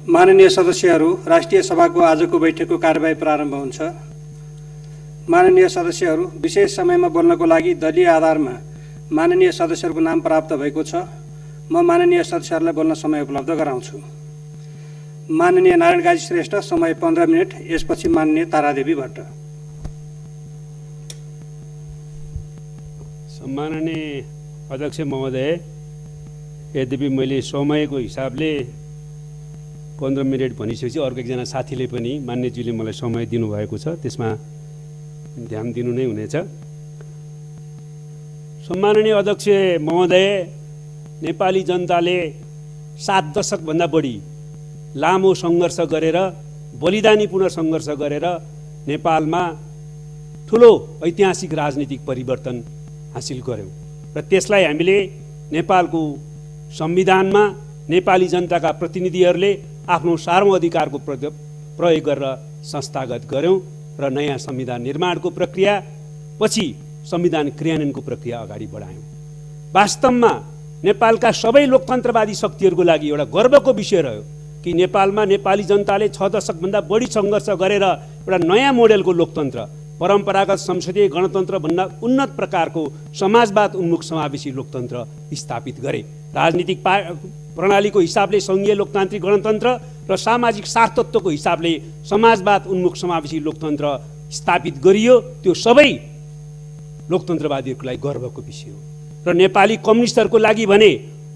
माननीय सदस्यहरू, राष्ट्रिय सभाको आजको बैठकको कार्यवाही प्रारम्भ हुन्छ। माननीय सदस्यहरू, विशेष समयमा बोल्नको लागि दलीय आधारमा माननीय सदस्यहरूको नाम प्राप्त भएको छ। म माननीय सदस्यहरूलाई बोल्न समय उपलब्ध गराउँछु। माननीय नारायण गाजी श्रेष्ठ, समय 15 मिनट। यसपछि माननीय तारादेवी भट्ट। सम्माननीय अध्यक्ष महोदय, यद्यपि मैले समयको हिसाबले 15 मिनट भनिसकेपछि अर्को एकजना साथीले पनि मान्यज्यूले मलाई समय दिनुभएको छ, त्यसमा ध्यान दिनु नै हुनेछ। सम्माननीय अध्यक्ष महोदय, नेपाली जनताले 7 दशकभन्दा बढी लामो सङ्घर्ष गरेर, बलिदानीपूर्ण सङ्घर्ष गरेर नेपालमा ठुलो ऐतिहासिक राजनीतिक परिवर्तन हासिल गर्यौँ र त्यसलाई हामीले नेपालको संविधानमा नेपाली जनताका प्रतिनिधिहरूले आफ्नो सार्वधिकारको प्रयोग गरेर संस्थागत गर्यौँ र नयाँ संविधान निर्माणको प्रक्रिया पछि संविधान क्रियान्वयनको प्रक्रिया अगाडि बढायौँ। वास्तवमा नेपालका सबै लोकतन्त्रवादी शक्तिहरूको लागि एउटा गर्वको विषय रह्यो कि नेपालमा नेपाली जनताले 6 दशकभन्दा बढी सङ्घर्ष गरेर एउटा नयाँ मोडेलको लोकतन्त्र, परम्परागत संसदीय गणतन्त्र भन्दा उन्नत प्रकारको समाजवाद उन्मुख समावेशी लोकतन्त्र स्थापित गरे। राजनीतिक प्रणालीको हिसाबले सङ्घीय लोकतान्त्रिक गणतन्त्र र सामाजिक सार्थत्वको हिसाबले समाजवाद उन्मुख समावेशी लोकतन्त्र स्थापित गरियो। त्यो सबै लोकतन्त्रवादीहरूको लागि गर्वको विषय हो र नेपाली कम्युनिस्टहरूको लागि भने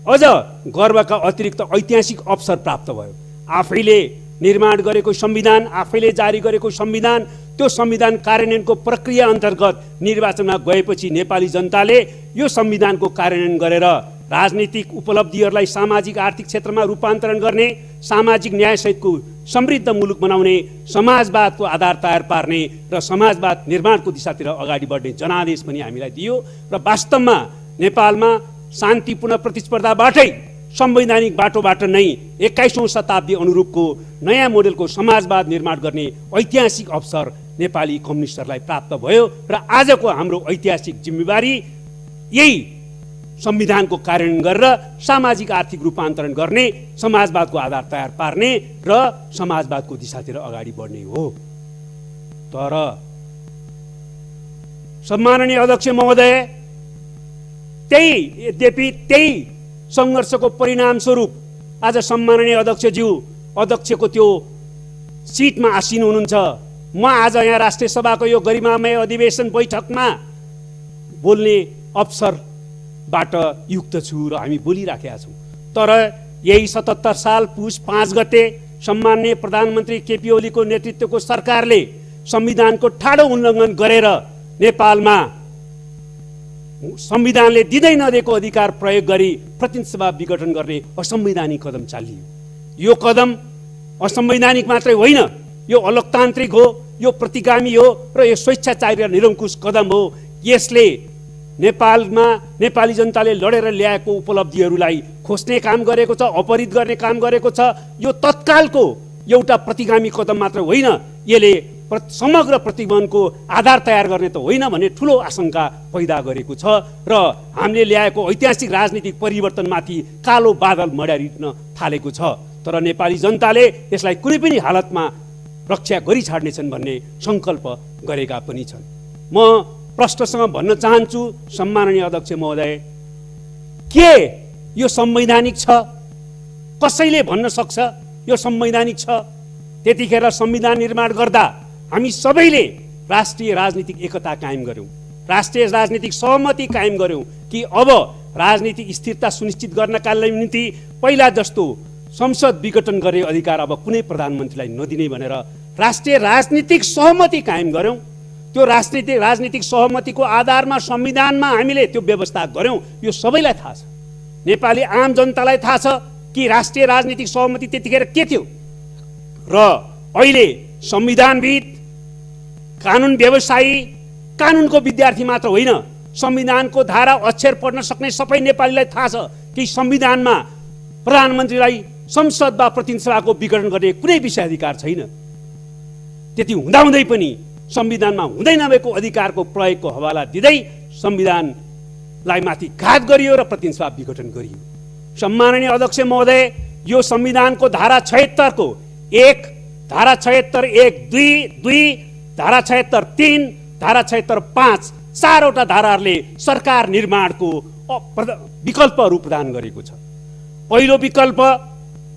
अझ गर्वका अतिरिक्त ऐतिहासिक अवसर प्राप्त भयो। आफैले निर्माण गरेको संविधान, आफैले जारी गरेको संविधान, त्यो संविधान कार्यान्वयनको प्रक्रिया अन्तर्गत निर्वाचनमा गएपछि नेपाली जनताले यो संविधानको कार्यान्वयन गरेर राजनीतिक उपलब्धिहरूलाई सामाजिक आर्थिक क्षेत्रमा रूपान्तरण गर्ने, सामाजिक न्यायसहितको समृद्ध मुलुक बनाउने, समाजवादको आधार तयार पार्ने र समाजवाद निर्माणको दिशातिर अगाडि बढ्ने जनादेश पनि हामीलाई दियो र वास्तवमा नेपालमा शान्तिपूर्ण प्रतिस्पर्धाबाटै संवैधानिक बाटोबाट नै 21औं शताब्दी अनुरूपको नयाँ मोडेलको समाजवाद निर्माण गर्ने ऐतिहासिक अवसर नेपाली कम्युनिस्टहरूलाई प्राप्त भयो र आजको हाम्रो ऐतिहासिक जिम्मेवारी यही संविधानको कार्यान्वयन गरेर सामाजिक आर्थिक रूपान्तरण गर्ने, समाजवादको आधार तयार पार्ने र समाजवादको दिशातिर अगाडि बढ्ने हो। तर सम्माननीय अध्यक्ष महोदय, त्यही सङ्घर्षको परिणाम स्वरूप आज सम्माननीय अध्यक्षको त्यो सिटमा आसीन हुनुहुन्छ। म आज यहाँ राष्ट्रिय सभाको यो गरिमामय अधिवेशन बैठकमा बोल्ने अवसरबाट युक्त छु र हामी बोलिराखेका छौँ। तर यही 77 साल पुस 5 गते सम्माननीय प्रधानमन्त्री केपी ओलीको नेतृत्वको सरकारले संविधानको ठाडो उल्लङ्घन गरेर नेपालमा संविधानले दिँदै नदिएको अधिकार प्रयोग गरी प्रतिनिधि सभा विघटन गर्ने असंवैधानिक कदम चालियो। यो कदम असंवैधानिक मात्रै होइन, यो अलोकतान्त्रिक हो, यो प्रतिगामी हो र यो स्वेच्छाचारी र निरङ्कुश कदम हो। यसले नेपालमा नेपाली जनताले लडेर ल्याएको उपलब्धिहरूलाई खोज्ने काम गरेको छ, अपहरित गर्ने काम गरेको छ। यो तत्कालको एउटा प्रतिगामी कदम मात्र होइन, यसले समग्र प्रतिबन्धको आधार तयार गर्ने त होइन भन्ने ठुलो आशंका पैदा गरेको छ र हामीले ल्याएको ऐतिहासिक राजनीतिक परिवर्तनमाथि कालो बादल मड्यारिन थालेको छ। तर नेपाली जनताले यसलाई कुनै पनि हालतमा रक्षा गरिछाड्नेछन् भन्ने सङ्कल्प गरेका पनि छन्। म प्रश्नसँग भन्न चाहन्छु सम्माननीय अध्यक्ष महोदय, के यो संवैधानिक छ? कसैले भन्न सक्छ यो संवैधानिक छ? त्यतिखेर संविधान निर्माण गर्दा हामी सबैले राष्ट्रिय राजनीतिक एकता कायम गर्यौँ, राष्ट्रिय राजनीतिक सहमति कायम गर्यौँ कि अब राजनीतिक स्थिरता सुनिश्चित गर्नका निम्ति पहिला जस्तो संसद विघटन गर्ने अधिकार अब कुनै प्रधानमन्त्रीलाई नदिने भनेर राष्ट्रिय राजनीतिक सहमति कायम गर्यौँ। त्यो राजनीतिक सहमतिको आधारमा संविधानमा हामीले त्यो व्यवस्था गर्यौँ। यो सबैलाई थाहा छ, नेपाली आम जनतालाई थाहा छ कि राष्ट्रिय राजनीतिक सहमति त्यतिखेर के थियो र अहिले संविधानविद, कानुन व्यवसायी, कानुनको विद्यार्थी मात्र होइन, संविधानको धारा अक्षर पढ्न सक्ने सबै नेपालीलाई थाहा छ कि संविधानमा प्रधानमन्त्रीलाई संसद वा प्रतिनिधि सभाको विघटन गर्ने कुनै विषयाधिकार छैन। त्यति हुँदाहुँदै पनि संविधानमा हुँदै नभएको अधिकारको प्रयोगको हवाला दिँदै संविधानलाई माथि घात गरियो र प्रतिनिधि सभा विघटन गरियो। सम्माननीय अध्यक्ष महोदय, यो संविधानको धारा 76 को 1, धारा 76 1, 2, धारा 76 3, धारा 76 5, चारवटा धाराहरूले सरकार निर्माणको विकल्पहरू प्रदान गरेको छ। पहिलो विकल्प,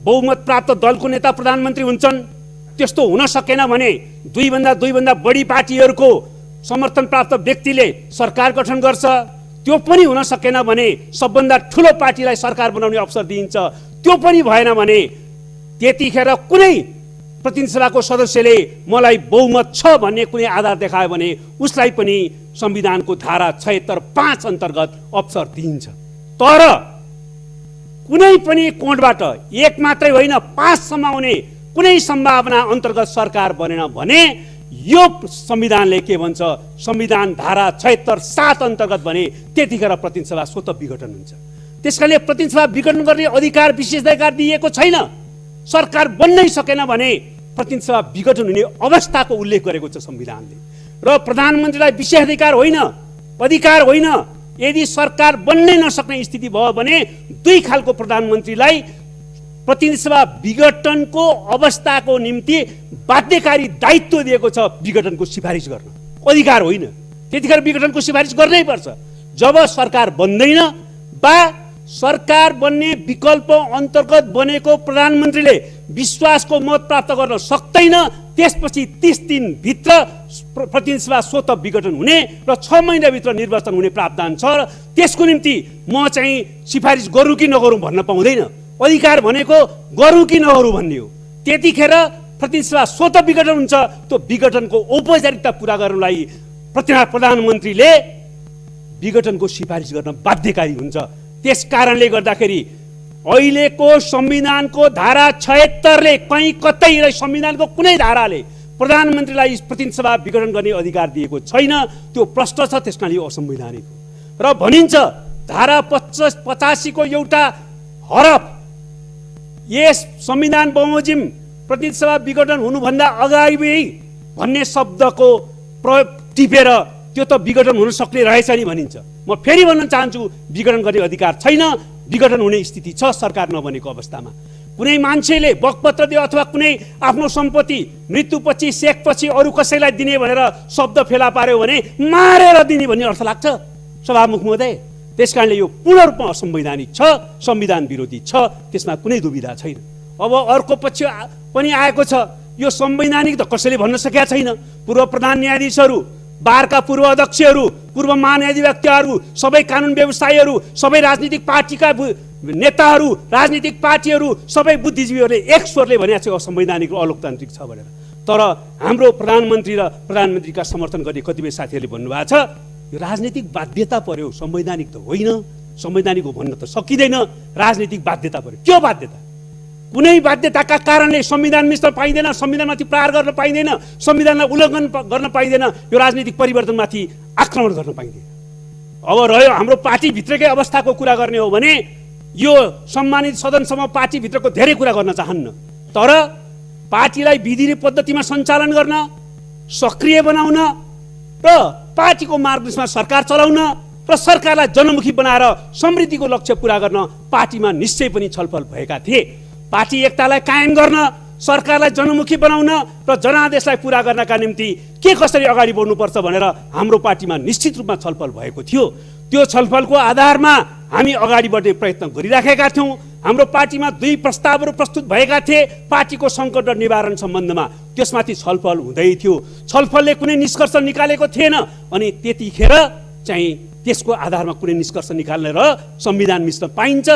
बहुमत प्राप्त दलको नेता प्रधानमन्त्री हुन्छन्। त्यस्तो हुन सकेन भने दुईभन्दा बढी पार्टीहरूको समर्थन प्राप्त व्यक्तिले सरकार गठन गर्छ। त्यो पनि हुन सकेन भने सबभन्दा ठुलो पार्टीलाई सरकार बनाउने अवसर दिइन्छ। त्यो पनि भएन भने त्यतिखेर कुनै प्रतिनिधि सभाको सदस्यले मलाई बहुमत छ भन्ने कुनै आधार देखायो भने उसलाई पनि संविधानको धारा 76 5 अन्तर्गत अवसर दिइन्छ। तर कुनै पनि कोणबाट 1 मात्रै होइन 5 सम्म आउने कुनै सम्भावना अन्तर्गत सरकार बनेन भने यो संविधानले के भन्छ, संविधान धारा 76 7 अन्तर्गत भने त्यतिखेर प्रतिनिधि सभा स्वतः विघटन हुन्छ। त्यसकारणले प्रतिनिधि सभा विघटन गर्ने अधिकार विशेषाधिकार दिएको छैन। सरकार बन्नै सकेन भने प्रतिनिधि सभा विघटन हुने अवस्थाको उल्लेख गरेको छ संविधानले। र प्रधानमन्त्रीलाई विशेषाधिकार होइन, अधिकार होइन। यदि सरकार बन्नै नसक्ने स्थिति भयो भने दुई खालको प्रधानमन्त्रीलाई प्रतिनिधि सभा विघटनको अवस्थाको निम्ति बाध्यकारी दायित्व दिएको छ विघटनको सिफारिस गर्न, अधिकार होइन। त्यतिखेर विघटनको सिफारिस गर्नै पर्छ। जब सरकार बन्दैन वा सरकार बन्ने विकल्प अन्तर्गत बनेको प्रधानमन्त्रीले विश्वासको मत प्राप्त गर्न सक्दैन, त्यसपछि 30 दिनभित्र प्रतिनिधि सभा स्वतः विघटन हुने र 6 महिनाभित्र निर्वाचन हुने प्रावधान छ। र त्यसको निम्ति म चाहिँ सिफारिस गरौँ कि नगरौँ भन्न पाउँदैन। अधिकार भनेको गरौँ कि नगरौँ भन्ने हो। त्यतिखेर प्रतिनिधि सभा स्वतः विघटन हुन्छ। त्यो विघटनको औपचारिकता पुरा गर्नलाई प्रधानमन्त्रीले विघटनको सिफारिस गर्न बाध्यकारी हुन्छ। त्यस कारणले गर्दाखेरि अहिलेको संविधानको धारा 76ले कहीँ कतै र संविधानको कुनै धाराले प्रधानमन्त्रीलाई प्रतिनिधि सभा विघटन गर्ने अधिकार दिएको छैन। त्यो प्रश्न छ, त्यसकारण यो असंवैधानिक हो। र भनिन्छ धारा 85 को एउटा हरफ यस संविधान बमोजिम प्रतिनिधि सभा विघटन हुनुभन्दा अगाडि भन्ने शब्दको प्रयोग टिपेर त्यो त विघटन हुन सक्ने रहेछ नि भनिन्छ। म फेरि भन्न चाहन्छु, विघटन गर्ने अधिकार छैन। विघटन हुने स्थिति छ सरकार नबनेको अवस्थामा। कुनै मान्छेले बकपत्र दियो अथवा कुनै आफ्नो सम्पत्ति मृत्युपछि सेकपछि अरू कसैलाई दिने भनेर शब्द फेला पार्यो भने मारेर दिने भन्ने अर्थ लाग्छ सभामुख महोदय। त्यसकारणले यो पूर्ण रूपमा असंवैधानिक छ, संविधान विरोधी छ, त्यसमा कुनै दुविधा छैन। अब अर्को पक्ष पनि आएको छ, यो संवैधानिक त कसैले भन्न सकेका छैन। पूर्व प्रधान न्यायाधीशहरू, बारका पूर्व अध्यक्षहरू, पूर्व महान्यायाधिवक्ताहरू, सबै कानुन व्यवसायीहरू, सबै राजनीतिक पार्टीका नेताहरू, राजनीतिक पार्टीहरू, सबै बुद्धिजीवीहरूले एक स्वरले भनेको छ असंवैधानिक र अलोकतान्त्रिक छ भनेर। तर हाम्रो प्रधानमन्त्री र प्रधानमन्त्रीका समर्थन गर्ने कतिपय साथीहरूले भन्नुभएको छ यो राजनीतिक बाध्यता पर्यो, संवैधानिक त होइन, संवैधानिक हो भन्न त सकिँदैन, राजनीतिक बाध्यता पर्यो। के बाध्यता? कुनै बाध्यताका कारणले संविधान मिच्न पाइँदैन, संविधानमाथि प्रहार गर्न पाइँदैन, संविधानलाई उल्लङ्घन गर्न पाइँदैन, यो राजनीतिक परिवर्तनमाथि आक्रमण गर्न पाइँदैन। अब रह्यो हाम्रो पार्टीभित्रकै अवस्थाको कुरा गर्ने हो भने यो सम्मानित सदनसम्म पार्टीभित्रको धेरै कुरा गर्न चाहन्न। तर पार्टीलाई विधि पद्धतिमा सञ्चालन गर्न, सक्रिय बनाउन र पार्टीको मार्गदर्शनमा सरकार चलाउन र सरकारलाई जनमुखी बनाएर समृद्धिको लक्ष्य पूरा गर्न पार्टीमा निश्चय पनि छलफल भएका थिए। पार्टी एकतालाई कायम गर्न, सरकारलाई जनमुखी बनाउन र जनादेशलाई पूरा गर्नका निम्ति के कसरी अगाडि बढ्नुपर्छ भनेर हाम्रो पार्टीमा निश्चित रूपमा छलफल भएको थियो। त्यो छलफलको आधारमा हामी अगाडि बढ्ने प्रयत्न गरिराखेका थियौँ। हाम्रो पार्टीमा 2 प्रस्तावहरू प्रस्तुत भएका थिए पार्टीको सङ्कट र निवारण सम्बन्धमा। त्यसमाथि छलफल हुँदै थियो। छलफलले कुनै निष्कर्ष निकालेको थिएन। अनि त्यतिखेर चाहिँ त्यसको आधारमा कुनै निष्कर्ष निकाल्ने र संविधान मिच्न पाइन्छ,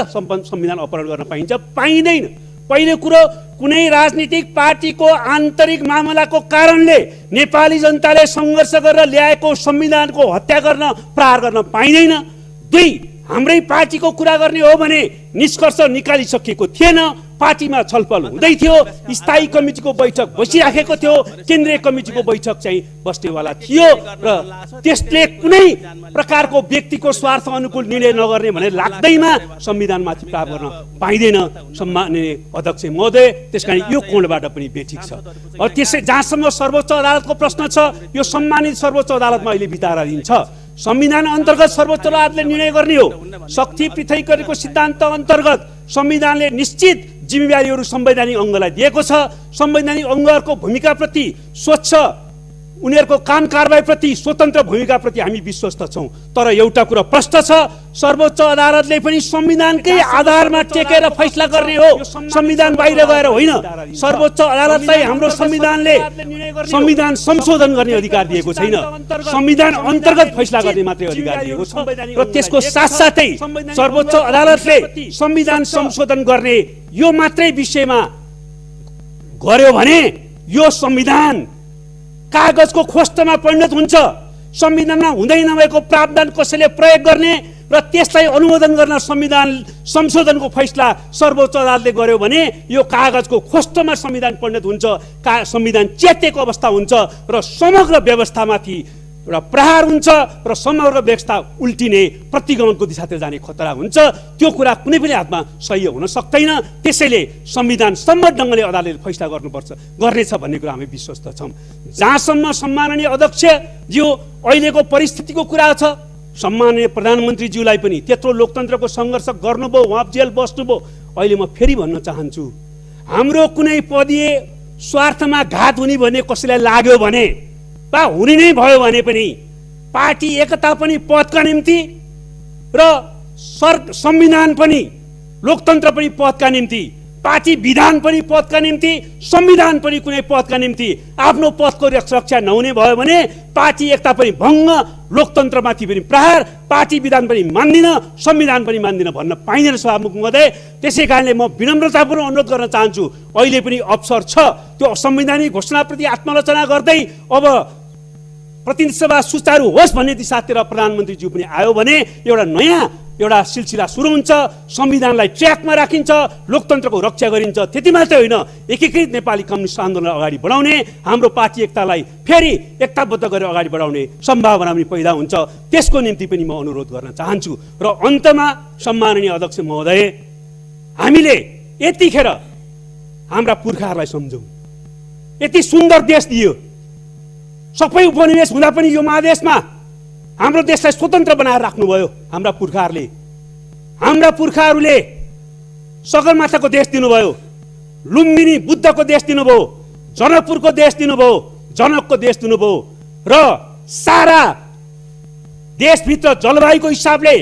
संविधान अपहरण गर्न पाइन्छ, पाइँदैन। पहिलो कुरो, कुनै राजनीतिक पार्टीको आन्तरिक मामलाको कारणले नेपाली जनताले सङ्घर्ष गरेर ल्याएको संविधानको हत्या गर्न, प्रहार गर्न पाइँदैन। 2, हाम्रै पार्टीको कुरा गर्ने हो भने निष्कर्ष निकालिसकेको थिएन, पार्टीमा छलफल हुँदै थियो, स्थायी कमिटीको बैठक बसिराखेको थियो, केन्द्रीय कमिटीको बैठक चाहिँ बस्नेवाला थियो र त्यसले कुनै प्रकारको व्यक्तिको स्वार्थ अनुकूल निर्णय नगर्ने भने लाग्दैमा संविधानमाथि प्रभाव गर्न पाइँदैन सम्माननीय अध्यक्ष महोदय। त्यसकारण यो कोणबाट पनि बेठिक छ। अब त्यसै जहाँसम्म सर्वोच्च अदालतको प्रश्न छ, यो सम्मानित सर्वोच्च अदालतमा अहिले विचाराधीन छ। संविधान अन्तर्गत सर्वोच्च अदालतले निर्णय गर्ने हो। शक्ति पृथकीकरणको सिद्धान्त अन्तर्गत संविधानले निश्चित जिम्मेवारीहरू संवैधानिक अङ्गलाई दिएको छ। संवैधानिक अङ्गहरूको भूमिकाप्रति स्वच्छ, उनीहरूको काम कारबाहीप्रति स्वतन्त्र भूमिकाप्रति हामी विश्वस्त छौँ। तर एउटा कुरा प्रश्न छ, सर्वोच्च अदालतले पनि संविधानकै आधारमा टेकेर फैसला गर्ने हो, संविधान बाहिर गएर होइन। सर्वोच्च अदालतलाई हाम्रो संविधानले संविधान संशोधन गर्ने अधिकार दिएको छैन, संविधान अन्तर्गत फैसला गर्ने मात्रै अधिकार दिएको छ। र त्यसको साथसाथै सर्वोच्च अदालतले संविधान संशोधन गर्ने यो मात्रै विषयमा गर्यो भने यो संविधान कागजको खोस्टमा परिणत हुन्छ। संविधानमा हुँदै नभएको प्रावधान कसैले प्रयोग गर्ने र त्यसलाई अनुमोदन गर्न संविधान संशोधनको फैसला सर्वोच्च अदालतले गर्यो भने यो कागजको खोस्टमा संविधान परिणत हुन्छ, संविधान च्यातिएको अवस्था हुन्छ र समग्र व्यवस्थामाथि एउटा प्रहार हुन्छ र समग्र व्यवस्था उल्टिने, प्रतिगमनको दिशातिर जाने खतरा हुन्छ। त्यो कुरा कुनै पनि हातमा सही हुन सक्दैन। त्यसैले संविधान सम्मत ढङ्गले अदालतले फैसला गर्नेछ भन्ने कुरा हामी विश्वस्त छौँ। जहाँसम्म सम्माननीय अध्यक्षज्यू अहिलेको परिस्थितिको कुरा छ, सम्माननीय प्रधानमन्त्रीज्यूलाई पनि त्यत्रो लोकतन्त्रको सङ्घर्ष गर्नुभयो, उहाँ जेल बस्नुभयो। अहिले म फेरि भन्न चाहन्छु, हाम्रो कुनै पदीय स्वार्थमा घात हुने भन्ने कसैलाई लाग्यो भने वा हुने नै भयो भने पनि पार्टी एकता पनि पदका निम्ति र संविधान पनि लोकतन्त्र पनि पदका निम्ति, पार्टी विधान पनि पदका निम्ति, संविधान पनि कुनै पदका निम्ति आफ्नो पदको रक्षा नहुने भयो भने पार्टी एकता पनि भङ्ग, लोकतन्त्रमाथि पनि प्रहार, पार्टी विधान पनि मान्दिन, संविधान पनि मान्दिन भन्न पाइँदैन सभामुख महोदय। त्यसै कारणले म विनम्रतापूर्वक अनुरोध गर्न चाहन्छु, अहिले पनि अवसर छ त्यो संवैधानिक घोषणाप्रति आत्मालोचना गर्दै अब प्रतिनिधि सभा सुचारू होस् भन्ने दिशातिर प्रधानमन्त्रीज्यू पनि आयो भने एउटा सिलसिला सुरु हुन्छ, संविधानलाई ट्र्याकमा राखिन्छ, लोकतन्त्रको रक्षा गरिन्छ। त्यति मात्रै होइन, एकीकृत नेपाली कम्युनिस्ट आन्दोलन अगाडि बढाउने, हाम्रो पार्टी एकतालाई फेरि एकताबद्ध गरेर अगाडि बढाउने सम्भावना पनि पैदा हुन्छ। त्यसको निम्ति पनि म अनुरोध गर्न चाहन्छु। र अन्तमा सम्माननीय अध्यक्ष महोदय, हामीले यतिखेर हाम्रा पुर्खाहरूलाई सम्झौँ। यति सुन्दर देश दियो, सबै उपनिवेश हुँदा पनि यो महादेशमा हाम्रो देशलाई स्वतन्त्र बनाएर राख्नुभयो हाम्रा पुर्खाहरूले। हाम्रा पुर्खाहरूले सगरमाथाको देश दिनुभयो, लुम्बिनी बुद्धको देश दिनुभयो, जनकपुरको देश दिनुभयो, जनकको देश दिनुभयो र सारा देशभित्र जलवायुको हिसाबले,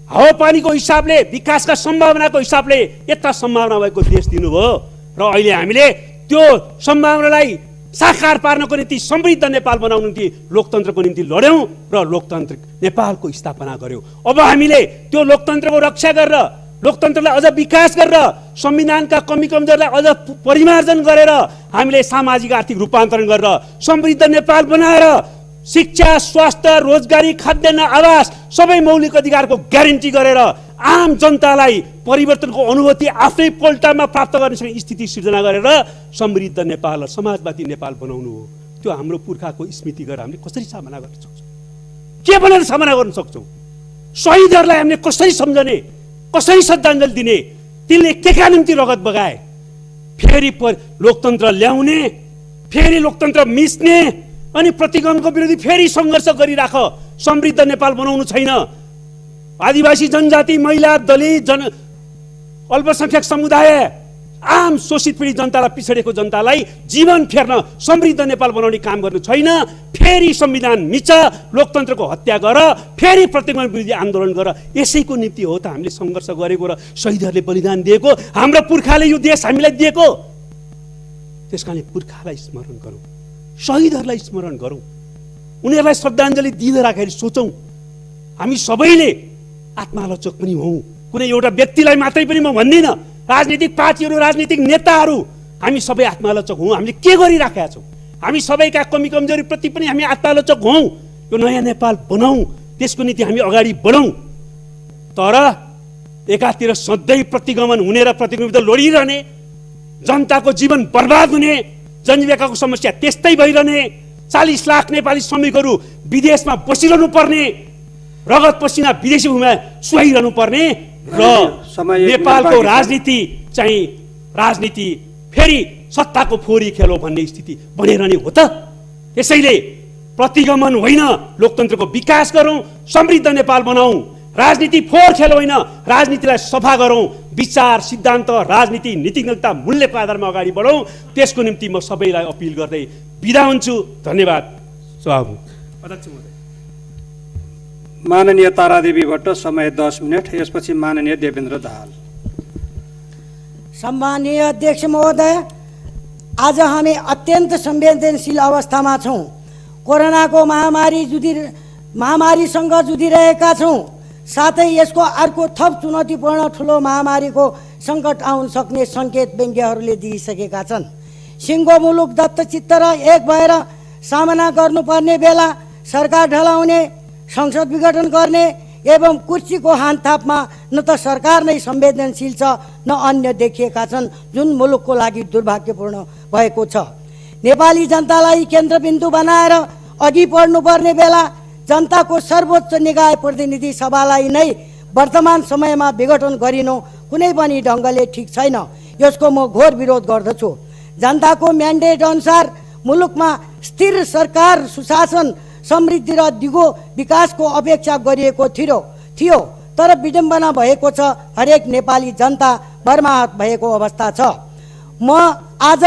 हावापानीको हिसाबले, विकासका सम्भावनाको हिसाबले यत्रा सम्भावना भएको देश दिनुभयो। र अहिले हामीले त्यो सम्भावनालाई साकार पार्नको निम्ति, समृद्ध नेपाल बनाउनको निम्ति, लोकतन्त्रको निम्ति लड्यौँ र लोकतान्त्रिक नेपालको स्थापना गर्यौँ। अब हामीले त्यो लोकतन्त्रको रक्षा गरेर, लोकतन्त्रलाई अझ विकास गरेर, संविधानका कमी कमजोरलाई अझ परिमार्जन गरेर, हामीले सामाजिक आर्थिक रूपान्तरण गरेर समृद्ध नेपाल बनाएर शिक्षा, स्वास्थ्य, रोजगारी, खाद्यान्न, आवास सबै मौलिक अधिकारको ग्यारेन्टी गरेर आम जनतालाई परिवर्तनको अनुभूति आफ्नै पोल्टामा प्राप्त गर्ने स्थिति सिर्जना गरेर समृद्ध नेपाल र समाजवादी नेपाल बनाउनु हो। त्यो हाम्रो पुर्खाको स्मृति गरेर हामीले कसरी सामना गर्न सक्छौँ? के भनेर सामना गर्न सक्छौँ? शहीदहरूलाई हामीले कसरी सम्झने, कसरी श्रद्धाञ्जली दिने? तिनले केका निम्ति रगत बगाए? फेरि लोकतन्त्र ल्याउने, फेरि लोकतन्त्र मिच्ने अनि प्रतिगमनको विरोधी फेरि सङ्घर्ष गरिराख। समृद्ध नेपाल बनाउनु छैन। आदिवासी जनजाति, महिला, दलित, अल्पसङ्ख्यक समुदाय, आम शोषित पीडित जनतालाई, पिछडेको जनतालाई जीवन फेर्न समृद्ध नेपाल बनाउने काम गर्नु छैन। फेरि संविधान मिच, लोकतन्त्रको हत्या गर, फेरि प्रतिगमन विरोधी आन्दोलन गर। यसैको निम्ति हो त हामीले सङ्घर्ष गरेको र शहीदहरूले बलिदान दिएको, हाम्रो पुर्खाले यो देश हामीलाई दिएको। त्यसकारणले पुर्खालाई स्मरण गरौँ, शहीदहरूलाई स्मरण गरौँ, उनीहरूलाई श्रद्धाञ्जली दिँदाखेरि सोचौँ। हामी सबैले आत्मालोचक पनि हौँ। कुनै एउटा व्यक्तिलाई मात्रै पनि म भन्दिनँ, राजनीतिक पार्टीहरू, राजनीतिक नेताहरू, हामी सबै आत्मालोचक हौँ। हामीले के गरिराखेका छौँ? हामी सबैका कमी कमजोरीप्रति पनि हामी आत्मालोचक हौँ। यो नयाँ नेपाल बनाऊ, त्यसको निम्ति हामी अगाडि बढौँ। तर एकातिर सधैँ प्रतिगमन हुने र प्रतिगमन लडिरहने, जनताको जीवन बर्बाद हुने, जनजीविकाको समस्या त्यस्तै भइरहने, 40 लाख नेपाली श्रमिकहरू विदेशमा बसिरहनु पर्ने, रगत पसिना विदेशी भूमिमा सुहाइरहनु पर्ने र नेपालको राजनीति चाहिँ राजनीति फेरि सत्ताको फोरी खेलो भन्ने स्थिति बनिरहने हो त। त्यसैले प्रतिगमन होइन, लोकतन्त्रको विकास गरौँ, समृद्ध नेपाल बनाऊ। राजनीति फोहोर खेल होइन, राजनीतिलाई सफा गरौँ, विचार सिद्धान्त राजनीति नीतिज्ञता मूल्यको आधारमा अगाडि बढौँ। त्यसको निम्ति म सबैलाई अपिल गर्दै बिदा हुन्छु। धन्यवाद। सभामुख अध्यक्ष महोदय। माननीय तारादेवी भट्ट, समय 10 मिनट। यसपछि माननीय देवेन्द्र दाहाल। सम्मानीय अध्यक्ष महोदय, आज हामी अत्यन्त संवेदनशील अवस्थामा छौँ। कोरोनाको महामारीसँग जुधिरहेका छौँ। साथै यसको अर्को थप चुनौतीपूर्ण ठुलो महामारीको सङ्कट आउन सक्ने सङ्केत व्यङ्ग्यहरूले दिइसकेका छन्। सिङ्गो मुलुक दत्तचित्त र एक भएर सामना गर्नुपर्ने बेला सरकार ढलाउने, संसद विघटन गर्ने एवं कुर्सीको हानथापमा न त सरकार नै संवेदनशील छ न अन्य देखिएका छन्, जुन मुलुकको लागि दुर्भाग्यपूर्ण भएको छ। नेपाली जनतालाई केन्द्रबिन्दु बनाएर अघि बढ्नुपर्ने बेला जनताको सर्वोच्च निकाय प्रतिनिधि सभालाई नै वर्तमान समयमा विघटन गरिनु कुनै पनि ढङ्गले ठिक छैन। यसको म घोर विरोध गर्दछु। जनताको म्यान्डेट अनुसार मुलुकमा स्थिर सरकार, सुशासन, समृद्धि र दिगो विकासको अपेक्षा गरिएको थियो। तर विडम्बना भएको छ, हरेक नेपाली जनता बर्माहत भएको अवस्था छ। म आज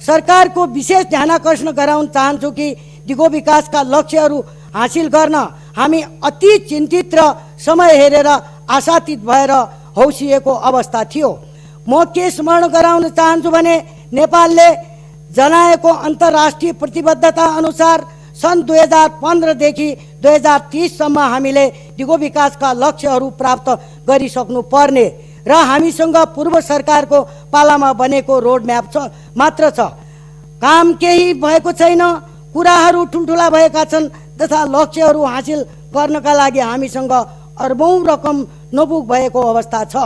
सरकारको विशेष ध्यानाकर्षण गराउन चाहन्छु कि दिगो विकासका लक्ष्यहरू हासिल गर्न हामी अति चिन्तित र समय हेरेर आशातीत भएर हौसिएको अवस्था थियो। म के स्मरण गराउन चाहन्छु भने नेपालले जनाएको अन्तर्राष्ट्रिय प्रतिबद्धता अनुसार सन् 2015 देखि 2030 सम्म हामीले दिगो विकासका लक्ष्यहरू प्राप्त गरिसक्नु पर्ने र हामीसँग पूर्व सरकारको पालामा बनेको रोडम्याप मात्र छ। काम केही भएको छैन, कुराहरू ठुल्ठुला भएका छन् तथा लक्ष्यहरू हासिल गर्नका लागि हामीसँग अर्बौं रकम नपुग भएको अवस्था छ।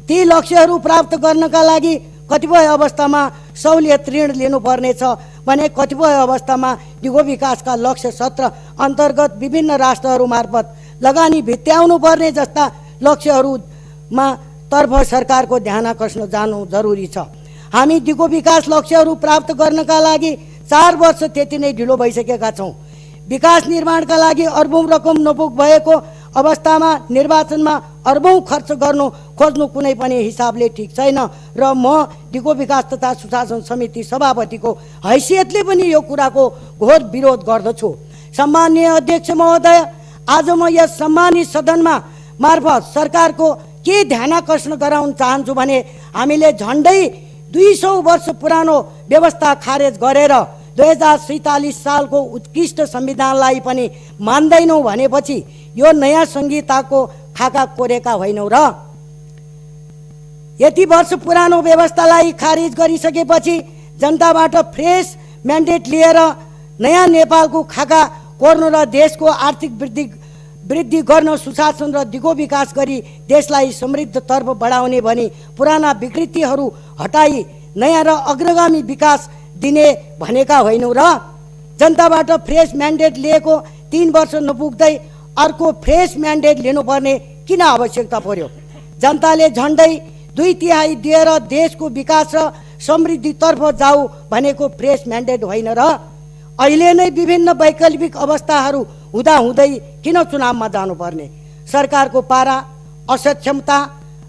ती लक्ष्यहरू प्राप्त गर्नका लागि कतिपय अवस्थामा सहुलियत ऋण लिनुपर्नेछ भने कतिपय अवस्थामा दिगो विकासका लक्ष्य सत्र अन्तर्गत विभिन्न राष्ट्रहरू मार्फत लगानी भित्याउनु पर्ने जस्ता लक्ष्यहरूमा तर्फ सरकारको ध्यानाकर्षण जानु जरुरी छ। हामी दिगो विकास लक्ष्यहरू प्राप्त गर्नका लागि 4 वर्ष त्यति नै ढिलो भइसकेका छौँ। विकास निर्माणका लागि अर्बौं रकम नपुग भएको अवस्थामा निर्वाचनमा अर्बौं खर्च गर्नु खोज्नु कुनै पनि हिसाबले ठिक छैन र म दिगो विकास तथा सुशासन समिति सभापतिको हैसियतले पनि यो कुराको घोर विरोध गर्दछु। सम्माननीय अध्यक्ष महोदय, आज म यस सम्मानित सदनमा मार्फत सरकारको के ध्यानाकर्षण गराउन चाहन्छु भने हामीले झन्डै 200 वर्ष पुरानो व्यवस्था खारेज गरेर 2047 सालको उत्कृष्ट संविधानलाई पनि मान्दैनौँ भनेपछि यो नयाँ संहिताको खाका कोरेका होइनौँ र? यति वर्ष पुरानो व्यवस्थालाई खारिज गरिसकेपछि जनताबाट फ्रेस म्यान्डेट लिएर नयाँ नेपालको खाका कोर्नु र देशको आर्थिक वृद्धि गर्न, सुशासन र दिगो विकास गरी देशलाई समृद्धतर्फ बढाउने भनी पुराना विकृतिहरू हटाई नयाँ र अग्रगामी विकास दिने भनेका होइनौँ र? जनताबाट फ्रेस म्यान्डेट लिएको 3 वर्ष नपुग्दै अर्को फ्रेस म्यान्डेट लिनुपर्ने किन आवश्यकता पर्यो? जनताले झन्डै 2/3 दिएर देशको विकास र समृद्धितर्फ जाऊ भनेको फ्रेस म्यान्डेट होइन र? अहिले नै विभिन्न वैकल्पिक अवस्थाहरू हुँदाहुँदै किन चुनावमा जानुपर्ने? सरकारको पारा, असक्षमता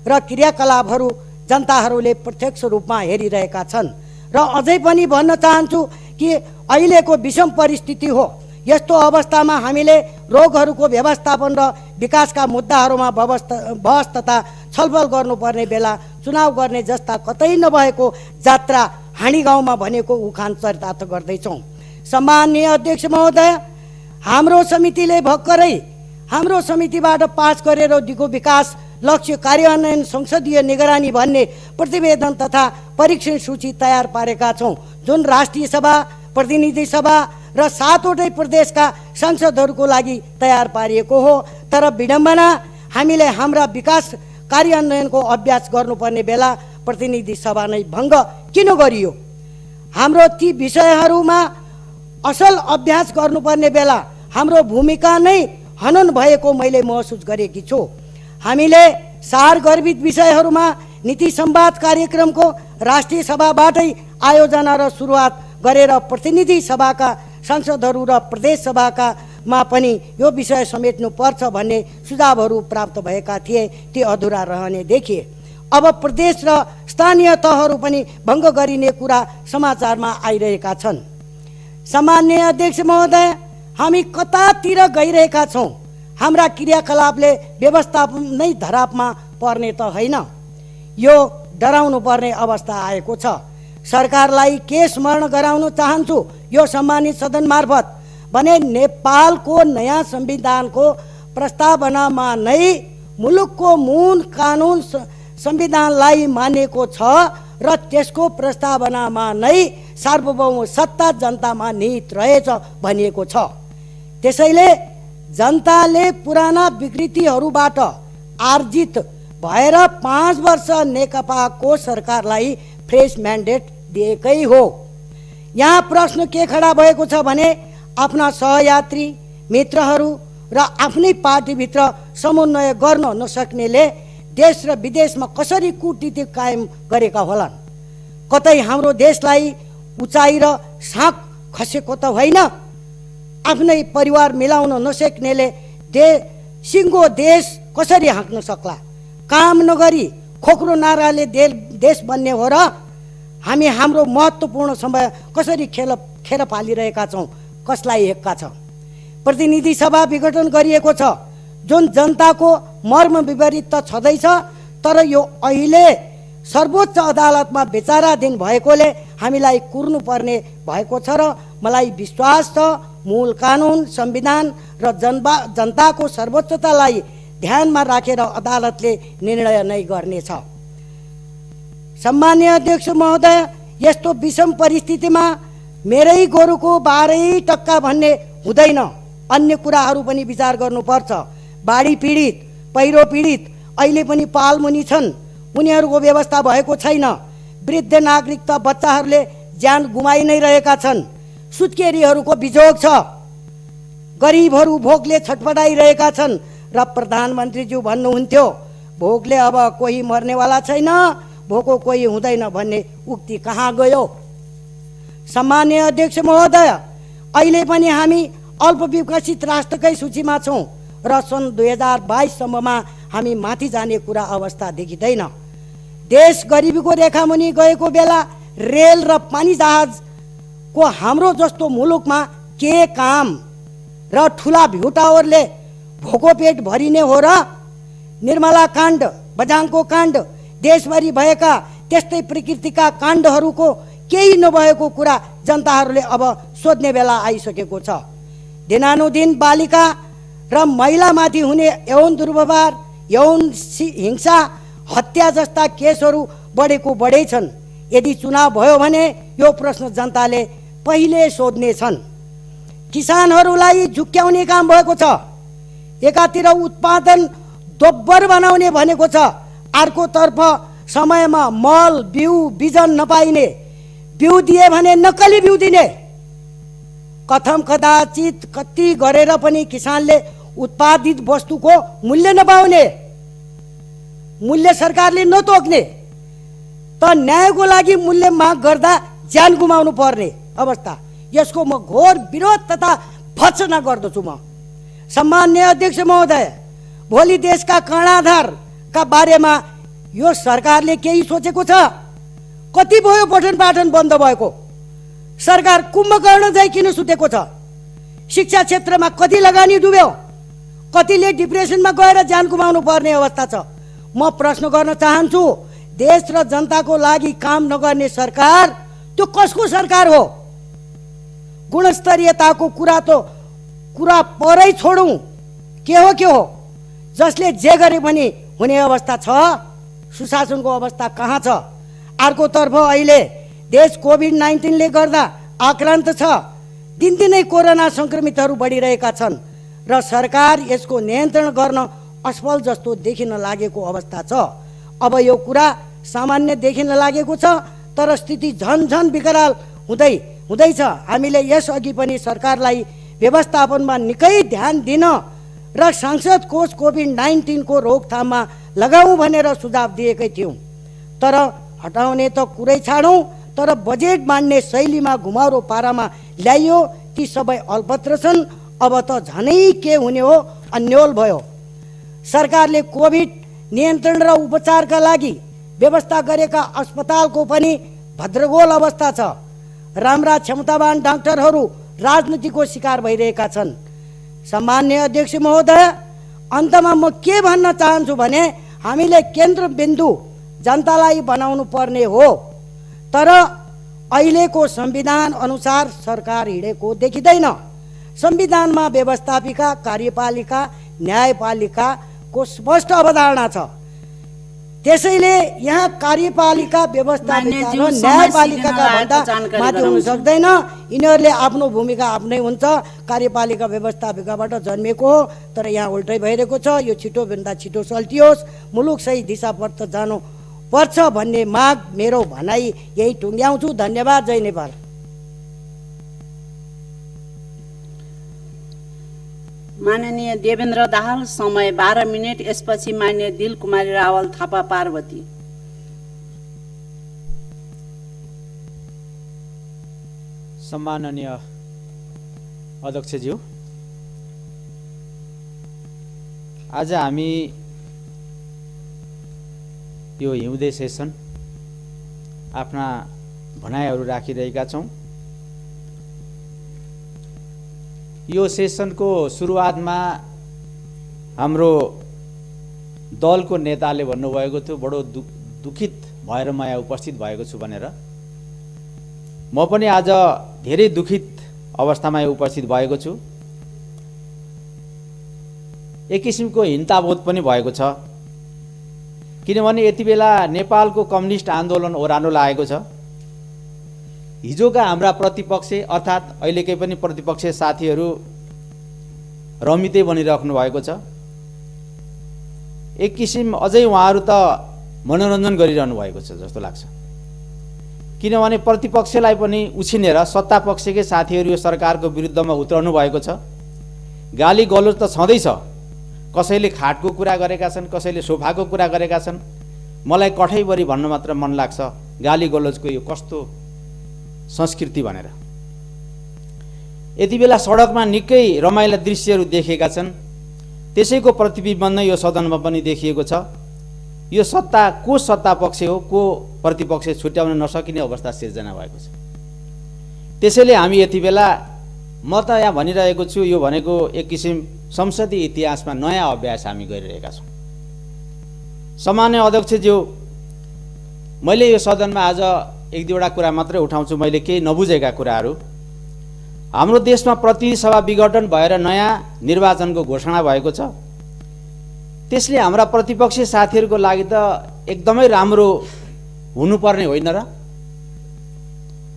र क्रियाकलापहरू जनताहरूले प्रत्यक्ष रूपमा हेरिरहेका छन् र अझै पनि भन्न चाहन्छु कि अहिलेको विषम परिस्थिति हो। यस्तो अवस्थामा हामीले रोगहरूको व्यवस्थापन र विकासका मुद्दाहरूमा बहस तथा छलफल गर्नुपर्ने बेला चुनाव गर्ने जस्ता कतै नभएको जात्रा हाँडी गाउँमा भनेको उखान चरितार्थ गर्दैछौँ। सम्माननीय अध्यक्ष महोदय, हाम्रो समितिले भर्खरै हाम्रो समितिबाट पास गरेर दिगो विकास लक्ष्य कार्यान्वयन संसदीय निगरानी भन्ने प्रतिवेदन तथा परीक्षण सूची तयार पारेका छौँ, जुन राष्ट्रिय सभा, प्रतिनिधि सभा र 7वटै प्रदेशका सांसदहरूको लागि तयार पारिएको हो। तर विडम्बना, हामीले हाम्रा विकास कार्यान्वयनको अभ्यास गर्नुपर्ने बेला प्रतिनिधि सभा नै भङ्ग किन गरियो? हाम्रो ती विषयहरूमा असल अभ्यास गर्नुपर्ने बेला हाम्रो भूमिका नै हनन भएको मैले महसुस गरेकी छु। हामीले सार गर्भित विषयहरूमा नीति संवाद कार्यक्रमको राष्ट्रिय सभाबाटै आयोजना र सुरुवात गरेर प्रतिनिधि सभाका सांसदहरू र प्रदेश सभाका मा पनि यो विषय समेट्नुपर्छ भन्ने सुझावहरू प्राप्त भएका थिए, ती अधुरा रहने देखिए। अब प्रदेश र स्थानीय तहहरू पनि भङ्ग गरिने कुरा समाचारमा आइरहेका छन्। सामान्य अध्यक्ष महोदय, हामी कतातिर गइरहेका छौँ? हाम्रा क्रियाकलापले व्यवस्थापन नै धरापमा पर्ने त होइन। यो डराउनु पर्ने अवस्था आएको छ। सरकारलाई के स्मरण गराउन चाहन्छु यो सम्मानित सदन मार्फत भने नेपालको नयाँ संविधानको प्रस्तावनामा नै मुलुकको मूल कानुन संविधानलाई मानेको छ र त्यसको प्रस्तावनामा नै सार्वभौम सत्ता जनतामा निहित रहेछ भनिएको छ। त्यसैले जनताले पुराना विकृतिहरूबाट आर्जित भएर 5 वर्ष नेकपाको सरकारलाई फ्रेस म्यान्डेट दिएकै हो। यहाँ प्रश्न के खडा भएको छ भने आफ्ना सहयात्री मित्रहरू र आफ्नै पार्टीभित्र समन्वय गर्न नसक्नेले देश र विदेशमा कसरी कूटनीति कायम गरेका होलान्? कतै हाम्रो देशलाई उचाइ र साँक खसेको त होइन? आफ्नै परिवार मिलाउन नसक्नेले सिङ्गो देश कसरी हाँक्न सक्ला? काम नगरी खोक्रो नाराले देश बन्ने हो र? हामी हाम्रो महत्त्वपूर्ण समय कसरी खेर फालिरहेका छौँ? कसलाई हेक्का छ? प्रतिनिधि सभा विघटन गरिएको छ, जुन जनताको मर्म विपरीत त छँदैछ, तर यो अहिले सर्वोच्च अदालतमा विचाराधीन भएकोले हामीलाई कुर्नुपर्ने भएको छ र मलाई विश्वास छ मूल कानुन संविधान र जनताको सर्वोच्चतालाई ध्यानमा राखेर अदालतले निर्णय नै गर्नेछ। सम्मान्य अध्यक्ष महोदय, यस्तो विषम परिस्थितिमा मेरै गोरुको 12 टक्का भन्ने हुँदैन। अन्य कुराहरू पनि विचार गर्नुपर्छ। बाढी पीडित, पहिरो पीडित अहिले पनि पालमुनि छन्, उनीहरूको व्यवस्था भएको छैन। वृद्ध नागरिक त बच्चाहरूले ज्यान गुमाइ नै रहेका छन्। सुत्केरीहरूको बिजोग छ। गरिबहरू भोकले छटपटाइरहेका छन् र प्रधानमन्त्रीज्यू भन्नुहुन्थ्यो भोकले अब कोही मर्नेवाला छैन, भोको कोही हुँदैन भन्ने उक्ति कहाँ गयो? सम्मान्य अध्यक्ष महोदय, अहिले पनि हामी अल्पविकसित राष्ट्रकै सूचीमा छौँ र सन् 2022 सम्ममा हामी माथि जाने कुरा अवस्था देखिँदैन। देश गरिबीको रेखामुनि गएको बेला रेल र पानी जहाजको हाम्रो जस्तो मुलुकमा के काम र ठुला भ्युटावरले भोको पेट भरिने हो र? निर्मला काण्ड, बझाङको काण्ड, देशभरि भएका त्यस्तै प्रकृतिका काण्डहरूको केही नभएको कुरा जनताहरूले अब सोध्ने बेला आइसकेको छ। दिनानुदिन बालिका र महिलामाथि हुने यौन दुर्व्यवहार, यौन हिंसा, हत्या जस्ता केसहरू बढेको बढै छन्। यदि चुनाव भयो भने यो प्रश्न जनताले पहिले सोध्नेछन्। किसानहरूलाई झुक्क्याउने काम भएको छ। एकातिर उत्पादन दोब्बर बनाउने भनेको छ, अर्कोतर्फ समयमा मल बिउ बिजन नपाइने, बिउ दिए भने नक्कली बिउ दिने। कथम कदाचित कति गरेर पनि किसानले उत्पादित वस्तुको मूल्य नपाउने, मूल्य सरकारले नतोक्ने, त न्यायको लागि मूल्य माग गर्दा ज्यान गुमाउनु पर्ने अवस्था। यसको म घोर विरोध तथा भर्त्सना गर्दछु। म सम्मान्य अध्यक्ष महोदय, भोलि देशका कर्णाधारका बारेमा यो सरकारले केही सोचेको छ? कति भयो पठन पाठन बन्द भएको? सरकार कुम्भकर्ण चाहिँ किन सुतेको छ? शिक्षा क्षेत्रमा कति लगानी डुब्यो? कतिले डिप्रेसनमा गएर ज्यान गुमाउनु पर्ने अवस्था छ। म प्रश्न गर्न चाहन्छु, देश र जनताको लागि काम नगर्ने सरकार त्यो कसको सरकार हो? गुणस्तरीयताको कुरा परै छोडौँ, के हो जसले जे गरे पनि हुने अवस्था छ? सुशासनको अवस्था कहाँ छ? अर्कोतर्फ अहिले देश कोभिड-19ले गर्दा आक्रान्त छ। दिनदिनै कोरोना सङ्क्रमितहरू बढिरहेका छन् र सरकार यसको नियन्त्रण गर्न असफल जस्तो देखिन लागेको अवस्था छ। अब यो कुरा सामान्य देखिन लागेको छ, तर स्थिति झन विकराल हुँदैछ। हामीले यसअघि पनि सरकारलाई व्यवस्थापनमा निकै ध्यान दिन र सांसद कोष कोभिड-19 को रोकथाममा लगाउँ भनेर सुझाव दिएकै थियौँ। तर हटाउने त कुरै छाडौँ, तर बजेट बाँड्ने शैलीमा घुमाउरो पारामा ल्याइयो। ती सबै अल्पत्र छन्। अब त झनै के हुने हो अन्यल भयो। सरकारले कोभिड नियन्त्रण र उपचारका लागि व्यवस्था गरेका अस्पतालको पनि भद्रगोल अवस्था छ। राम्रा क्षमतावान डाक्टरहरू राजनीतिको शिकार भइरहेका छन्। सम्माननीय अध्यक्ष महोदय, अन्तमा म के भन्न चाहन्छु भने हामीले केन्द्रबिन्दु जनतालाई बनाउनु पर्ने हो, तर अहिलेको संविधान अनुसार सरकार हिँडेको देखिँदैन। संविधानमा व्यवस्थापिका, कार्यपालिका, न्यायपालिकाको स्पष्ट अवधारणा छ। त्यसैले यहाँ कार्यपालिका, व्यवस्थापिका र न्यायपालिकाका भन्दा माथि हुन सक्दैन। यिनीहरूले आफ्नो भूमिका आफ्नै हुन्छ। कार्यपालिका व्यवस्थापिकाबाट जन्मेको हो, तर यहाँ उल्टै भइरहेको छ। यो छिटोभन्दा छिटो सल्टियोस्, मुलुक सही दिशातर्फ जानु पर्छ भन्ने माग, मेरो भनाइ यही टुङ्ग्याउँछु। धन्यवाद। जय नेपाल। माननीय देवेन्द्र दाहाल, समय 12 मिनेट। यसपछि माननीय दिल कुमारी रावल थापा पार्वती। सम्माननीय अध्यक्षज्यू, आज हामी यो हिउँदे सेसन आफ्ना भनाइहरू राखिरहेका छौँ। यो सेसनको सुरुवातमा हाम्रो दलको नेताले भन्नुभएको थियो बडो दुखित भएर म यहाँ उपस्थित भएको छु भनेर। म पनि आज धेरै दुखित अवस्थामा यहाँ उपस्थित भएको छु। एक किसिमको हिंताबोध पनि भएको छ, किनभने यति बेला नेपालको कम्युनिस्ट आन्दोलन ओह्रालो लागेको छ। हिजोका हाम्रा प्रतिपक्ष अर्थात् अहिलेकै पनि प्रतिपक्ष साथीहरू रमितै बनिराख्नु भएको छ। एक किसिम अझै उहाँहरू त मनोरञ्जन गरिरहनु भएको छ जस्तो लाग्छ, किनभने प्रतिपक्षलाई पनि उछिनेर सत्तापक्षकै साथीहरू यो सरकारको विरुद्धमा उत्रनु भएको छ। गाली गलोज त छँदैछ। कसैले खाटको कुरा गरेका छन्, कसैले सोफाको कुरा गरेका छन्। मलाई कठैभरि भन्न मात्र मन लाग्छ गाली गलोजको यो कस्तो संस्कृति भनेर। यति बेला सडकमा निकै रमाइला दृश्यहरू देखेका छन्। त्यसैको प्रतिबिम्ब नै यो सदनमा पनि देखिएको छ। यो सत्ता को सत्तापक्ष हो, को प्रतिपक्ष छुट्याउन नसकिने अवस्था सिर्जना भएको छ। त्यसैले हामी यति बेला, म त यहाँ भनिरहेको छु, यो भनेको एक किसिम संसदीय इतिहासमा नयाँ अभ्यास हामी गरिरहेका छौँ। सामान्य अध्यक्षज्यू, मैले यो सदनमा आज एक दुईवटा कुरा मात्रै उठाउँछु, मैले केही नबुझेका कुराहरू। हाम्रो देशमा प्रतिनिधि सभा विघटन भएर नयाँ निर्वाचनको घोषणा भएको छ। त्यसले हाम्रा प्रतिपक्षी साथीहरूको लागि त एकदमै राम्रो हुनुपर्ने होइन र?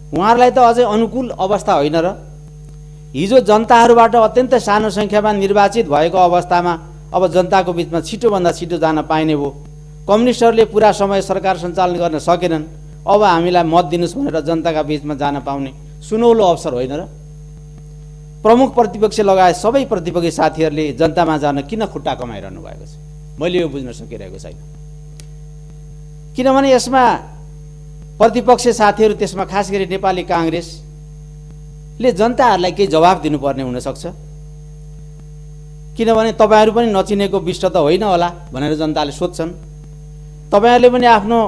उहाँहरूलाई त अझै अनुकूल अवस्था होइन र? हिजो जनताहरूबाट अत्यन्त सानो सङ्ख्यामा निर्वाचित भएको अवस्थामा अब जनताको बिचमा छिटोभन्दा छिटो जान पाइने भयो। कम्युनिस्टहरूले पुरा समय सरकार सञ्चालन गर्न सकेनन्। अब हामीलाई मत दिनुहोस् भनेर जनताका बिचमा जान पाउने सुनौलो अवसर होइन र? प्रमुख प्रतिपक्ष लगायत सबै प्रतिपक्षी साथीहरूले जनतामा जान किन खुट्टा कमाइरहनु भएको छ, मैले यो बुझ्न सकिरहेको छैन। किनभने यसमा प्रतिपक्ष साथीहरू, त्यसमा खास गरी नेपाली काङ्ग्रेसले जनताहरूलाई केही जवाब दिनुपर्ने हुनसक्छ। किनभने तपाईँहरू पनि नचिनेको विष्ट त होइन होला भनेर जनताले सोध्छन्। तपाईँहरूले पनि आफ्नो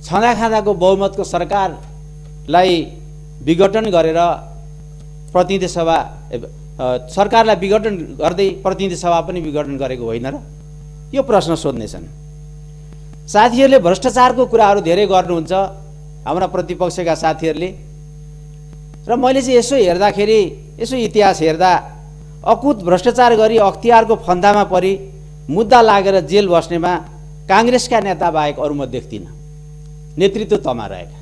छँदाखाँदाको बहुमतको सरकारलाई विघटन गरेर प्रतिनिधि सभा, सरकारलाई विघटन गर्दै प्रतिनिधि सभा पनि विघटन गरेको होइन र? यो प्रश्न सोध्नेछन्। साथीहरूले भ्रष्टाचारको कुराहरू धेरै गर्नुहुन्छ, हाम्रा प्रतिपक्षका साथीहरूले। र मैले चाहिँ यसो हेर्दाखेरि, यसो इतिहास हेर्दा अकुत भ्रष्टाचार गरी अख्तियारको फन्दामा परि मुद्दा लागेर जेल बस्नेमा काङ्ग्रेसका नेता बाहेक अरू म देख्दिनँ, नेतृत्व तमा रहेका।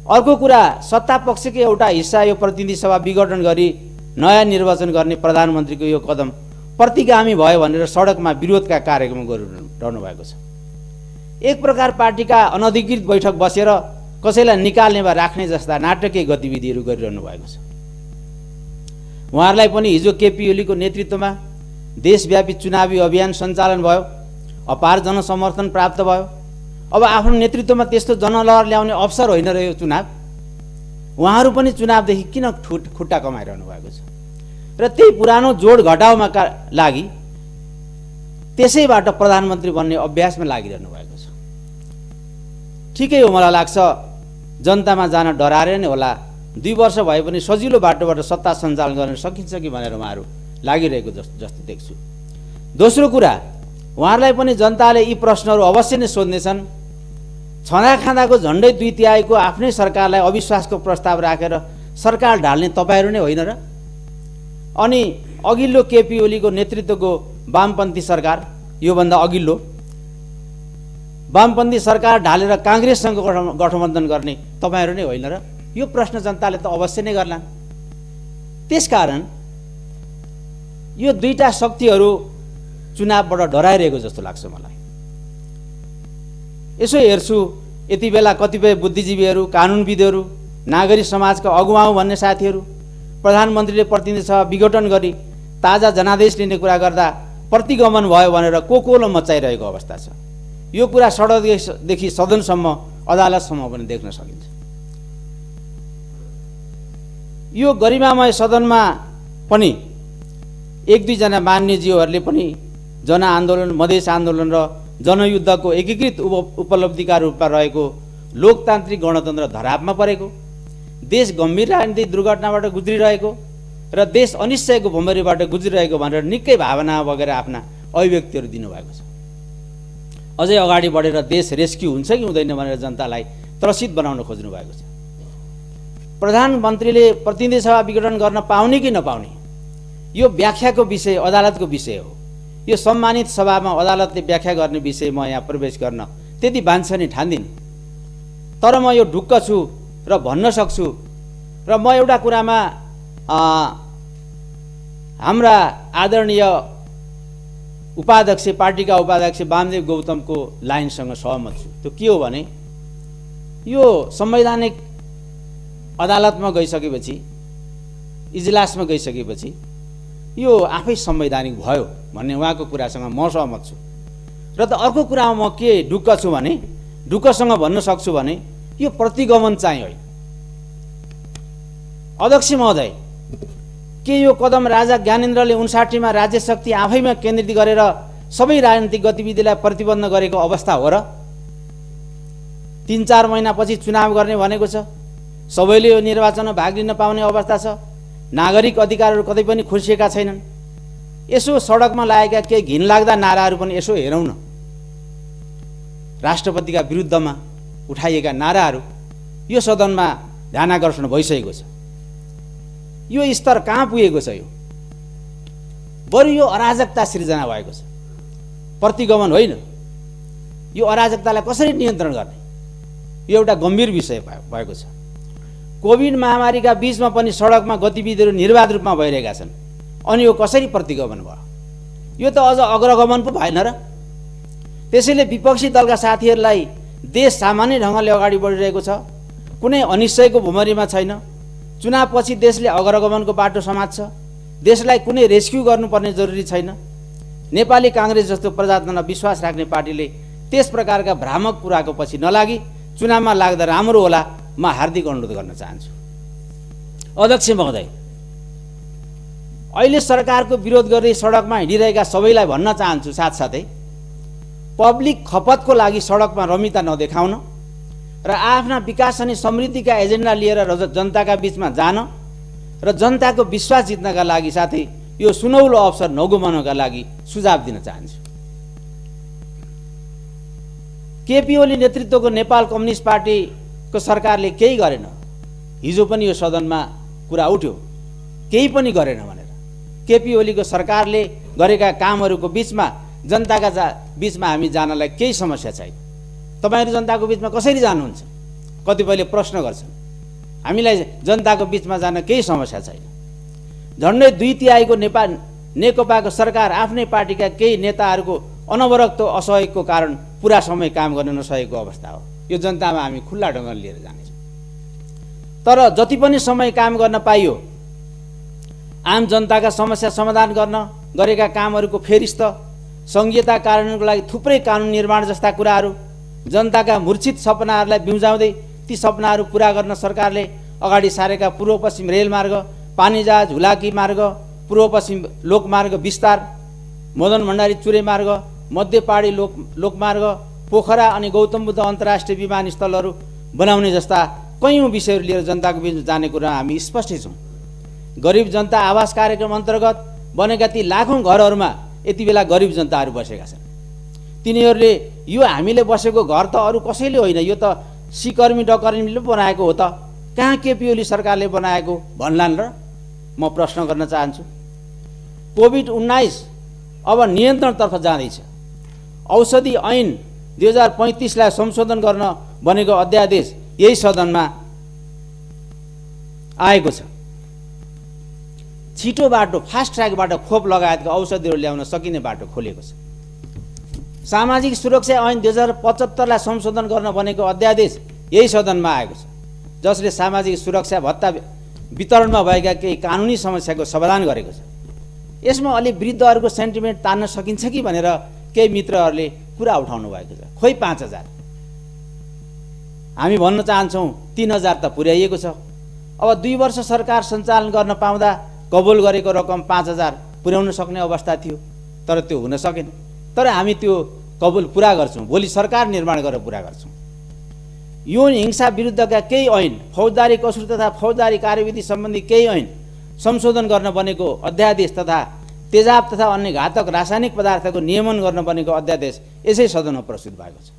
अर्को कुरा, सत्तापक्षकै एउटा हिस्सा यो प्रतिनिधि सभा विघटन गरी नयाँ निर्वाचन गर्ने प्रधानमन्त्रीको यो कदम प्रतिगामी भयो भनेर सडकमा विरोधका कार्यक्रम गरिरहनु भएको छ। एक प्रकार पार्टीका अनधिकृत बैठक बसेर कसैलाई निकाल्ने वा राख्ने जस्ता नाटकीय गतिविधिहरू गरिरहनु भएको छ। उहाँहरूलाई पनि हिजो केपी ओलीको नेतृत्वमा देशव्यापी चुनावी अभियान सञ्चालन भयो, अपार जनसमर्थन प्राप्त भयो। अब आफ्नो नेतृत्वमा त्यस्तो जनलहर ल्याउने अवसर होइन र यो चुनाव। उहाँहरू पनि चुनावदेखि किन खुट्टा कमाइरहनु भएको छ र त्यही पुरानो जोड घटाउमा लागि त्यसैबाट प्रधानमन्त्री बन्ने अभ्यासमा लागिरहनु भएको छ। ठिकै हो, मलाई लाग्छ जनतामा जान डराएर नै होला 2 वर्ष भए पनि सजिलो बाटोबाट सत्ता सञ्चालन गर्न सकिन्छ कि भनेर उहाँहरू लागिरहेको जस्तो देख्छु। दोस्रो कुरा, उहाँहरूलाई पनि जनताले यी प्रश्नहरू अवश्य नै सोध्नेछन्। छँदाखाँदाको झन्डै 2/3 आफ्नै सरकारलाई अविश्वासको प्रस्ताव राखेर सरकार ढाल्ने तपाईँहरू नै होइन र? अनि अघिल्लो केपी ओलीको नेतृत्वको वामपन्थी सरकार, योभन्दा अघिल्लो वामपन्थी सरकार ढालेर काङ्ग्रेससँग गठबन्धन गर्ने तपाईँहरू नै होइन र? यो प्रश्न जनताले त अवश्य नै गर्लान्। त्यसकारण यो दुईटा शक्तिहरू चुनावबाट डराइरहेको जस्तो लाग्छ मलाई। यसो हेर्छु, यति बेला कतिपय बुद्धिजीवीहरू, कानुनविदहरू, नागरिक समाजका अगुवा भन्ने साथीहरू प्रधानमन्त्रीले प्रतिनिधि सभा विघटन गरी ताजा जनादेश लिने कुरा गर्दा प्रतिगमन भयो भनेर कोकोलो मचाइरहेको अवस्था छ। यो कुरा सडकदेखि सदनसम्म, अदालतसम्म पनि देख्न सकिन्छ। यो गरिमामय सदनमा पनि 1-2 जना मान्यज्यूहरूले पनि जनआन्दोलन, मधेस आन्दोलन र जनयुद्धको एकीकृत उपलब्धिका रूपमा रहेको लोकतान्त्रिक गणतन्त्र धरापमा परेको, देश गम्भीर राजनीतिक दुर्घटनाबाट गुज्रिरहेको र देश अनिश्चयको भुमरीबाट गुज्रिरहेको भनेर निकै भावना वगेर आफ्ना अभिव्यक्तिहरू दिनुभएको छ। अझै अगाडि बढेर देश रेस्क्यु हुन्छ कि हुँदैन भनेर जनतालाई त्रसित बनाउन खोज्नु भएको छ। प्रधानमन्त्रीले प्रतिनिधि सभा विघटन गर्न पाउने कि नपाउने, यो व्याख्याको विषय अदालतको विषय हो। यो सम्मानित सभामा अदालतले व्याख्या गर्ने विषय म यहाँ प्रवेश गर्न त्यति बान्छनी ठान्दिनँ। तर म यो ढुक्क छु र भन्न सक्छु, र म एउटा कुरामा हाम्रा आदरणीय उपाध्यक्ष, पार्टीका उपाध्यक्ष वामदेव गौतमको लाइनसँग सहमत छु। त्यो के हो भने, यो संवैधानिक अदालतमा गइसकेपछि, इजलासमा गइसकेपछि यो आफै संवैधानिक भयो भन्ने उहाँको कुरासँग म सहमत छु। र त अर्को कुरामा म के ढुक्क छु भने, ढुक्कसँग भन्न सक्छु भने, यो प्रतिगमन चाहिँ होइन। अध्यक्ष महोदय, के यो कदम राजा ज्ञानेन्द्रले 59 मा राज्य शक्ति आफैमा केन्द्रित गरेर सबै राजनीतिक गतिविधिलाई प्रतिबन्ध गरेको अवस्था हो र? 3-4 महिनापछि चुनाव गर्ने भनेको छ। सबैले यो निर्वाचनमा भाग लिन पाउने अवस्था छ। नागरिक अधिकारहरू कतै पनि खुर्सिएका छैनन्। यसो सडकमा लागेका केही घिनलाग्दा नाराहरू पनि यसो हेरौँ न। राष्ट्रपतिका विरुद्धमा उठाइएका नाराहरू यो सदनमा ध्यानाकर्षण भइसकेको छ। यो स्तर कहाँ पुगेको छ? यो बरु यो अराजकता सिर्जना भएको छ, प्रतिगमन होइन। यो अराजकतालाई कसरी नियन्त्रण गर्ने, यो एउटा गम्भीर विषय भएको छ। कोभिड महामारीका बीचमा पनि सडकमा गतिविधिहरू निर्वाध रूपमा भइरहेका छन्, अनि यो कसरी प्रतिगमन भयो? यो त अझ अग्रगमन पो भएन र? त्यसैले विपक्षी दलका साथीहरूलाई देश सामान्य ढङ्गले अगाडि बढिरहेको छ, कुनै अनिश्चयको भुमरीमा छैन। चुनावपछि देशले अग्रगमनको बाटो समात्छ। देशलाई कुनै रेस्क्यु गर्नुपर्ने जरुरी छैन। नेपाली काङ्ग्रेस जस्तो प्रजातन्त्रमा विश्वास राख्ने पार्टीले त्यस प्रकारका भ्रामक कुराको पछि नलागी चुनावमा लाग्दा राम्रो होला, म हार्दिक अनुरोध गर्न चाहन्छु। अध्यक्ष महोदय, अहिले सरकारको विरोध गर्दै सडकमा हिँडिरहेका सबैलाई भन्न चाहन्छु, साथसाथै पब्लिक खपतको लागि सडकमा रमिता नदेखाउन र आफ्ना विकास अनि समृद्धिका एजेन्डा लिएर जनताका बीचमा जान र जनताको विश्वास जित्नका लागि साथै यो सुनौलो अवसर नगुमाउनका लागि सुझाव दिन चाहन्छु। केपी ओली नेतृत्वको नेपाल कम्युनिस्ट पार्टीको सरकारले केही गरेन। हिजो पनि यो सदनमा कुरा उठ्यो, केही पनि गरेन भनेर। केपी ओलीको सरकारले गरेका कामहरूको बीचमा जनताका बीचमा हामी जानलाई केही समस्या छैन। तपाईहरु जनताको बीचमा कसरी जानुहुन्छ? कतिपयले प्रश्न गर्छन्। हामीलाई जनताको बीचमा जान केही समस्या छैन। झन्डै 2/3 नेकपाको सरकार आफ्नै पार्टीका केही नेताहरूको अनवरत असहयोगको कारण पुरा समय काम गर्न नसकेको अवस्था हो। यो जनतामा हामी खुल्ला ढङ्गले लिएर जानेछौँ। तर जति पनि समय काम गर्न पाइयो, आम जनताका समस्या समाधान गर्न गरेका कामहरूको फेरिस्त, संघीयता कार्यान्वयनको लागि थुप्रै कानुन निर्माण जस्ता कुराहरू, जनताका मूर्छित सपनाहरूलाई बिउजाउँदै ती सपनाहरू पूरा गर्न सरकारले अगाडि सारेका पूर्व पश्चिम रेलमार्ग, पानीजहाज हुलाकी मार्ग, पूर्व पश्चिम लोकमार्ग विस्तार, मदन भण्डारी चुरे मार्ग, मध्य पहाडी लोकमार्ग, पोखरा अनि गौतम बुद्ध अन्तर्राष्ट्रिय विमानस्थलहरू बनाउने जस्ता कैयौँ विषयहरू लिएर जनताको बिच जाने कुरा हामी स्पष्टै छौँ। गरिब जनता आवास कार्यक्रम अन्तर्गत बनेका ती लाखौँ घरहरूमा यति बेला गरिब जनताहरू बसेका छन्। तिनीहरूले यो हामीले बसेको घर त अरू कसैले होइन, यो त सिकर्मी डकर्मीले बनाएको हो त, कहाँ केपी ओली सरकारले बनाएको भन्लान् र? म प्रश्न गर्न चाहन्छु। कोभिड-19 अब नियन्त्रणतर्फ जाँदैछ। औषधि ऐन 2035लाई संशोधन गर्न बनेको अध्यादेश यही सदनमा आएको छ। छिटो बाटो, फास्ट ट्र्याकबाट खोप लगायतका औषधिहरू ल्याउन सकिने बाटो खोलेको छ। सामाजिक सुरक्षा ऐन 2075लाई संशोधन गर्न बनेको अध्यादेश यही सदनमा आएको छ, जसले सामाजिक सुरक्षा भत्ता वितरणमा भएका केही कानुनी समस्याको समाधान गरेको छ। यसमा अलि वृद्धहरूको सेन्टिमेन्ट तान्न सकिन्छ कि भनेर केही मित्रहरूले कुरा उठाउनु भएको छ। खोइ 5000, हामी भन्न चाहन्छौँ 3000 त पुर्याइएको छ। अब 2 वर्ष सरकार सञ्चालन गर्न पाउँदा कबुल गरेको रकम 5000 पुर्याउन सक्ने अवस्था थियो, तर त्यो हुन सकेन। तर हामी त्यो कबुल पुरा गर्छौँ, भोलि सरकार निर्माण गरेर पुरा गर्छौँ। यौन हिंसा विरुद्धका केही ऐन, फौजदारी कसुर तथा फौजदारी कार्यविधि सम्बन्धी केही ऐन संशोधन गर्न बनेको अध्यादेश तथा तेजाब तथा अन्य घातक रासायनिक पदार्थको नियमन गर्न बनेको अध्यादेश यसै सदनमा प्रस्तुत भएको छ,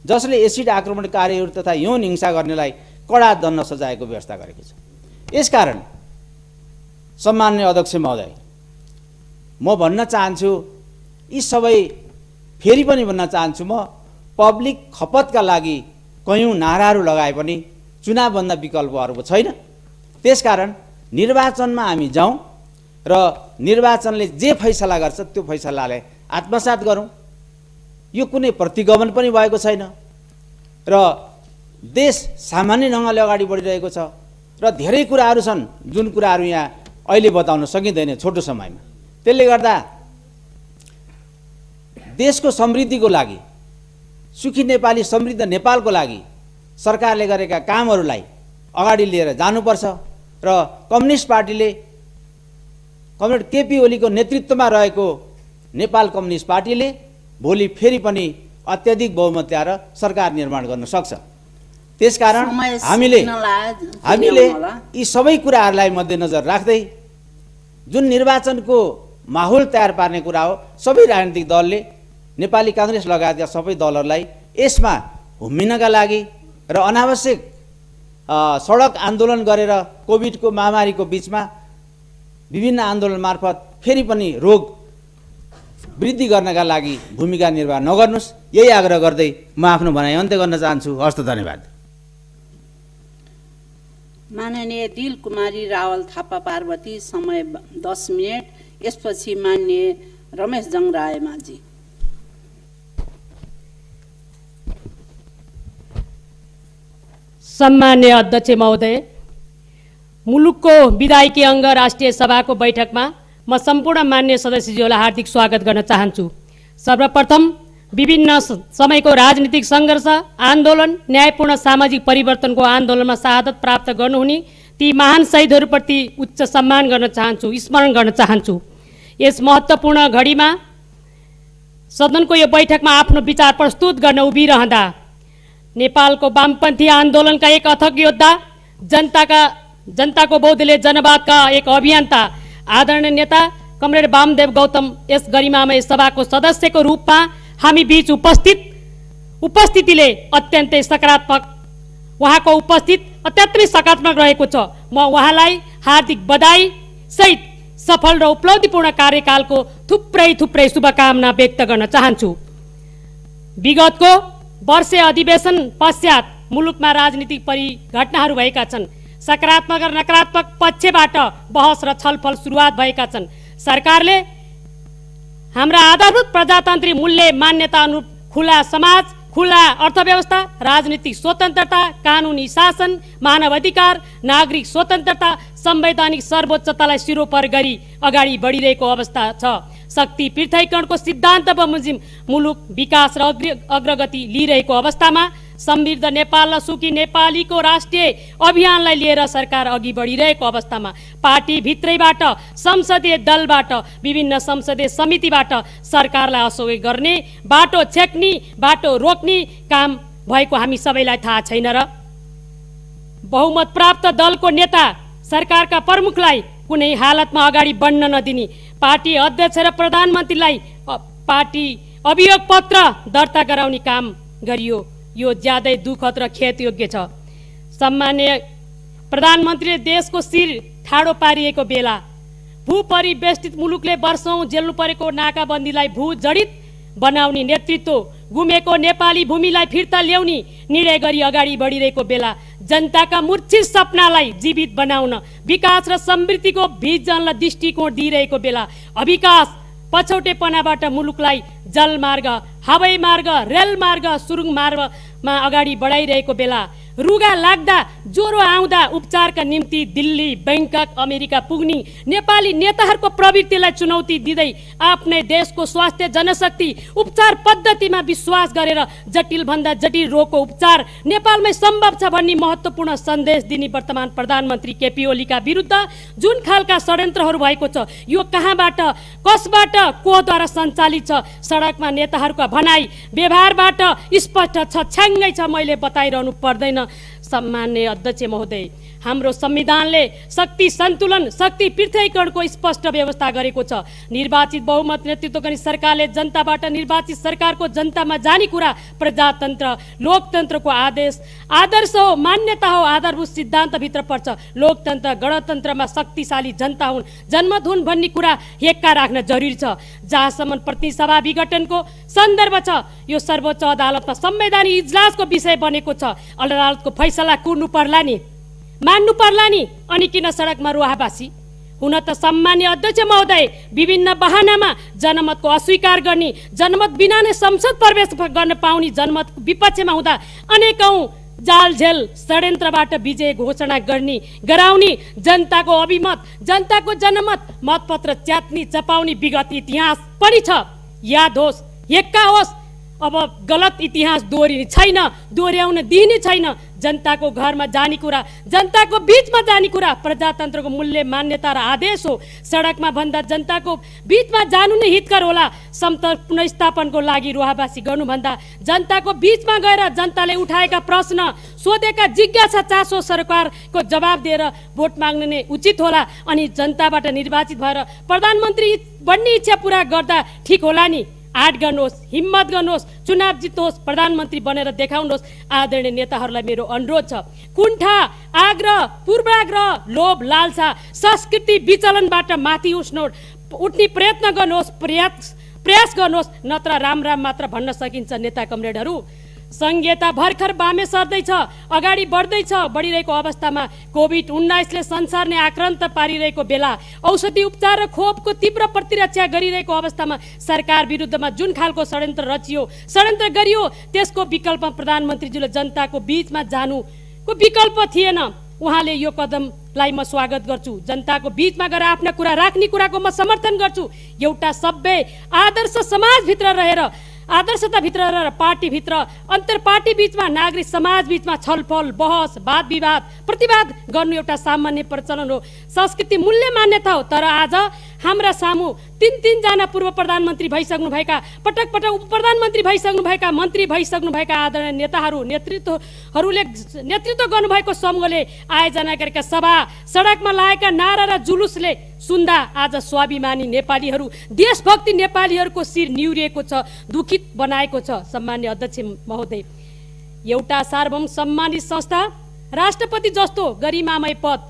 जसले एसिड आक्रमणकारीहरू तथा यौन हिंसा गर्नेलाई कडा दण्ड सजायको व्यवस्था गरेको छ। यसकारण सम्माननीय अध्यक्ष महोदय, म भन्न चाहन्छु, यी सबै फेरि पनि भन्न चाहन्छु, म पब्लिक खपतका लागि कयौँ नाराहरू लगाए पनि चुनावभन्दा विकल्प अर्को छैन। त्यसकारण निर्वाचनमा हामी जाउँ र निर्वाचनले जे फैसला गर्छ त्यो फैसलालाई आत्मसात गरौँ। यो कुनै प्रतिगमन पनि भएको छैन र देश सामान्य ढङ्गले अगाडि बढिरहेको छ र धेरै कुराहरू छन् जुन कुराहरू यहाँ अहिले बताउन सकिँदैन छोटो समयमा। त्यसले गर्दा देशको समृद्धिको लागि, सुखी नेपाली समृद्ध नेपालको लागि सरकारले गरेका कामहरूलाई अगाडि लिएर जानुपर्छ र कम्युनिस्ट पार्टीले, कमरेड केपी ओलीको नेतृत्वमा रहेको नेपाल कम्युनिस्ट पार्टीले भोलि फेरि पनि अत्याधिक बहुमत ल्याएर सरकार निर्माण गर्न सक्छ। त्यसकारण हामीले यी सबै कुराहरूलाई मध्यनजर राख्दै जुन निर्वाचनको माहौल तयार पार्ने कुरा हो, सबै राजनीतिक दलले, नेपाली काङ्ग्रेस लगायतका सबै दलहरूलाई यसमा हुम्मिनका लागि र अनावश्यक सडक आन्दोलन गरेर कोभिडको महामारीको बिचमा विभिन्न आन्दोलन मार्फत फेरि पनि रोग वृद्धि गर्नका लागि भूमिका निर्वाह नगर्नुहोस्, यही आग्रह गर्दै म आफ्नो भनाइ अन्त्य गर्न चाहन्छु। हस्त, धन्यवाद। माननीय दिल कुमारी रावल थापा पार्वती, समय 10 मिनेट। यसपछि माननीय रमेश जङ रायमाझी। सम्मान्य अध्यक्ष महोदय, मुलुकको विधायकी अङ्ग राष्ट्रिय सभाको बैठकमा म सम्पूर्ण मान्य सदस्यज्यूलाई हार्दिक स्वागत गर्न चाहन्छु। सर्वप्रथम विभिन्न समयको राजनीतिक सङ्घर्ष, आन्दोलन, न्यायपूर्ण सामाजिक परिवर्तनको आन्दोलनमा शहादत प्राप्त गर्नुहुने ती महान शहीदहरूप्रति उच्च सम्मान गर्न चाहन्छु, स्मरण गर्न चाहन्छु। यस महत्त्वपूर्ण घडीमा सदनको यो बैठकमा आफ्नो विचार प्रस्तुत गर्न उभिरहँदा नेपालको वामपन्थी आन्दोलनका एक अथक योद्धा, जनताको बौद्धले जनवादका एक अभियन्ता, आदरणीय नेता कमरेड वामदेव गौतम यस गरिमामय सभाको सदस्यको रूपमा हामी बीच उपस्थितिले अत्यन्तै सकारात्मक, उहाँको उपस्थित अत्यन्तै सकारात्मक रहेको छ। म उहाँलाई हार्दिक बधाई सहित सफल र उपलब्धिपूर्ण कार्यकालको थुप्रै शुभकामना व्यक्त गर्न चाहन्छु। विगतको वर्षे अधिवेशन पश्चात मुलुकमा राजनीतिक परिघटनाहरू भएका छन्। सकारात्मक र नकारात्मक पक्षबाट बहस र छलफल सुरुवात भएका छन्। सरकारले हाम्रा आधारभूत प्रजातान्त्रिक मूल्य मान्यता अनुरूप खुला समाज, खुला अर्थव्यवस्था, राजनीतिक स्वतन्त्रता, कानुनी शासन, मानव अधिकार, नागरिक स्वतन्त्रता, संवैधानिक सर्वोच्चतालाई सिरोपर गरी अगाडि बढिरहेको अवस्था छ। शक्ति पृथकीकरणको सिद्धान्त बमोजिम मुलुक विकास र अग्रगति लिइरहेको अवस्थामा समृद्ध नेपाल र सुखी नेपालीको राष्ट्रिय अभियानलाई लिएर सरकार अघि बढिरहेको अवस्थामा पार्टीभित्रैबाट संसदीय दलबाट विभिन्न संसदीय समितिबाट सरकारलाई असहयोग गर्ने, बाटो छेक्ने, बाटो रोक्ने काम भएको हामी सबैलाई थाहा छैन र? बहुमत प्राप्त दलको नेता सरकारका प्रमुखलाई कुनै हालतमा अगाडि बढ्न नदिने, पार्टी अध्यक्ष र प्रधानमन्त्रीलाई पार्टी अभियोग पत्र दर्ता गराउने काम गरियो। यो ज्यादै दुःखद र खेदयोग्य छ। सम्माननीय प्रधानमन्त्रीले देशको शिर ठाडो पारिएको बेला भूपरिवेष्टित मुलुकले वर्षौं झेल्नु परेको नाकाबन्दीलाई भू जडित बनाउने नेतृत्व, गुमेको नेपाली भूमिलाई फिर्ता ल्याउने निर्णय गरी अगाडि बढिरहेको बेला जनताका मूर्छित सपनालाई जीवित बनाउन विकास र समृद्धिको भिजनलाई दृष्टिकोण दिइरहेको बेला अविकास पछौटेपनाबाट मुलुकलाई जलमार्ग, हवाई मार्ग, रेल मार्ग, सुरुङ मार्गमा अगाडि बढाइरहेको बेला रुगा लाग्दा, ज्वरो आउँदा उपचारका निम्ति दिल्ली, बैंकक, अमेरिका पुग्ने नेपाली नेताहरूको प्रवृत्तिलाई चुनौती दिँदै आफ्नै देशको स्वास्थ्य जनशक्ति उपचार पद्धतिमा विश्वास गरेर जटिलभन्दा जटिल रोगको उपचार नेपालमै सम्भव छ भन्ने महत्त्वपूर्ण सन्देश दिने वर्तमान प्रधानमन्त्री केपी ओलीका विरुद्ध जुन खालका षड्यन्त्रहरू भएको छ, यो कहाँबाट, कसबाट, कोद्वारा सञ्चालित छ, सडकमा नेताहरूका भनाइ व्यवहारबाट स्पष्ट छ, छ्याङ्गै छ, मैले बताइरहनु पर्दैन। सम्माननीय अध्यक्ष महोदय, हाम्रो संविधानले शक्ति सन्तुलन, शक्ति पृथकीकरणको स्पष्ट व्यवस्था गरेको छ। निर्वाचित बहुमत नेतृत्व गर्ने सरकारले जनताबाट निर्वाचित सरकारको जनतामा जाने कुरा प्रजातन्त्र, लोकतन्त्रको आदर्श हो, मान्यता हो, आधारभूत सिद्धान्तभित्र पर्छ। लोकतन्त्र, गणतन्त्रमा शक्तिशाली जनता हुन्, जनमत हुन् भन्ने कुरा हेक्का राख्न जरुरी छ। जहाँसम्म प्रतिसभा विघटनको सन्दर्भ छ, यो सर्वोच्च अदालतमा संवैधानिक इजलासको विषय बनेको छ। अदालतको फैसला कुर्नु पर्ला नि, मान्नु पर्ला नि, अनि किन सडकमा रुवाबासी? हुन त सम्मान्य अध्यक्ष महोदय, विभिन्न बहानामा जनमतको अस्वीकार गर्ने, जनमत बिना नै संसद प्रवेश गर्न पाउने, जनमत विपक्षमा हुँदा अनेकौं जालझेल षड्यन्त्रबाट विजय घोषणा गराउने, जनताको अभिमत, जनताको जनमत मतपत्र च्यात्ने, चपाउने विगत इतिहास पनि छ। याद होस्, हेक्का होस्, अब गलत इतिहास दोहोरिने छैन, दोहोर्याउन दिइने छैन। जनताको घरमा जाने कुरा, जनताको बीचमा जाने कुरा प्रजातन्त्रको मूल्य, मान्यता र आदेश हो। सडकमा भन्दा जनताको बीचमा जानु नै हितकर होला। समता पुनर्स्थापनको लागि रुवाबासी गर्नुभन्दा जनताको बीचमा गएर जनताले उठाएका प्रश्न, सोधेका जिज्ञासा, चासो सरकारको जवाब दिएर भोट माग्नु नै उचित होला। अनि जनताबाट निर्वाचित भएर प्रधानमन्त्री बन्ने इच्छा पुरा गर्दा ठिक होला नि। आँट गर्नुहोस्, हिम्मत गर्नुहोस्, चुनाव जित्नुहोस्, प्रधानमन्त्री बनेर देखाउनुहोस्। आदरणीय नेताहरूलाई मेरो अनुरोध छ, कुण्ठा, आग्रह, पूर्वाग्रह, लोभ, लालसा, संस्कृति विचलनबाट माथि उठ्ने प्रयत्न गर्नुहोस्, प्रयास गर्नुहोस्, नत्र राम राम मात्र भन्न सकिन्छ। नेता कमरेडहरू, संघीयता भर्खर बामे सर्दैछ, अगाडि बढ्दैछ। बढिरहेको अवस्थामा कोभिड-19ले संसार नै आक्रान्त पारिरहेको बेला, औषधि उपचार र खोपको तीव्र प्रतिरक्षा गरिरहेको अवस्थामा सरकार विरुद्धमा जुन खालको षड्यन्त्र गरियो, त्यसको विकल्प प्रधानमन्त्रीज्यूले जनताको बीचमा जानुको विकल्प थिएन। उहाँले यो कदमलाई म स्वागत गर्छु। जनताको बीचमा गएर आफ्ना कुरा राख्ने कुराको म समर्थन गर्छु। एउटा सभ्य आदर्श समाजभित्र रहेर, आदर्शताभित्र र पार्टीभित्र, अन्तर्पार्टी बीचमा, नागरिक समाज बीचमा छलफल, बहस, वाद विवाद, प्रतिवाद गर्नु एउटा सामान्य प्रचलन हो, संस्कृति, मूल्य, मान्यता हो। तर आज हाम्रा सामु तीन-तीनजना पूर्व प्रधानमन्त्री भइसक्नुभएका, पटक उप प्रधानमन्त्री भइसक्नुभएका, मन्त्री भइसक्नुभएका आदरणीय नेताहरूले नेतृत्व गर्नुभएको समूहले आयोजना गरेका सभा, सडकमा लागेका नारा र जुलुसले सुन्दा आज स्वाभिमानी नेपालीहरू, देशभक्ति नेपालीहरूको शिर निहुरिएको छ, दुखित बनाएको छ। सम्मान्य अध्यक्ष महोदय, एउटा सार्वभौम सम्मानित संस्था, राष्ट्रपति जस्तो गरिमामय पद,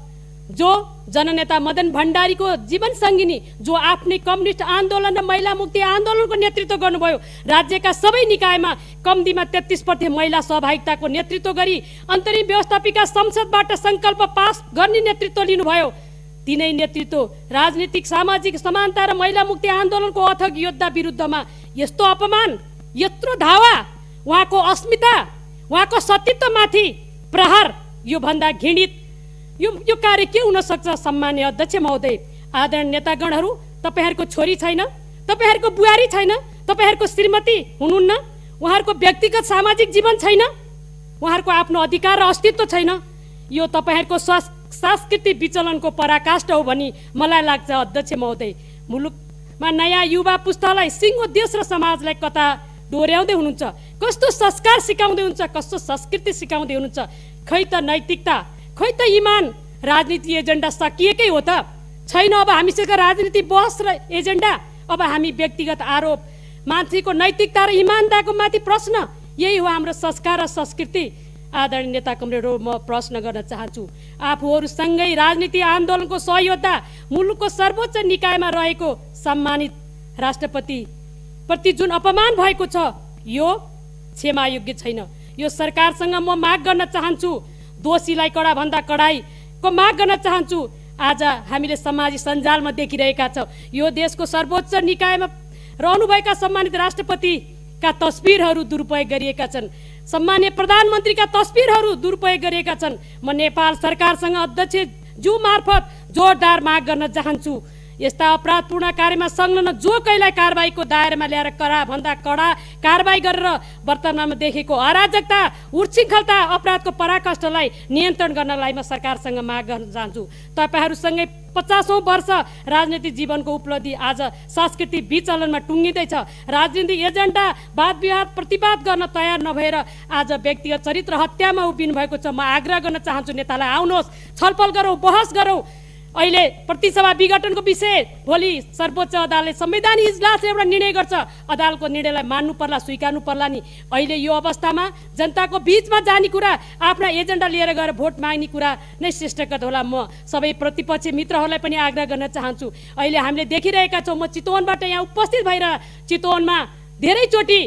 जो जननेता मदन भण्डारीको जीवन सङ्गिनी, जो आफ्नै कम्युनिस्ट आन्दोलन र महिला मुक्ति आन्दोलनको नेतृत्व गर्नुभयो, राज्यका सबै निकायमा कम्तीमा 33% महिला सहभागिताको नेतृत्व गरी अन्तरिम व्यवस्थापिका संसदबाट सङ्कल्प पास गर्ने नेतृत्व लिनुभयो। तिनै नेतृत्व राजनीतिक, सामाजिक समानता र महिला मुक्ति आन्दोलनको अथक योद्धा विरुद्धमा यस्तो अपमान, यत्रो धावा, उहाँको अस्मिता, उहाँको सतीत्वमाथि प्रहार, यो भन्दा घृणित यो कार्य के हुन सक्छ? सम्मान्य अध्यक्ष महोदय, आदरणीय नेतागणहरू, तपाईहरूको छोरी छैन, तपाईहरूको बुहारी छैन, तपाईहरूको श्रीमती हुनुहुन्न, उहाँहरूको व्यक्तिगत सामाजिक जीवन छैन, उहाँहरूको आफ्नो अधिकार र अस्तित्व छैन। यो तपाईँहरूको सांस्कृतिक विचलनको पराकाष्ठ हो भनी मलाई लाग्छ अध्यक्ष महोदय। मुलुकमा नयाँ युवा पुस्तालाई सिङ्गो देश र समाजलाई कता डोर्याउँदै हुनुहुन्छ, कस्तो संस्कार सिकाउँदै हुनुहुन्छ, कस्तो संस्कृति सिकाउँदै हुनुहुन्छ। खै त नैतिकता, खै त इमान, राजनीति एजेन्डा सकिएकै हो त छैन। अब हामीसँग राजनीति बहस र एजेन्डा, अब हामी व्यक्तिगत आरोप, मान्छेको नैतिकता र इमानदारको माथि प्रश्न, यही हो हाम्रो संस्कार र संस्कृति। आदरणीय नेता कमरेडहरू, म प्रश्न गर्न चाहन्छु, आफूहरूसँगै राजनीति आन्दोलनको सहयोद्धा, मुलुकको सर्वोच्च निकायमा रहेको सम्मानित राष्ट्रपति प्रति जुन अपमान भएको छ यो क्षमायोग्य छैन। यो सरकारसँग म माग गर्न चाहन्छु, दोषीलाई कडाभन्दा कडाईको माग गर्न चाहन्छु। आज हामीले सामाजिक सञ्जालमा देखिरहेका छौँ, यो देशको सर्वोच्च निकायमा रहनुभएका सम्मानित राष्ट्रपतिका तस्बिरहरू दुरुपयोग गरिएका छन्, सम्मान्य प्रधानमन्त्रीका तस्बिरहरू दुरुपयोग गरिएका छन्। म नेपाल सरकारसँग अध्यक्षज्यू मार्फत जोरदार माग गर्न चाहन्छु, यस्ता अपराधपूर्ण कार्यमा संलग्न जो कहिल्यै कारबाहीको दायरामा ल्याएर कडाभन्दा कडा कारबाही गरेर वर्तमानमा देखेको अराजकता, उच्छृङ्खलता, अपराधको पराकाष्ठलाई नियन्त्रण गर्नलाई म सरकारसँग माग गर्न चाहन्छु। तपाईँहरूसँगै 50औं वर्ष राजनीतिक जीवनको उपलब्धि आज सांस्कृतिक विचलनमा टुङ्गिँदैछ। राजनीतिक एजेन्डा, वाद विवाद, प्रतिवाद गर्न तयार नभएर आज व्यक्तिगत चरित्र हत्यामा उभिनु भएको छ। म आग्रह गर्न चाहन्छु, नेतालाई आउनुहोस्, छलफल गरौँ, बहस गरौँ। अहिले प्रतिसभा विघटनको विषय भोलि सर्वोच्च अदालतले संवैधानिक इजलासले एउटा निर्णय गर्छ, अदालतको निर्णयलाई मान्नु पर्ला, स्वीकार्नु पर्ला नि। अहिले यो अवस्थामा जनताको बीचमा जाने कुरा, आफ्ना एजेन्डा लिएर गएर भोट माग्ने कुरा नै श्रेष्ठगत होला। म सबै प्रतिपक्षी मित्रहरूलाई पनि आग्रह गर्न चाहन्छु, अहिले हामीले देखिरहेका छौँ, म चितवनबाट यहाँ उपस्थित भएर चितवनमा धेरैचोटि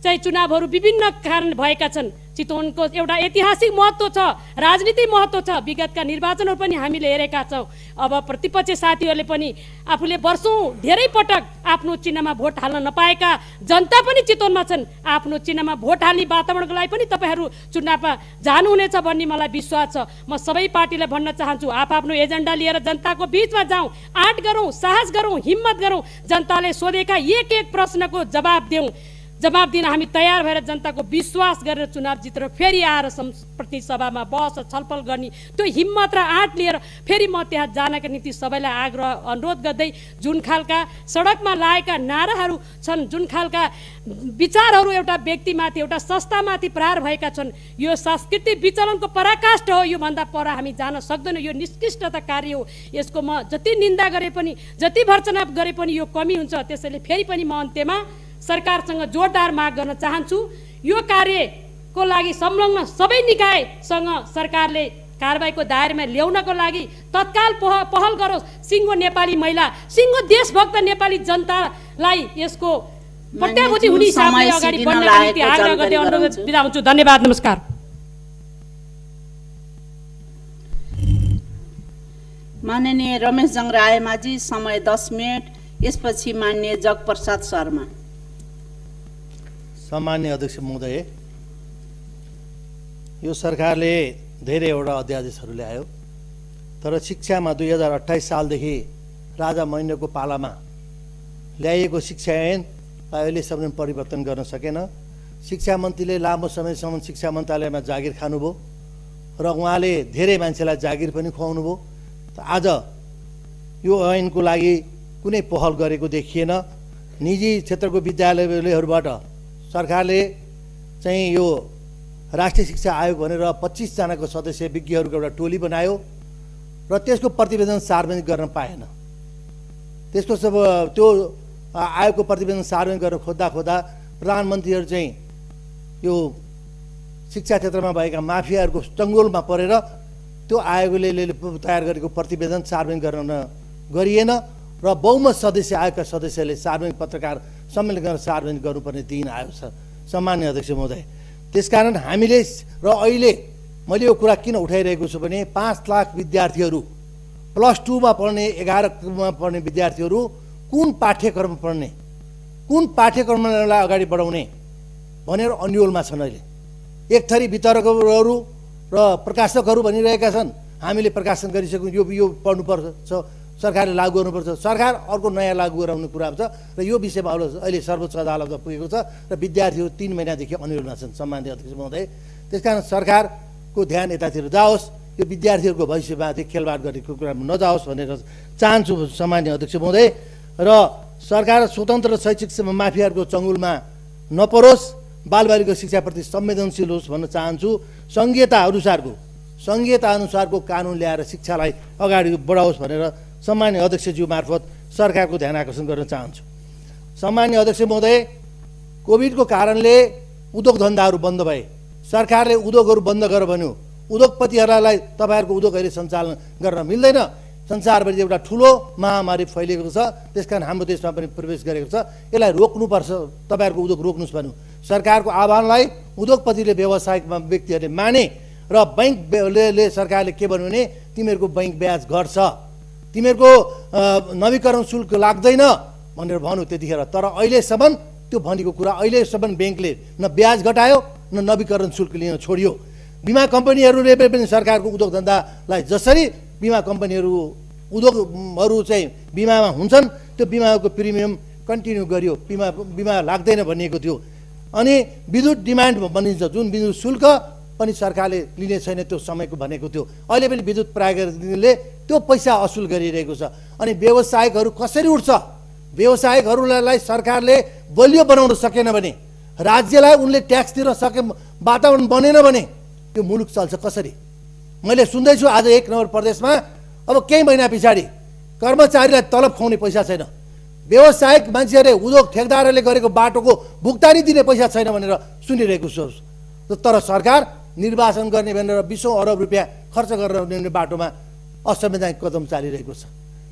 चाहिँ चुनावहरू विभिन्न कारण भएका छन्। चितवनको एउटा ऐतिहासिक महत्त्व छ, राजनीतिक महत्त्व छ, विगतका निर्वाचनहरू पनि हामीले हेरेका छौँ। अब प्रतिपक्षी साथीहरूले पनि आफूले वर्षौँ धेरै पटक आफ्नो चिन्हमा भोट हाल्न नपाएका जनता पनि चितवनमा छन्। आफ्नो चिन्हमा भोट हाल्ने वातावरणको लागि पनि तपाईँहरू चुनावमा जानुहुनेछ भन्ने मलाई विश्वास छ। म सबै पार्टीलाई भन्न चाहन्छु, आफ्नो एजेन्डा लिएर जनताको बिचमा जाउँ, आँट गरौँ, साहस गरौँ, हिम्मत गरौँ, जनताले सोधेका एक एक प्रश्नको जवाब दिउँ। जवाब दिन हामी तयार भएर जनताको विश्वास गरेर चुनाव जितेर फेरि आएर प्रतिसभामा बहस छलफल गर्ने त्यो हिम्मत र आँट लिएर फेरि म त्यहाँ जानका निम्ति सबैलाई आग्रह अनुरोध गर्दै, जुन खालका सडकमा लागेका नाराहरू छन्, जुन खालका विचारहरू एउटा व्यक्तिमाथि, एउटा संस्थामाथि प्रहार भएका छन्, यो सांस्कृतिक विचलनको पराकाष्ठ हो। योभन्दा पर हामी जान सक्दैनौँ। यो निष्कृष्टता कार्य हो। यसको म जति निन्दा गरे पनि, जति भर्त्सना गरे पनि यो कमी हुन्छ। त्यसैले फेरि पनि म अन्त्यमा सरकारसँग जोरदार माग गर्न चाहन्छु, यो कार्यको लागि संलग्न सबै निकायसँग सरकारले कारबाहीको दायरामा ल्याउनको लागि तत्काल पहल गरोस्। सिङ्गो नेपाली महिला, सिङ्गो देशभक्त नेपाली जनतालाई यसको प्रत्याभूति हुने हिसाबले अगाडि बढ्नका निम्ति आग्रह गर्दै अनुरोध बिदा हुन्छु। धन्यवाद, नमस्कार। माननीय रमेश जङ रायमाझी, समय 10 मिनट। यसपछि माननीय जगप्रसाद शर्मा। सम्मान्य अध्यक्ष महोदय, यो सरकारले धेरैवटा अध्यादेशहरू ल्यायो, तर शिक्षामा 2028 सालदेखि राजा महेन्द्रको पालामा ल्याइएको शिक्षा ऐन अहिलेसम्म परिवर्तन गर्न सकेन। शिक्षा मन्त्रीले लामो समयसम्म शिक्षा मन्त्रालयमा जागिर खानुभयो र उहाँले धेरै मान्छेलाई जागिर पनि खुवाउनु भयो। आज यो ऐनको लागि कुनै पहल गरेको देखिएन। निजी क्षेत्रको विद्यालयहरूबाट सरकारले चाहिँ यो राष्ट्रिय शिक्षा आयोग भनेर 25 जनाको सदस्य विज्ञहरूको एउटा टोली बनायो र त्यसको प्रतिवेदन सार्वजनिक गर्न पाएन। त्यसको सब त्यो आयोगको प्रतिवेदन सार्वजनिक गर्न खोज्दा प्रधानमन्त्रीहरू चाहिँ यो शिक्षा क्षेत्रमा भएका माफियाहरूको चङ्गोलमा परेर त्यो आयोगले तयार गरेको प्रतिवेदन सार्वजनिक गर्न गरिएन र बहुमत सदस्य आयोगका सदस्यले सार्वजनिक पत्रकार सम्मेलन गरेर सार्वजनिक गर्नुपर्ने दिन आएको छ। सम्मान्य अध्यक्ष महोदय, त्यसकारण हामीले र अहिले मैले यो कुरा किन उठाइरहेको छु भने 5 लाख विद्यार्थीहरू +2 मा पढ्ने, 11 मा पढ्ने विद्यार्थीहरू कुन पाठ्यक्रम पढ्ने, कुन पाठ्यक्रमलाई अगाडि बढाउने भनेर अन्योलमा छन्। अहिले एक थरी वितरकहरू र प्रकाशकहरू भनिरहेका छन् हामीले प्रकाशन गरिसक्यौँ, यो पढ्नुपर्छ, सरकारले लागू गर्नुपर्छ, सरकार अर्को नयाँ लागू गराउने कुरा छ र यो विषयमा अहिले सर्वोच्च अदालतमा पुगेको छ र विद्यार्थीहरू 3 महिनादेखि अन्योलमा छन्। सम्मानित अध्यक्ष महोदय, त्यसकारण सरकारको ध्यान यतातिर जाओस्, यो विद्यार्थीहरूको भविष्यमाथि खेलवाड गरेको कुरामा नजाओस् भनेर चाहन्छु सामान्य अध्यक्ष महोदय। र सरकार स्वतन्त्र शैक्षिक माफियाहरूको चङ्गुलमा नपरोस्, बालबालिकाको शिक्षाप्रति संवेदनशील होस् भन्न चाहन्छु। संहिता अनुसारको कानुन ल्याएर शिक्षालाई अगाडि बढाओस् भनेर सामान्य अध्यक्षज्यू मार्फत सरकारको ध्यान आकर्षण गर्न चाहन्छु। सामान्य अध्यक्ष महोदय, कोभिडको कारणले उद्योग धन्दाहरू बन्द भए, सरकारले उद्योगहरू बन्द गर भन्यो। उद्योगपतिहरूलाई तपाईँहरूको उद्योग अहिले सञ्चालन गर्न मिल्दैन, संसारभरि एउटा ठुलो महामारी फैलिएको छ, त्यसकारण हाम्रो देशमा पनि प्रवेश गरेको छ, यसलाई रोक्नुपर्छ, तपाईँहरूको उद्योग रोक्नुहोस् भन्यो। सरकारको आह्वानलाई उद्योगपतिले व्यावसायिक व्यक्तिहरूले माने र बैंकले सरकारले के भन्यो भने तिमीहरूको बैंक ब्याज घट्छ, तिमीहरूको नवीकरण शुल्क लाग्दैन भनेर भन्यो त्यतिखेर। तर अहिलेसम्म त्यो भनेको कुरा अहिलेसम्म ब्याङ्कले न ब्याज घटायो न नवीकरण शुल्क लिन छोडियो। बिमा कम्पनीहरूले पनि सरकारको उद्योग धन्दालाई जसरी बिमा कम्पनीहरू उद्योगहरू चाहिँ बिमामा हुन्छन् त्यो बिमाको प्रिमियम कन्टिन्यू गरियो, बिमा लाग्दैन भनिएको थियो। अनि विद्युत डिमान्ड भनिन्छ, जुन विद्युत शुल्क पनि सरकारले लिने छैन त्यो समयको भनेको थियो, अहिले पनि विद्युत प्राधिकरणले त्यो पैसा असुल गरिरहेको छ। अनि व्यवसायिकहरू कसरी उठ्छ? व्यवसायिकहरूलाई सरकारले बलियो बनाउन सकेन भने, राज्यलाई उनले ट्याक्स तिर्न सके वातावरण बनेन भने त्यो मुलुक चल्छ कसरी? मैले सुन्दैछु आज 1 नम्बर प्रदेशमा अब केही महिना पछाडि कर्मचारीलाई तलब खुवाउने पैसा छैन, व्यवसायिक मान्छेहरूले उद्योग ठेकदारहरूले गरेको बाटोको भुक्तानी दिने पैसा छैन भनेर सुनिरहेको छु। तर सरकार निर्वाचन गर्ने भनेर 20औं अरब रुपियाँ खर्च गरेर बाटोमा असंवैधानिक कदम चालिरहेको छ।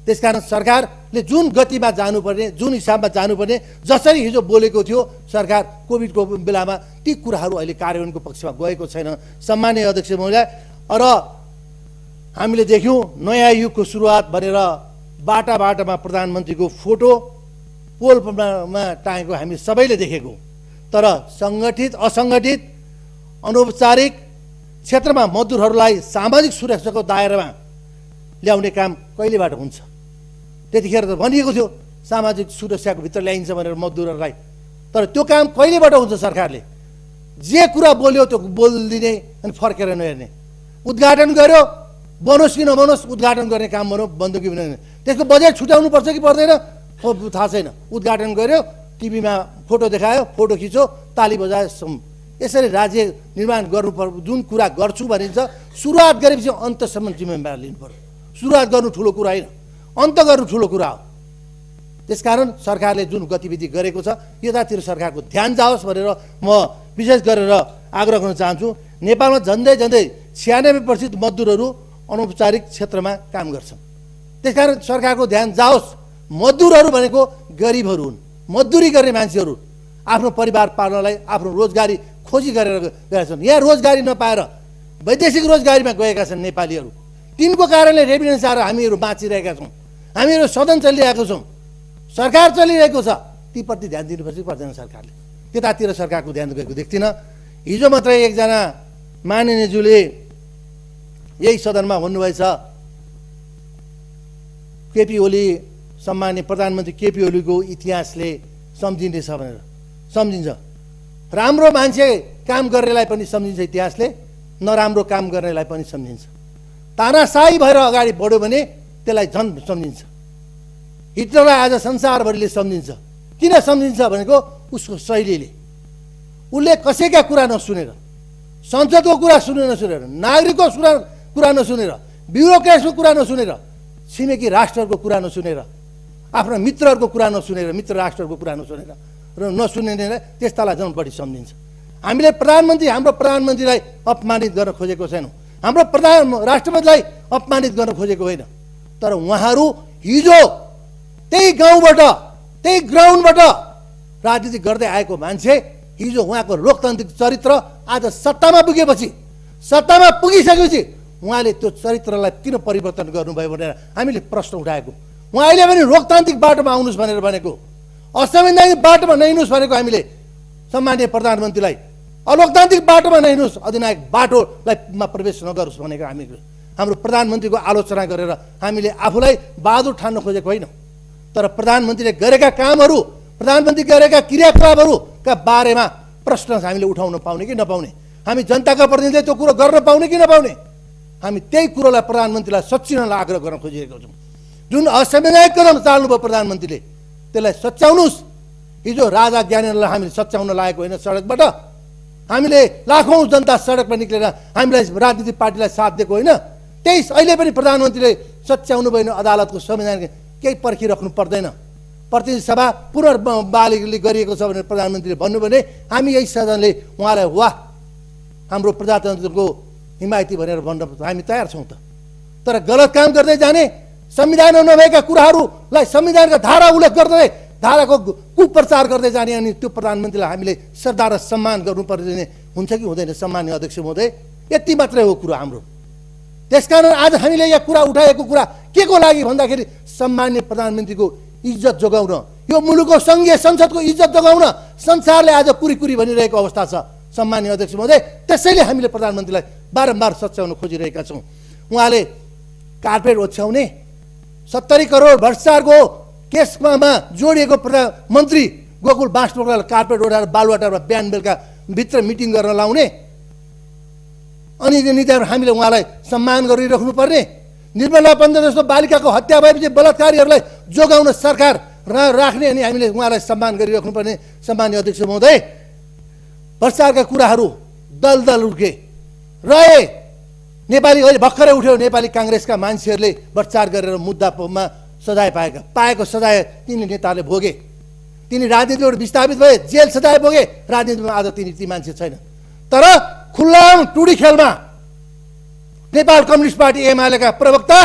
त्यसकारण सरकारले जुन गतिमा जानुपर्ने, जुन हिसाबमा जानुपर्ने, जसरी हिजो बोलेको थियो सरकार कोभिडको बेलामा, ती कुराहरू अहिले कार्यान्वयनको पक्षमा गएको छैन। सम्माननीय अध्यक्ष महोदय, र हामीले देख्यौँ नयाँ युगको सुरुवात भनेर बाटामा प्रधानमन्त्रीको फोटो पोलमा टाँगेको हामी सबैले देखेको। तर सङ्गठित असङ्गठित अनौपचारिक क्षेत्रमा मजदुरहरूलाई सामाजिक सुरक्षाको दायरामा ल्याउने काम कहिलेबाट हुन्छ? त्यतिखेर त भनिएको थियो सामाजिक सुरक्षाको भित्र ल्याइन्छ भनेर मजदुरहरूलाई, तर त्यो काम कहिलेबाट हुन्छ? सरकारले जे कुरा बोल्यो त्यो बोलिदिने अनि फर्केर नहेर्ने। उद्घाटन गर्यो, बनोस् कि नबनोस्, उद्घाटन गर्ने काम भनौँ, बन्दुकी बनाउने, त्यसको बजेट छुट्याउनु पर्छ कि पर्दैन थाहा छैन। उद्घाटन गर्यो, टिभीमा फोटो देखायो, फोटो खिच्यो, ताली बजायो, यसरी राज्य निर्माण गर्नु पर्छ। जुन कुरा गर्छु भनिन्छ, सुरुवात गरेपछि अन्तसम्म जिम्मेवारी लिनु पर्यो। सुरुवात गर्नु ठुलो कुरा होइन, अन्त गर्नु ठुलो कुरा हो। त्यसकारण सरकारले जुन गतिविधि गरेको छ यतातिर सरकारको ध्यान जाओस् भनेर म विशेष गरेर आग्रह गर्न चाहन्छु। नेपालमा झन्डै 96% मजदुरहरू अनौपचारिक क्षेत्रमा काम गर्छन्। त्यसकारण सरकारको ध्यान जाओस्। मजदुरहरू भनेको गरिबहरू हुन्, मजदुरी गर्ने मान्छेहरू, आफ्नो परिवार पाल्नलाई आफ्नो रोजगारी खोजी गरेर गएका छन्। यहाँ रोजगारी नपाएर वैदेशिक रोजगारीमा गएका छन् नेपालीहरू। तिनको कारणले रेभिडेन्स आएर हामीहरू बाँचिरहेका छौँ, हामीहरू सदन चलिरहेको छौँ, सरकार चलिरहेको छ। तीप्रति ध्यान दिनुपर्छ कि पर्दैन सरकारले? त्यतातिर सरकारको ध्यान गएको देख्दिनँ। हिजो मात्रै एकजना माननीयज्यूले यही सदनमा भन्नुभएछ, केपी ओली, सम्माननीय प्रधानमन्त्री केपी ओलीको इतिहासले सम्झिनेछ भनेर। सम्झिन्छ, राम्रो मान्छे काम गर्नेलाई पनि सम्झिन्छ इतिहासले, नराम्रो काम गर्नेलाई पनि सम्झिन्छ। तानाशाही भएर अगाडि बढ्यो भने त्यसलाई झन् सम्झिन्छ। हिटलरलाई आज संसारभरिले सम्झिन्छ। किन सम्झिन्छ भनेको उसको शैलीले, उसले कसैका कुरा नसुनेर, संसदको कुरा नसुनेर, नागरिकको कुरा नसुनेर, ब्युरोक्रेट्सको कुरा नसुनेर, छिमेकी राष्ट्रहरूको कुरा नसुनेर, आफ्ना मित्रहरूको कुरा नसुनेर, मित्र राष्ट्रहरूको कुरा नसुनेर र नसुनेर त्यस्तालाई झन् बढी सम्झिन्छ। हामीले हाम्रो प्रधानमन्त्रीलाई अपमानित गर्न खोजेको छैनौँ, हाम्रो राष्ट्रपतिलाई अपमानित गर्न खोजेको होइन। तर उहाँहरू हिजो त्यही गाउँबाट, त्यही ग्राउन्डबाट राजनीति गर्दै आएको मान्छे, हिजो उहाँको लोकतान्त्रिक चरित्र आज सत्तामा पुगिसकेपछि उहाँले त्यो चरित्रलाई किन परिवर्तन गर्नुभयो भनेर हामीले प्रश्न उठाएको। उहाँ अहिले पनि लोकतान्त्रिक बाटोमा आउनुहोस् भनेर भनेको, असंवैधानिक बाटोमा नहिँड्नुहोस् भनेको हामीले सम्माननीय प्रधानमन्त्रीलाई। अलोकतान्त्रिक बाटोमा नहिँड्नुहोस्, अधिनायक बाटोलाई प्रवेश नगरोस् भनेको हाम्रो प्रधानमन्त्रीको आलोचना गरेर हामीले आफूलाई बहादुर ठान्न खोजेको होइन। तर प्रधानमन्त्रीले गरेका कामहरू, प्रधानमन्त्री गरेका क्रियाकलापहरूका बारेमा प्रश्न हामीले उठाउन पाउने कि नपाउने, हामी जनताका प्रतिनिधिले त्यो कुरो गर्न पाउने कि नपाउने, हामी त्यही कुरोलाई प्रधानमन्त्रीलाई सच्याउनलाई आग्रह गर्न खोजिरहेका छौँ। जुन असंवैधानिक कदम चाल्नुभयो प्रधानमन्त्रीले, त्यसलाई सच्याउनुहोस्। हिजो राजा ज्ञानेन्द्रलाई हामीले सच्याउन लागेको होइन सडकबाट, हामीले लाखौँ जनता सडकमा निक्लेर हामीलाई राजनीतिक पार्टीलाई साथ दिएको होइन। त्यही अहिले पनि प्रधानमन्त्रीले सच्याउनु भएन, अदालतको संवैधानिक केही पर्खिराख्नु पर्दैन। प्रतिनिधि सभा पुनर्बहालीले गरिएको छ भनेर प्रधानमन्त्रीले भन्नु भने हामी यही सदनले उहाँलाई वाह हाम्रो प्रजातन्त्रको हिमायती भनेर भन्न हामी तयार छौँ त। तर गलत काम गर्दै जाने, संविधानमा नभएका कुराहरूलाई संविधानका धारा उल्लेख गर्दै धाराको कुप्रचार गर्दै जाने अनि त्यो प्रधानमन्त्रीलाई हामीले श्रद्धा र सम्मान गर्नुपर्ने हुन्छ कि हुँदैन? सम्माननीय अध्यक्ष महोदय, यति मात्रै हो कुरो हाम्रो। त्यसकारण आज हामीले यहाँ कुरा उठाएको कुरा के को लागि भन्दाखेरि सम्माननीय प्रधानमन्त्रीको इज्जत जोगाउन, यो मुलुकको सङ्घीय संसदको इज्जत जोगाउन संसारले आज कुरी भनिरहेको अवस्था छ सम्माननीय अध्यक्ष महोदय। त्यसैले हामीले प्रधानमन्त्रीलाई बारम्बार सच्याउन खोजिरहेका छौँ। उहाँले कार्पेट ओछ्याउने 70 करोड भ्रष्टाचारको केसमा जोडिएको मन्त्री गोकुल बाँसपोखरालाई कार्पेट ओढाएर बालुवाटारमा बिहान बेलुका भित्र मिटिङ गर्न लाउने, अनि निधार हामीले उहाँलाई सम्मान गरिराख्नु पर्ने। निर्मला पन्त जस्तो बालिकाको हत्या भएपछि बलात्कारीहरूलाई जोगाउन सरकार राख्ने अनि हामीले उहाँलाई सम्मान गरिराख्नु पर्ने। सम्माननीय अध्यक्ष महोदय, भ्रष्टाचारका कुराहरू दलदल उठे रहे। नेपाली अहिले भर्खरै उठ्यो, नेपाली काङ्ग्रेसका मान्छेहरूले भ्रष्टाचार गरेर मुद्दामा सजाय पाएको सजाय तिनी नेताले भोगे। तिनी राजनीतिबाट विस्थापित भए, जेल सजाय भोगे। राजनीतिमा आज ती मान्छे छैन। तर खुल्लाम टुडी खेलमा नेपाल कम्युनिस्ट पार्टी एमालेका प्रवक्ता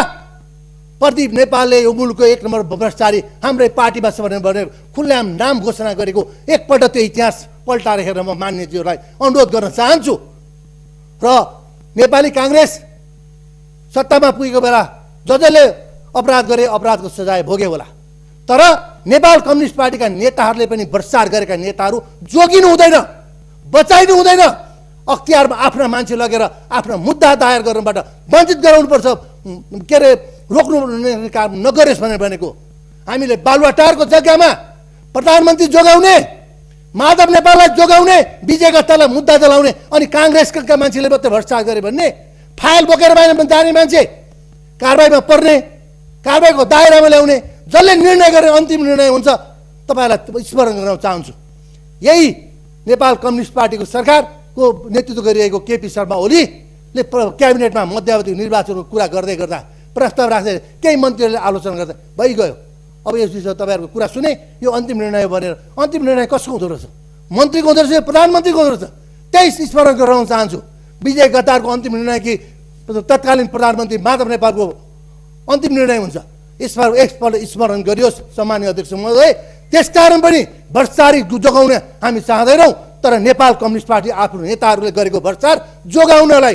प्रदीप नेपालले यो मुलुकको 1 नम्बर भ्रष्टाचारी हाम्रै पार्टीमा छ भनेर खुल्लाम नाम घोषणा गरेको एकपल्ट त्यो इतिहास पल्टाएर हेरेर म मान्यज्यूहरूलाई अनुरोध गर्न चाहन्छु। र नेपाली काङ्ग्रेस सत्तामा पुगेको बेला जसले अपराध गरे अपराधको सजाय भोगे होला, तर नेपाल कम्युनिस्ट पार्टीका नेताहरूले पनि भ्रष्टाचार गरेका नेताहरू जोगिनु हुँदैन, बचाइनु हुँदैन। अख्तियारमा आफ्ना मान्छे लगेर आफ्ना मुद्दा दायर गर्नबाट वञ्चित गराउनुपर्छ, के अरे रोक्नु काम नगरेस् भनेर भनेको। हामीले बालुवाटारको जग्गामा प्रधानमन्त्री जोगाउने, माधव नेपाललाई जोगाउने, विजय गत्तालाई मुद्दा चलाउने, अनि काङ्ग्रेसका मान्छेले मात्रै भ्रष्टाचार गरे भन्ने, फाइल बोकेर जाने मान्छे कारबाहीमा पर्ने, कारबाहीको दायरामा ल्याउने, जसले निर्णय गरे अन्तिम निर्णय हुन्छ। तपाईँलाई स्मरण गर्न चाहन्छु, यही नेपाल कम्युनिस्ट पार्टीको सरकारको नेतृत्व गरिरहेको केपी शर्मा ओलीले क्याबिनेटमा मध्यावधि निर्वाचनको कुरा गर्दै गर्दा प्रस्ताव राख्दै केही मन्त्रीहरूले आलोचना गर्दा भइगयो। अब यस विषयमा तपाईँहरूको कुरा सुने, यो अन्तिम निर्णय भनेर। अन्तिम निर्णय कसको हुँदो रहेछ? मन्त्रीको हुँदो रहेछ, प्रधानमन्त्रीको हुँदो रहेछ। त्यही स्मरण गराउन चाहन्छु। विजय गद्दारको अन्तिम निर्णय कि तत्कालीन प्रधानमन्त्री माधव नेपालको अन्तिम निर्णय हुन्छ, यसमा एकपल्ट स्मरण गरियोस् सम्माननीय अध्यक्ष महोदय। त्यसकारण पनि भ्रष्टाचारी जोगाउन हामी चाहँदैनौँ, तर नेपाल कम्युनिस्ट पार्टी आफ्नो नेताहरूले गरेको भ्रष्टाचार जोगाउनलाई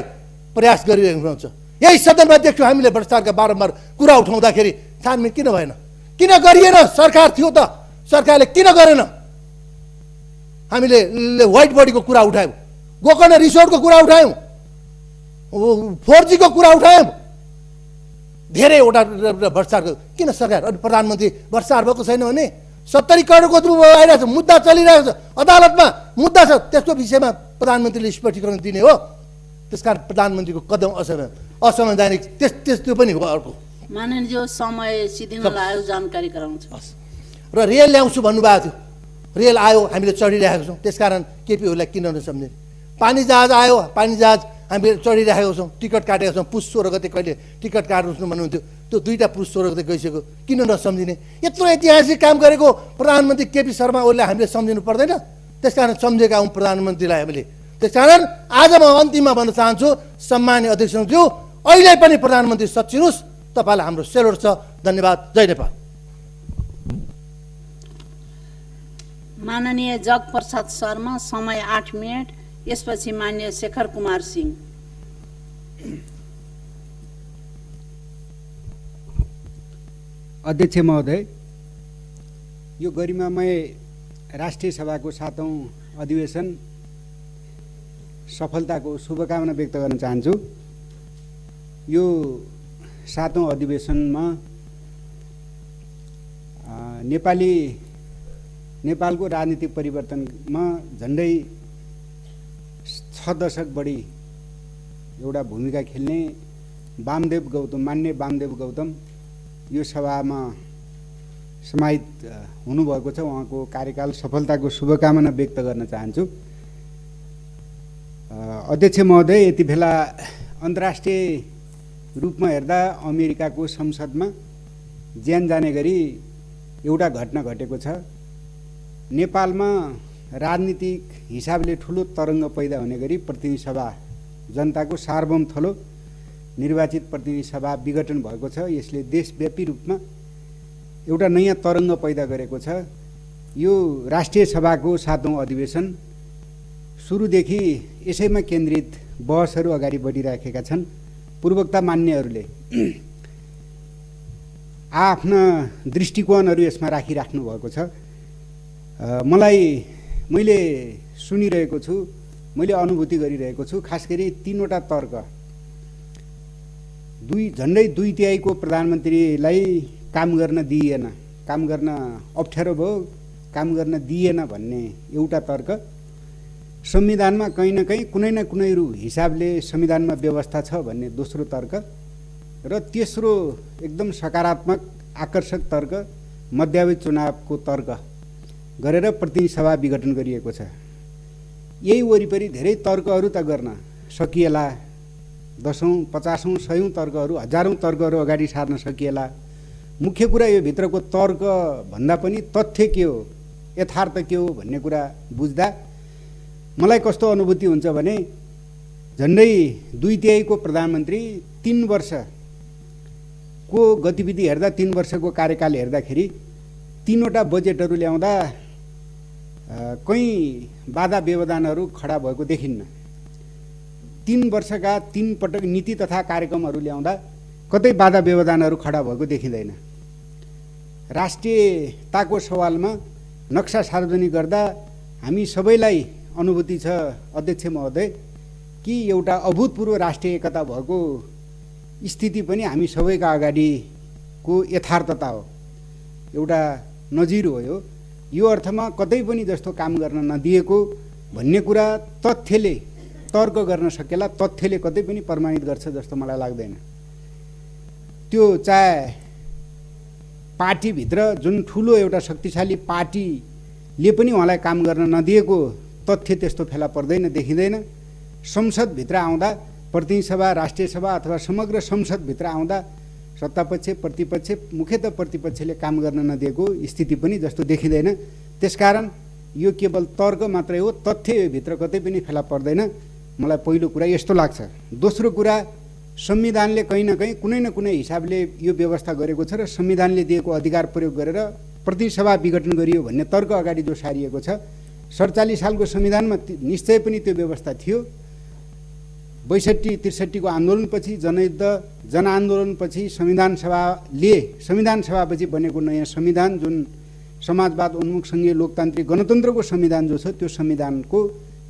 प्रयास गरिरहेको हुन्छ। यही सदनमा देख्छौँ हामीले भ्रष्टाचारका बारम्बार कुरा उठाउँदाखेरि छानबिन किन भएन, किन गरिएन? सरकार थियो त, सरकारले किन गरेन? हामीले व्हाइट बडीको कुरा उठायौँ, गोकर्ण रिसोर्टको कुरा उठायौँ, 4G को कुरा उठायौँ, धेरैवटा भ्रष्टाचारको। किन सरकार अनि प्रधानमन्त्री भ्रष्टाचार भएको छैन भने 70 करोडको आइरहेको छ, मुद्दा चलिरहेको छ, अदालतमा मुद्दा छ, त्यसको विषयमा प्रधानमन्त्रीले स्पष्टीकरण दिने हो। त्यसकारण प्रधानमन्त्रीको कदम असंवैधानिक त्यो पनि हो। अर्को माननीय समय सिद्धिनलाई जानकारी गराउँछ। र रेल ल्याउँछु भन्नुभएको थियो, रेल आयो, हामीले चढिरहेको छौँ। त्यसकारण केपी ओलीलाई किन नसम्झने? पानी जहाज आयो, पानी जहाज हामीले चढिरहेको छौँ, टिकट काटेको छौँ। पुस 16 गते कहिले टिकट काट्नु भन्नुहुन्थ्यो, त्यो 2टा पुस 16 गते गइसक्यो, किन नसम्झिने? यत्रो ऐतिहासिक काम गरेको प्रधानमन्त्री केपी शर्मा ओलीलाई हामीले सम्झिनु पर्दैन? त्यसकारण सम्झेका हौँ प्रधानमन्त्रीलाई हामीले। त्यसकारण आज म अन्तिममा भन्न चाहन्छु, सम्माननीय अध्यक्षज्यू, अहिले पनि प्रधानमन्त्री सचिनुहोस्। तपाईँलाई हाम्रो सेल्युट छ। धन्यवाद। जय नेपाल। माननीय जगप्रसाद शर्मा, समय 8 मिनट। यसपछि मान्य शेखर कुमार सिंह। अध्यक्ष महोदय, यो गरिमामय राष्ट्रिय सभाको 7औं अधिवेशन सफलताको शुभकामना व्यक्त गर्न चाहन्छु। यो 7औं अधिवेशनमा नेपालको राजनीतिक परिवर्तनमा झन्डै 6 6 दशक बढी एउटा भूमिका खेल्ने वामदेव गौतम, मान्य वामदेव गौतम यो सभामा समाहित हुनुभएको छ। उहाँको कार्यकाल सफलताको शुभकामना व्यक्त गर्न चाहन्छु। अध्यक्ष महोदय, यति बेला अन्तर्राष्ट्रिय रूपमा हेर्दा अमेरिकाको संसदमा ज्यान जाने गरी एउटा घटना घटेको छ। नेपालमा राजनीतिक हिसाबले ठुलो तरङ्ग पैदा हुने गरी प्रतिनिधि सभा, जनताको सार्वभौम थलो निर्वाचित प्रतिनिधि सभा विघटन भएको छ। यसले देशव्यापी रूपमा एउटा नयाँ तरङ्ग पैदा गरेको छ। यो राष्ट्रिय सभाको 7औं अधिवेशन सुरुदेखि यसैमा केन्द्रित बहसहरू अगाडि बढिराखेका छन्। पूर्वोक्ता मान्यहरूले आफ्ना दृष्टिकोणहरू यसमा राखिराख्नु भएको छ। मैले सुनिरहेको छु, मैले अनुभूति गरिरहेको छु। खास गरी 3वटा तर्क, झन्डै 2/3 प्रधानमन्त्रीलाई काम गर्न दिइएन, काम गर्न अप्ठ्यारो भयो, काम गर्न दिइएन भन्ने एउटा तर्क, संविधानमा कहीँ न कहीँ कुनै न कुनै हिसाबले संविधानमा व्यवस्था छ भन्ने दोस्रो तर्क, र तेस्रो एकदम सकारात्मक आकर्षक तर्क मध्यावधि चुनावको तर्क गरेर प्रतिनिधि सभा विघटन गरिएको छ। यही वरिपरि धेरै तर्कहरू त गर्न सकिएला, 10औं 50औं 100औं तर्कहरू, हजारौं तर्कहरू अगाडि सार्न सकिएला। मुख्य कुरा यो भित्रको तर्क भन्दा पनि तथ्य के हो, यथार्थ के हो भन्ने कुरा बुझ्दा मलाई कस्तो अनुभूति हुन्छ भने झन्डै 2/3 प्रधानमन्त्री 3 वर्षको गतिविधि हेर्दा, 3 वर्षको कार्यकाल हेर्दाखेरि 3वटा बजेटहरू ल्याउँदा कहीँ बाधा व्यवधानहरू खडा भएको देखिन्न। 3 वर्षका 3 पटक नीति तथा कार्यक्रमहरू ल्याउँदा कतै बाधा व्यवधानहरू खडा भएको देखिँदैन। राष्ट्रियताको सवालमा नक्सा सार्वजनिक गर्दा हामी सबैलाई अनुभूति छ अध्यक्ष महोदय कि एउटा अभूतपूर्व राष्ट्रिय एकता भएको स्थिति पनि हामी सबैका अगाडिको यथार्थता हो, एउटा नजिर हो। यो अर्थमा कतै पनि जस्तो काम गर्न नदिएको भन्ने कुरा तथ्यले तर्क गर्न सकेला, तथ्यले कतै पनि प्रमाणित गर्छ जस्तो मलाई लाग्दैन। त्यो चाहे पार्टीभित्र जुन ठुलो एउटा शक्तिशाली पार्टीले पनि उहाँलाई काम गर्न नदिएको तथ्य त्यस्तो फेला पर्दैन, देखिँदैन। संसदभित्र आउँदा, प्रतिनिधि सभा, राष्ट्रिय सभा अथवा समग्र संसदभित्र आउँदा सत्तापक्ष प्रतिपक्ष, मुख्यतः प्रतिपक्षले काम गर्न नदिएको स्थिति पनि जस्तो देखिँदैन। त्यसकारण यो केवल तर्क मात्रै हो, तथ्य यो भित्र कतै पनि फेला पर्दैन। मलाई पहिलो कुरा यस्तो लाग्छ। दोस्रो कुरा, संविधानले कहीँ न कहीँ कुनै न कुनै हिसाबले यो व्यवस्था गरेको छ र संविधानले दिएको अधिकार प्रयोग गरेर प्रतिनिधि सभा विघटन गरियो भन्ने तर्क अगाडि जो सारिएको छ। 47 सालको संविधानमा निश्चय पनि त्यो व्यवस्था थियो। 62-63 को आन्दोलनपछि, जनयुद्ध, जनआन्दोलनपछि संविधान सभापछि बनेको नयाँ संविधान जुन समाजवाद उन्मुख सङ्घीय लोकतान्त्रिक गणतन्त्रको संविधान जो छ, त्यो संविधानको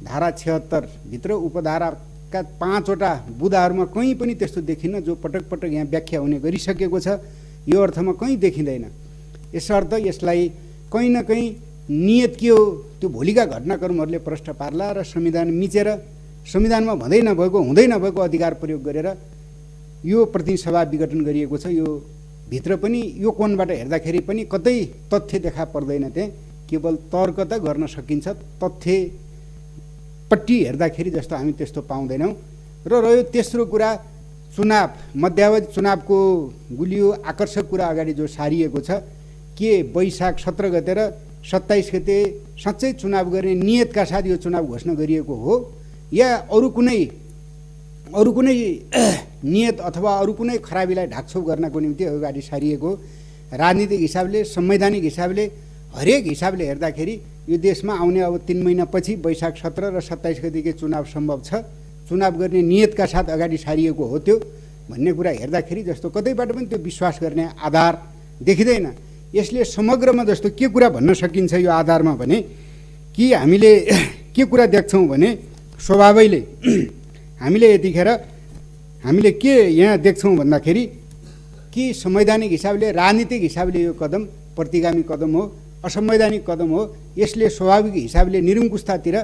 धारा 76 भित्र उपधाराका 5वटा बुँदाहरूमा कहीँ पनि त्यस्तो देखिन्न जो पटक पटक यहाँ व्याख्या हुने गरिसकेको छ। यो अर्थमा कहीँ देखिँदैन। यसर्थ यसलाई कहीँ न कहीँ नियत के हो त्यो भोलिका घटनाक्रमहरूले प्रश्न पार्ला र संविधान मिचेर संविधानमा हुँदै नभएको अधिकार प्रयोग गरेर यो प्रतिनिधि सभा विघटन गरिएको छ। यो भित्र पनि यो कोणबाट हेर्दाखेरि पनि कतै तथ्य देखा पर्दैन। त्यहाँ केवल तर्क त गर्न सकिन्छ, तथ्यपट्टि हेर्दाखेरि जस्तो हामी त्यस्तो पाउँदैनौँ। र रह्यो तेस्रो कुरा, चुनाव, मध्यावधि चुनावको गुलियो आकर्षक कुरा अगाडि जो सारिएको छ, के वैशाख 17 गते र 27 गते साँच्चै चुनाव गर्ने नियतका साथ यो चुनाव घोषणा गरिएको हो या अरू कुनै नियत अथवा अरू कुनै खराबीलाई ढाकछोप गर्नको निम्ति अगाडि सारिएको। राजनीतिक हिसाबले, संवैधानिक हिसाबले, हरेक हिसाबले हेर्दाखेरि यो देशमा आउने अब 3 महिनापछि वैशाख 17 र 27 गतिकै चुनाव सम्भव छ। चुनाव गर्ने नियतका साथ अगाडि सारिएको हो त्यो भन्ने कुरा हेर्दाखेरि जस्तो कतैबाट पनि त्यो विश्वास गर्ने आधार देखिँदैन। यसले समग्रमा जस्तो के कुरा भन्न सकिन्छ यो आधारमा भने कि हामीले के कुरा देख्छौँ भने स्वभावैले हामीले यतिखेर हामीले के यहाँ देख्छौँ भन्दाखेरि कि संवैधानिक हिसाबले, राजनीतिक हिसाबले यो कदम प्रतिगामी कदम हो, असंवैधानिक कदम हो। यसले स्वाभाविक हिसाबले निरङ्कुशतातिर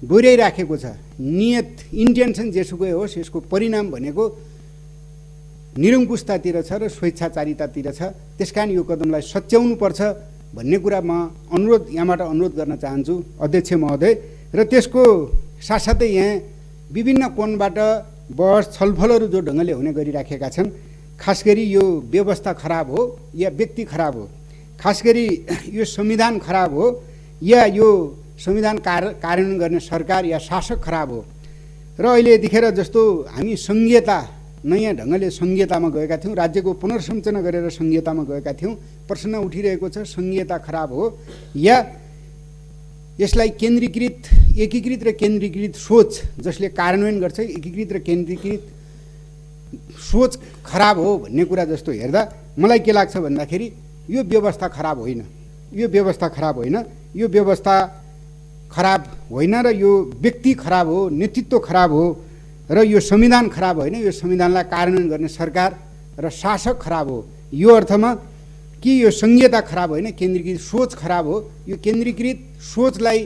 डोर्याइराखेको छ। नियत इन्टेन्सन जेसुकै होस्, यसको परिणाम भनेको निरङ्कुशतातिर छ र स्वेच्छाचारितातिर छ। त्यसकारण यो कदमलाई सच्याउनुपर्छ भन्ने कुरा म यहाँबाट अनुरोध गर्न चाहन्छु अध्यक्ष महोदय। र त्यसको साथसाथै यहाँ विभिन्न कोणबाट बहस छलफलहरू जो ढङ्गले हुने गरिराखेका छन्, खास गरी यो व्यवस्था खराब हो या व्यक्ति खराब हो, खास गरी यो संविधान खराब हो या यो संविधान कार्यान्वयन गर्ने सरकार या शासक खराब हो। र अहिले यतिखेर जस्तो हामी सङ्घीयता, नयाँ ढङ्गले सङ्घीयतामा गएका थियौँ, राज्यको पुनर्संरचना गरेर सङ्घीयतामा गएका थियौँ। प्रश्न उठिरहेको छ सङ्घीयता खराब हो या यसलाई एकीकृत र केन्द्रीकृत सोच जसले कार्यान्वयन गर्छ, एकीकृत र केन्द्रीकृत सोच खराब हो भन्ने कुरा जस्तो हेर्दा मलाई के लाग्छ भन्दाखेरि यो व्यवस्था खराब होइन, यो व्यवस्था खराब होइन, यो व्यवस्था खराब होइन र यो व्यक्ति खराब हो, नेतृत्व खराब हो र यो संविधान खराब होइन, यो संविधानलाई कार्यान्वयन गर्ने सरकार र शासक खराब हो। यो अर्थमा कि यो सङ्घीयता खराब होइन, केन्द्रीकृत सोच खराब हो। यो केन्द्रीकृत सोचलाई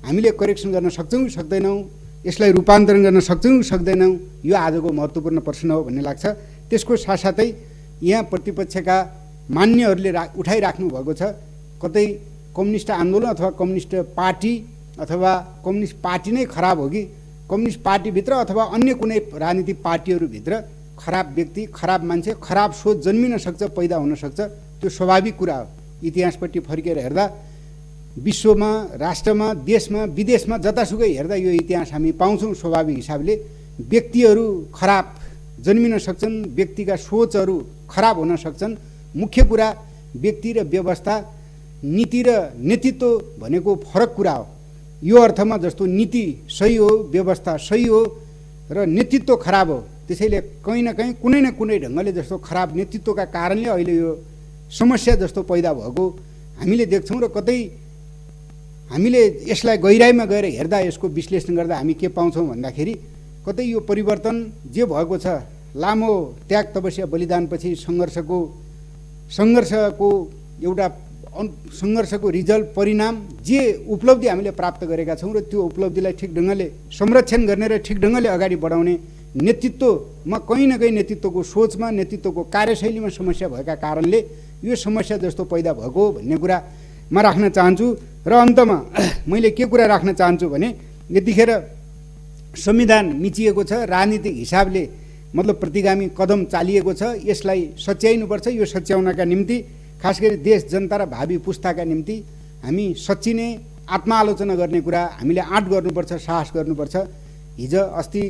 हामीले करेक्सन गर्न सक्छौँ सक्दैनौँ, यसलाई रूपान्तरण गर्न सक्छौँ सक्दैनौँ, यो आजको महत्त्वपूर्ण प्रश्न हो भन्ने लाग्छ। त्यसको साथसाथै यहाँ प्रतिपक्षका मान्यहरूले उठाइराख्नु भएको छ, कतै कम्युनिस्ट आन्दोलन अथवा कम्युनिस्ट पार्टी अथवा कम्युनिस्ट पार्टी नै खराब हो कि कम्युनिस्ट पार्टीभित्र अथवा अन्य कुनै राजनीतिक पार्टीहरूभित्र खराब व्यक्ति, खराब मान्छे, खराब सोच जन्मिन सक्छ, पैदा हुन सक्छ। त्यो स्वाभाविक कुरा हो। इतिहासपट्टि फर्केर हेर्दा विश्वमा, राष्ट्रमा, देशमा, विदेशमा जतासुकै हेर्दा यो इतिहास हामी पाउँछौँ। स्वाभाविक हिसाबले व्यक्तिहरू खराब जन्मिन सक्छन्, व्यक्तिका सोचहरू खराब हुन सक्छन्। मुख्य कुरा व्यक्ति र व्यवस्था, नीति र नेतृत्व भनेको फरक कुरा हो। यो अर्थमा जस्तो नीति सही हो, व्यवस्था सही हो र नेतृत्व खराब हो, त्यसैले कहीँ न कहीँ कुनै न कुनै ढङ्गले जस्तो खराब नेतृत्वका कारणले अहिले यो समस्या जस्तो पैदा भएको हामीले देख्छौँ। र कतै हामीले यसलाई गहिराइमा गएर हेर्दा, यसको विश्लेषण गर्दा हामी के पाउँछौँ भन्दाखेरि कतै यो परिवर्तन जे भएको छ, लामो त्याग तपस्या बलिदानपछि सङ्घर्षको एउटा सङ्घर्षको रिजल्ट, परिणाम, जे उपलब्धि हामीले प्राप्त गरेका छौँ र त्यो उपलब्धिलाई ठिक ढङ्गले संरक्षण गर्ने र ठिक ढङ्गले अगाडि बढाउने नेतृत्वमा कहीँ न कहीँ नेतृत्वको सोचमा, नेतृत्वको कार्यशैलीमा समस्या भएका कारणले यो समस्या जस्तो पैदा भएको भन्ने कुरा म राख्न चाहन्छु। र अन्तमा मैले के कुरा राख्न चाहन्छु भने यतिखेर संविधान मिचिएको छ, राजनीतिक हिसाबले मतलब प्रतिगामी कदम चालिएको छ, यसलाई सच्याइनुपर्छ। यो सच्याउनका निम्ति खास गरी देश, जनता र भावी पुस्ताका निम्ति हामी सच्चिने आत्मालोचना गर्ने कुरा हामीले आँट गर्नुपर्छ, साहस गर्नुपर्छ। हिजो अस्ति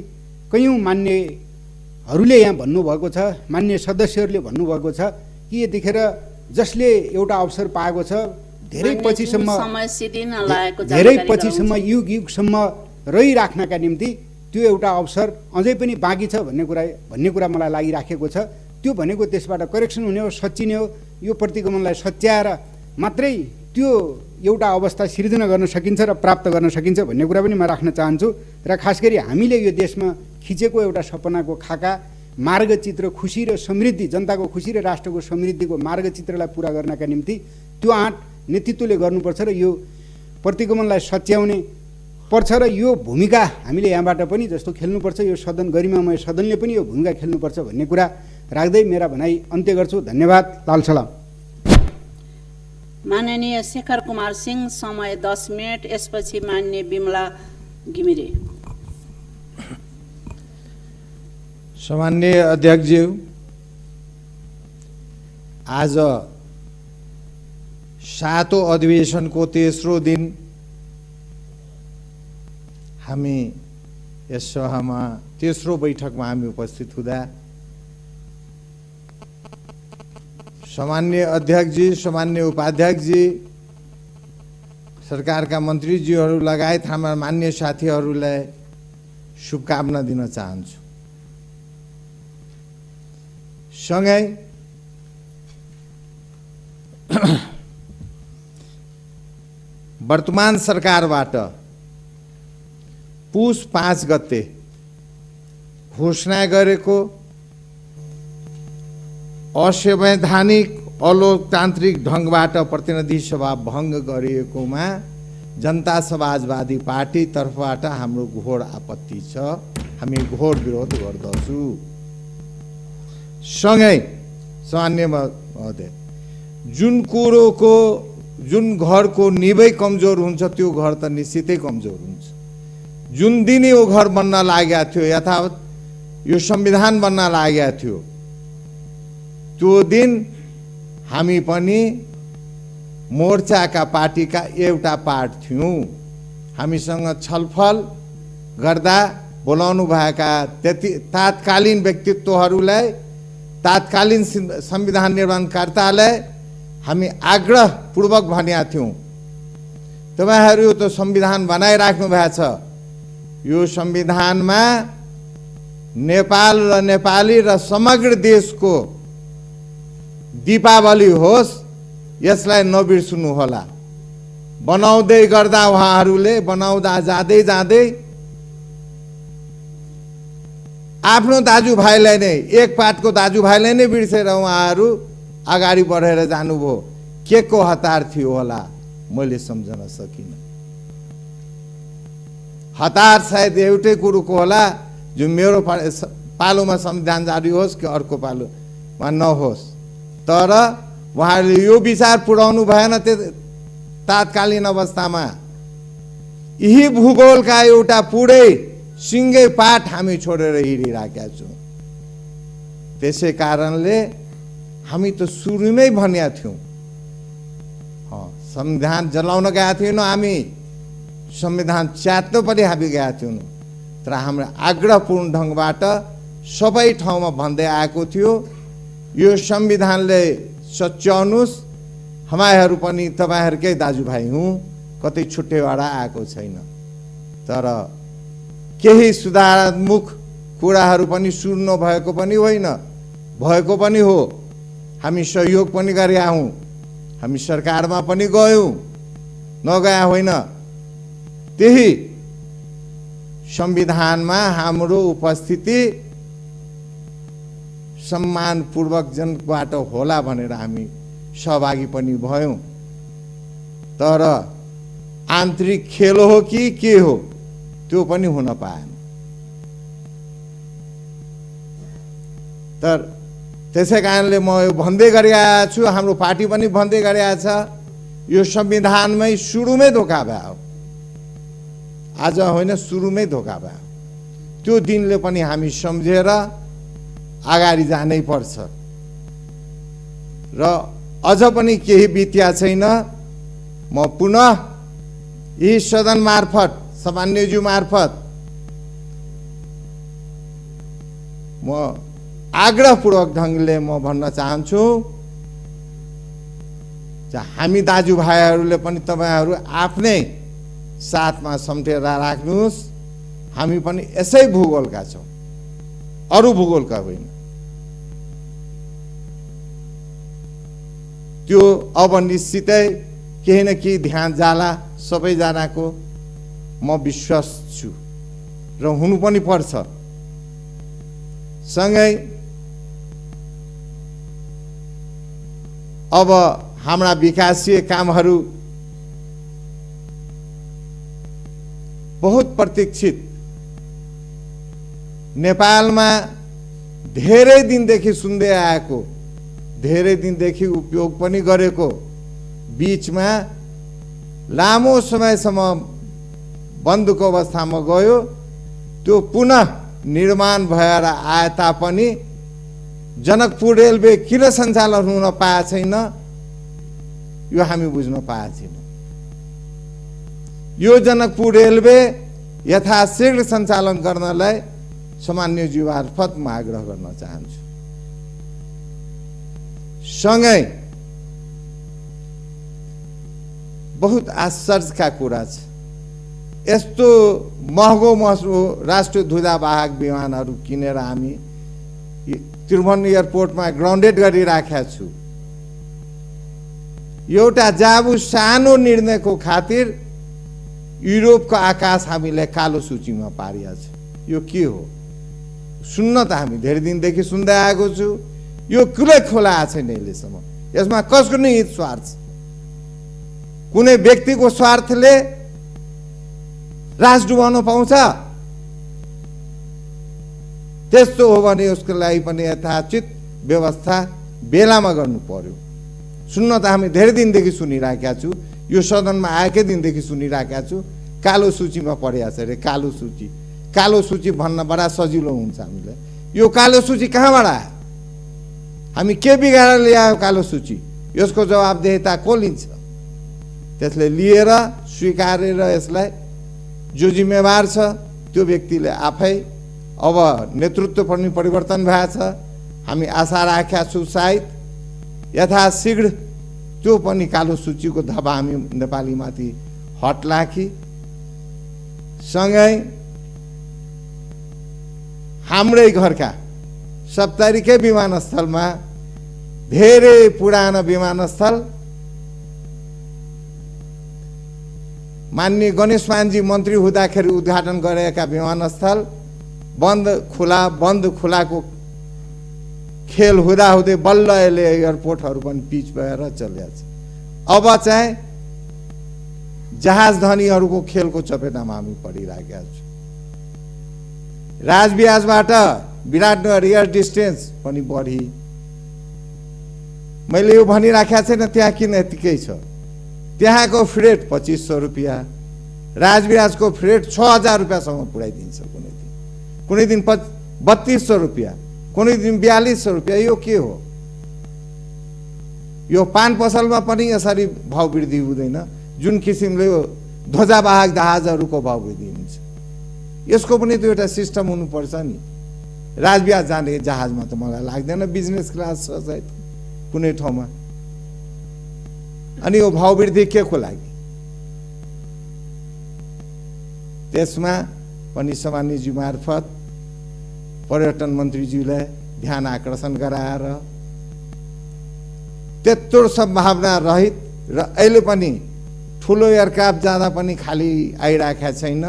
कयौँ मान्यहरूले यहाँ भन्नुभएको छ, मान्य सदस्यहरूले भन्नुभएको छ कि यतिखेर जसले एउटा अवसर पाएको छ, धेरै पछिसम्म युगसम्म रहिराख्नका निम्ति त्यो एउटा अवसर अझै पनि बाँकी छ भन्ने कुरा मलाई लागिराखेको छ। त्यो भनेको त्यसबाट करेक्सन हुने हो, सच्चिने हो। यो प्रतिगमनलाई सच्याएर मात्रै त्यो एउटा अवस्था सिर्जना गर्न सकिन्छ र प्राप्त गर्न सकिन्छ भन्ने कुरा पनि म राख्न चाहन्छु। र खास गरी हामीले यो देशमा खिचेको एउटा सपनाको खाका, मार्गचित्र, खुसी र समृद्धि, जनताको खुसी र राष्ट्रको समृद्धिको मार्गचित्रलाई पुरा गर्नका निम्ति त्यो आँट नेतृत्वले गर्नुपर्छ र यो प्रतिगमनलाई सच्याउने पर्छ र यो भूमिका हामीले यहाँबाट पनि जस्तो खेल्नुपर्छ। यो सदन, गरिमामय सदनले पनि यो भूमिका खेल्नुपर्छ भन्ने कुरा राख्दै मेरा भनाइ अन्त्य गर्छु। धन्यवाद। लाल सलाम। माननीय शेखर कुमार सिंह, समय 10 मिनट। यसपछि माननीय बिमला घिमिरे। सामान्य अध्यक्षज्यू, आज 7औं अधिवेशनको तेस्रो दिन हामी यस सभामा तेस्रो बैठकमा हामी उपस्थित हुँदा सामान्य अध्यक्षजी, सामान्य उपाध्यक्षजी, सरकारका मन्त्रीज्यूहरू लगायत हाम्रा मान्य साथीहरूलाई शुभकामना दिन चाहन्छु। सँगै वर्तमान सरकारबाट पुस 5 गते घोषणा गरेको असंवैधानिक अलोकतान्त्रिक ढङ्गबाट प्रतिनिधि सभा भङ्ग गरिएकोमा जनता समाजवादी पार्टी तर्फबाट हाम्रो घोर आपत्ति छ, हामी घोर विरोध गर्दछु। सँगै सामान्य महोदय, जुन कुरोको जुन घरको निबै कमजोर हुन्छ त्यो घर त निश्चितै कमजोर हुन्छ। जुन दिन यो घर बन्न लागेको थियो, यथावत यो संविधान बन्न लागेको थियो, त्यो दिन हामी पनि मोर्चाका पार्टीका एउटा पार्ट थियौँ। हामीसँग छलफल गर्दा बोलाउनु भएका त्यति तात्कालीन व्यक्तित्वहरूलाई, तात्कालीन संविधान निर्माणकर्तालाई हामी आग्रहपूर्वक भनेका थियौँ, तपाईँहरू त संविधान बनाइराख्नु भएको छ, यो संविधानमा नेपाल र नेपाली र समग्र देशको दीपावली होस्, यसलाई नबिर्सनु होला। बनाउँदै गर्दा उहाँहरूले बनाउँदा जाँदै जाँदै आफ्नो दाजुभाइलाई नै, एक पाटको दाजुभाइलाई नै बिर्सेर उहाँहरू अगाडि बढेर जानुभयो। के को हतार थियो होला मैले सम्झन सकिनँ। हतार सायद एउटै कुरोको होला, जो मेरो पालोमा संविधान जारी होस् कि अर्को पालोमा नहोस्, तर उहाँहरूले यो विचार पुर्याउनु भएन। तात्कालीन अवस्थामा यही भूगोलका एउटा पुरै सिङ्गै पाठ हामी छोडेर हिँडिराखेका छौँ। त्यसै कारणले हामी त सुरुमै भनेका थियौँ, संविधान जलाउन गएका थिएनौँ, हामी संविधान च्यात्न पनि हामी गएका थिएनौँ, तर हाम्रो आग्रहपूर्ण ढङ्गबाट सबै ठाउँमा भन्दै आएको थियो, यो संविधानले सच्याउनुहोस्, हामीहरू पनि तपाईँहरूकै दाजुभाइ हुँ, कतै छुट्टैबाट आएको छैन। तर केही सुधारात्मक कुराहरू पनि सुन्नु भएको पनि होइन, भएको पनि हो। हामी सहयोग पनि गरेका हौँ, हामी सरकारमा पनि गयौँ, नगया होइन। त्यही संविधानमा हाम्रो उपस्थिति सम्मानपूर्वक जनबाट होला भनेर हामी सहभागी पनि भयौँ। तर आन्तरिक खेल हो कि के हो त्यो पनि हुन पाएन। तर त्यसै कारणले म यो भन्दै गरिरहेको छु, हाम्रो पार्टी पनि भन्दै गरिरहेको छ, यो संविधानमै सुरुमै धोका भयो। आज होइन, सुरुमै धोका भयो। त्यो दिनले पनि हामी सम्झेर अगाडि जानै पर्छ। र अझ पनि केही बित्या छैन। म पुनः यी सदन मार्फत, सामान्यज्यू मार्फत म आग्रहपूर्वक ढङ्गले म भन्न चाहन्छु, हामी दाजुभाइहरूले पनि तपाईँहरू आफ्नै साथमा सम्झेर राख्नुहोस्। हामी पनि यसै भूगोलका छौँ, अरू भूगोलका होइन। त्यो अब निश्चितै केही न केही ध्यान जाला सबैजनाको, म विश्वास छु र हुनु पनि पर्छ। सँगै अब हाम्रा विकासीय कामहरू बहुत प्रतीक्षित, नेपालमा धेरै दिनदेखि सुन्दै आएको, धेरै दिनदेखि उपयोग पनि गरेको, बीचमा लामो समयसम्म बन्दको अवस्थामा गयो, त्यो पुनः निर्माण भएर आए तापनि जनकपुर रेलवे किन सञ्चालन हुन पाएको छैन, यो हामी बुझ्न पाएको छैनौँ। यो जनकपुर रेलवे यथाशीघ्र सञ्चालन गर्नलाई सामान्यज्यू मार्फत म आग्रह गर्न चाहन्छु। सँगै बहुत आश्चर्यका कुरा छ, यस्तो महँगो राष्ट्रिय ध्वजावाहक विमानहरू किनेर हामी त्रिभुवन एयरपोर्टमा ग्राउन्डेड गरिराखेका छु। एउटा जाबु सानो निर्णयको खातिर युरोपको आकाश हामीले कालो सूचीमा पारिया छ। यो के हो? सुन्न त हामी धेरै दिनदेखि सुन्दै आएको छु, यो कुनै खोला छैन अहिलेसम्म। यसमा कसको नि हित स्वार्थ, कुनै व्यक्तिको स्वार्थले राज डुबाउन पाउँछ? त्यस्तो हो भने उसको लागि पनि यथाचित व्यवस्था बेलामा गर्नु पर्यो। सुन्न त हामी धेरै दिनदेखि सुनिराखेका छु, यो सदनमा आएकै दिनदेखि सुनिराखेका छु, कालो सूचीमा परेको छ अरे। कालो सूची, कालो सूची भन्न बडा सजिलो हुन्छ हामीलाई। यो कालो सूची कहाँबाट आयो? हामी के बिगारेर ल्यायो कालो सूची? यसको जवाबदेहिता को लिन्छ? त्यसले लिएर स्वीकारेर यसलाई जो जिम्मेवार छ त्यो व्यक्तिले आफै, अब नेतृत्व पनि परिवर्तन भएको छ। हामी आशा राखेका छु सायद यथाशीघ्र त्यो पनि कालो सूचीको धब्बा हामी नेपालीमाथि हट्ला कि। सँगै हाम्रै घरका सप्तरीकै विमानस्थलमा धेरै पुरानो विमानस्थल माननीय गणेश मानजी मन्त्री हुँदाखेरि उद्घाटन गरेका विमानस्थल बन्द खुलाको खेल हुँदाहुँदै बल्ल यसले एयरपोर्टहरू पनि पिच भएर चलेको छ। अब चाहिँ जहाज धनीहरूको खेलको चपेटामा हामी परिराखेका छौँ। राजविहाजबाट विराटनगर एयर डिस्टेन्स पनि बढी। मैले यो भनिराखेको छैन त्यहाँ किन यतिकै छ। त्यहाँको फ्रेट 2500 रुपियाँ, राजविहाजको फ्रेट 6000 रुपियाँसम्म पुऱ्याइदिन्छ कुनै दिन 3200 रुपियाँ, कुनै दिन 4200 रुपियाँ। यो के हो? यो पान पसलमा पनि यसरी भाव वृद्धि हुँदैन जुन किसिमले यो ध्वजावाहक जहाजहरूको भाव वृद्धि हुन्छ। यसको पनि त एउटा सिस्टम हुनुपर्छ नि। राजविहाज जाने जहाजमा त मलाई लाग्दैन बिजनेस क्लास छ सायद कुनै ठाउँमा। अनि यो भाव वृद्धि के को लागि? त्यसमा पनि सामान्यज्यू मार्फत पर्यटन मन्त्रीज्यूलाई ध्यान आकर्षण गराएर त्यत्रो सम्भावना रहित र अहिले पनि ठुलो एयरक्राफ्ट जाँदा पनि खाली आइराखेका छैन।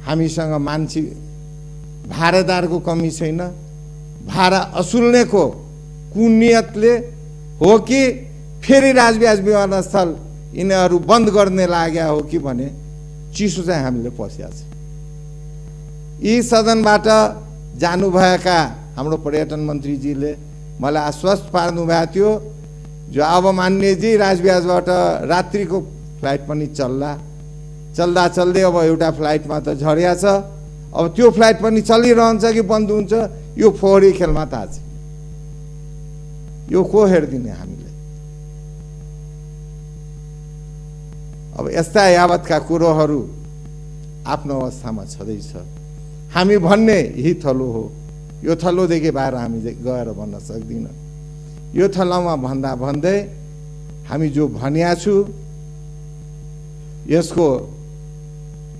हामीसँग मान्छे भाडादारको कमी छैन। भाडा असुल्नेको कुनियतले हो कि फेरि राजविहाज विमानस्थल यिनीहरू बन्द गर्ने लाग्या हो कि भने चिसो चाहिँ हामीले पस्या छ। यी सदनबाट जानुभएका हाम्रो पर्यटन मन्त्रीजीले मलाई आश्वस्त पार्नु भएको थियो जो अब मान्यजी राजविहाजबाट रात्रिको फ्लाइट पनि चल्दा चल्दै अब एउटा फ्लाइटमा त झर्या छ। अब त्यो फ्लाइट पनि चलिरहन्छ कि बन्द हुन्छ यो फोहोरी खेलमा थाहा छ। यो को हेर्दिने हामीले? अब यस्ता यावतका कुरोहरू आफ्नो अवस्थामा छँदैछ। हामी भन्ने यही थलो हो, यो थलोदेखि बाहिर हामी गएर भन्न सक्दिन। यो थलोमा भन्दै हामी जो भनिया छु यसको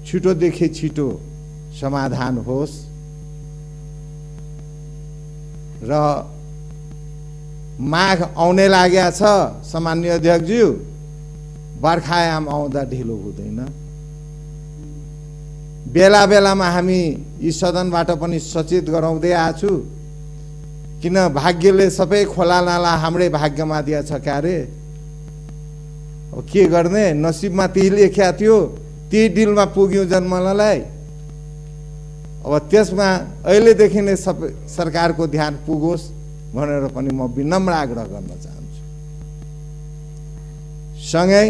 छिटोदेखि छिटो समाधान होस् र माघ आउने लागेको छ। सामान्य अध्यक्षज्यू, बर्खायाम आउँदा ढिलो हुँदैन। बेला बेलामा हामी यी सदनबाट पनि सचेत गराउँदै आछु किन भाग्यले सबै खोला नाला हाम्रै भाग्यमा दिया छ क्यारे। अब के गर्ने, नसिबमा त्यही लेख्या थियो, त्यही डिलमा पुग्यौँ जन्मनलाई। अब त्यसमा अहिलेदेखि नै सबै सरकारको ध्यान पुगोस् भनेर पनि म विनम्र आग्रह गर्न चाहन्छु। सँगै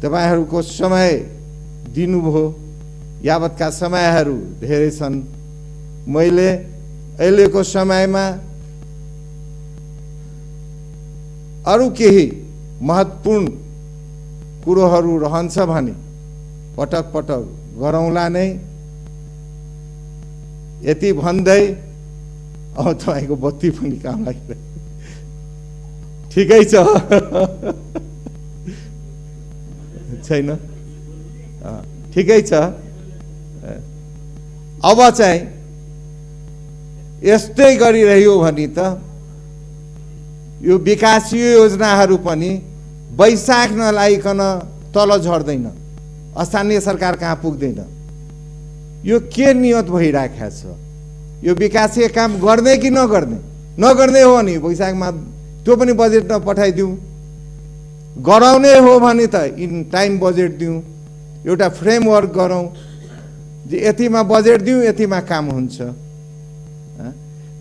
तपाईहरूको समय दिनुभयो, यावतका समयहरू धेरै छन्। मैले अहिलेको समयमा अरू केही महत्त्वपूर्ण कुरोहरू रहन्छ भने पटक पटक गरौँला नै। यति भन्दै अब तपाईँको बत्ती पनि काम लागिरहेको ठिकै छ छैन? ठिकै छ। अब चाहिँ यस्तै गरिरह्यो भने त यो विकासीय योजनाहरू पनि वैशाख नलाइकन तल झर्दैन, स्थानीय सरकार कहाँ पुग्दैन। यो के नियत भइराखेको छ? यो विकासीय काम गर्ने कि नगर्ने हो भने वैशाखमा त्यो पनि बजेटमा पठाइदिउँ। गराउने हो भने त इन टाइम बजेट दिउँ, एउटा फ्रेमवर्क गरौँ, जे यतिमा बजेट दिउँ यतिमा काम हुन्छ।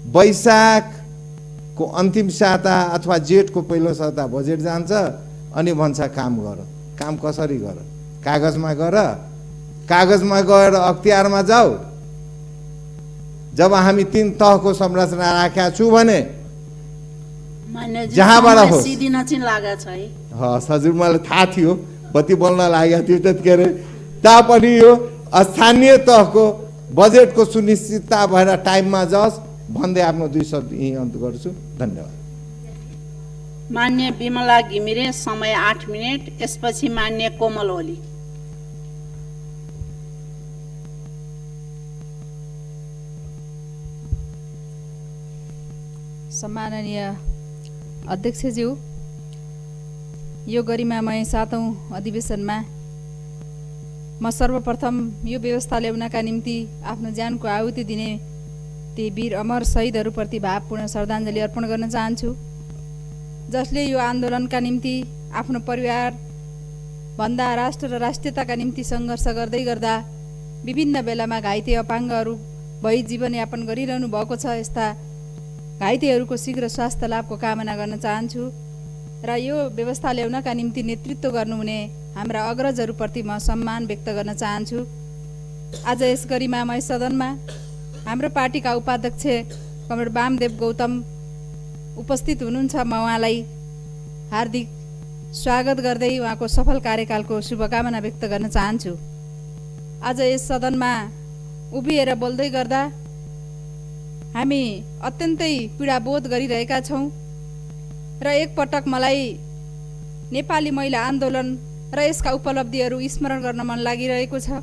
वैशाखको अन्तिम साता अथवा जेठको पहिलो साता बजेट जान्छ अनि भन्छ काम गर। काम कसरी गर? कागजमा गर, कागजमा गएर अख्तियारमा जाऊ। जब हामी 3 तहको संरचना राखेका छु भने जहाँबाट होस् सिदिन चाहिँ लागेको छ है। हस् हजुर, मलाई थाहा थियो बत्ती बोल्न लागेको थियो त्यतिखेर। तापनि यो स्थानीय तहको बजेटको सुनिश्चितता भएर टाइममा जाओस् भन्दै आफ्नो 2 शब्द यहीँ अन्त गर्छु। धन्यवाद। मान्य बिमला घिमिरे, समय 8 मिनेट। यसपछि मान्य कोमल ओली। सम्माननीय अध्यक्षज्यू, यो गरिमामय 7औं अधिवेशनमा म सर्वप्रथम यो व्यवस्था ल्याउनका निम्ति आफ्नो ज्यानको आहुति दिने ती वीर अमर शहीदहरूप्रति भावपूर्ण श्रद्धाञ्जली अर्पण गर्न चाहन्छु, जसले यो आन्दोलनका निम्ति आफ्नो परिवार भन्दा राष्ट्र र राष्ट्रियताका निम्ति सङ्घर्ष गर्दै गर्दा विभिन्न बेलामा घाइते अपाङ्गहरू भई जीवनयापन गरिरहनु भएको छ। यस्ता घाइतेहरूको शीघ्र स्वास्थ्य लाभको कामना गर्न चाहन्छु र यो व्यवस्था ल्याउनका निम्ति नेतृत्व गर्नुहुने हाम्रा अग्रजहरूप्रति म सम्मान व्यक्त गर्न चाहन्छु। आज यस गरिमामय सदनमा हाम्रो पार्टीका उपाध्यक्ष कमरेड वामदेव गौतम उपस्थित हुनुहुन्छ। म उहाँलाई हार्दिक स्वागत गर्दै उहाँको सफल कार्यकालको शुभकामना व्यक्त गर्न चाहन्छु। आज यस सदनमा उभिएर बोल्दै गर्दा हामी अत्यन्तै पीडाबोध गरिरहेका छौँ र एकपटक मलाई नेपाली महिला आन्दोलन र यसका उपलब्धिहरू स्मरण गर्न मन लागिरहेको छ।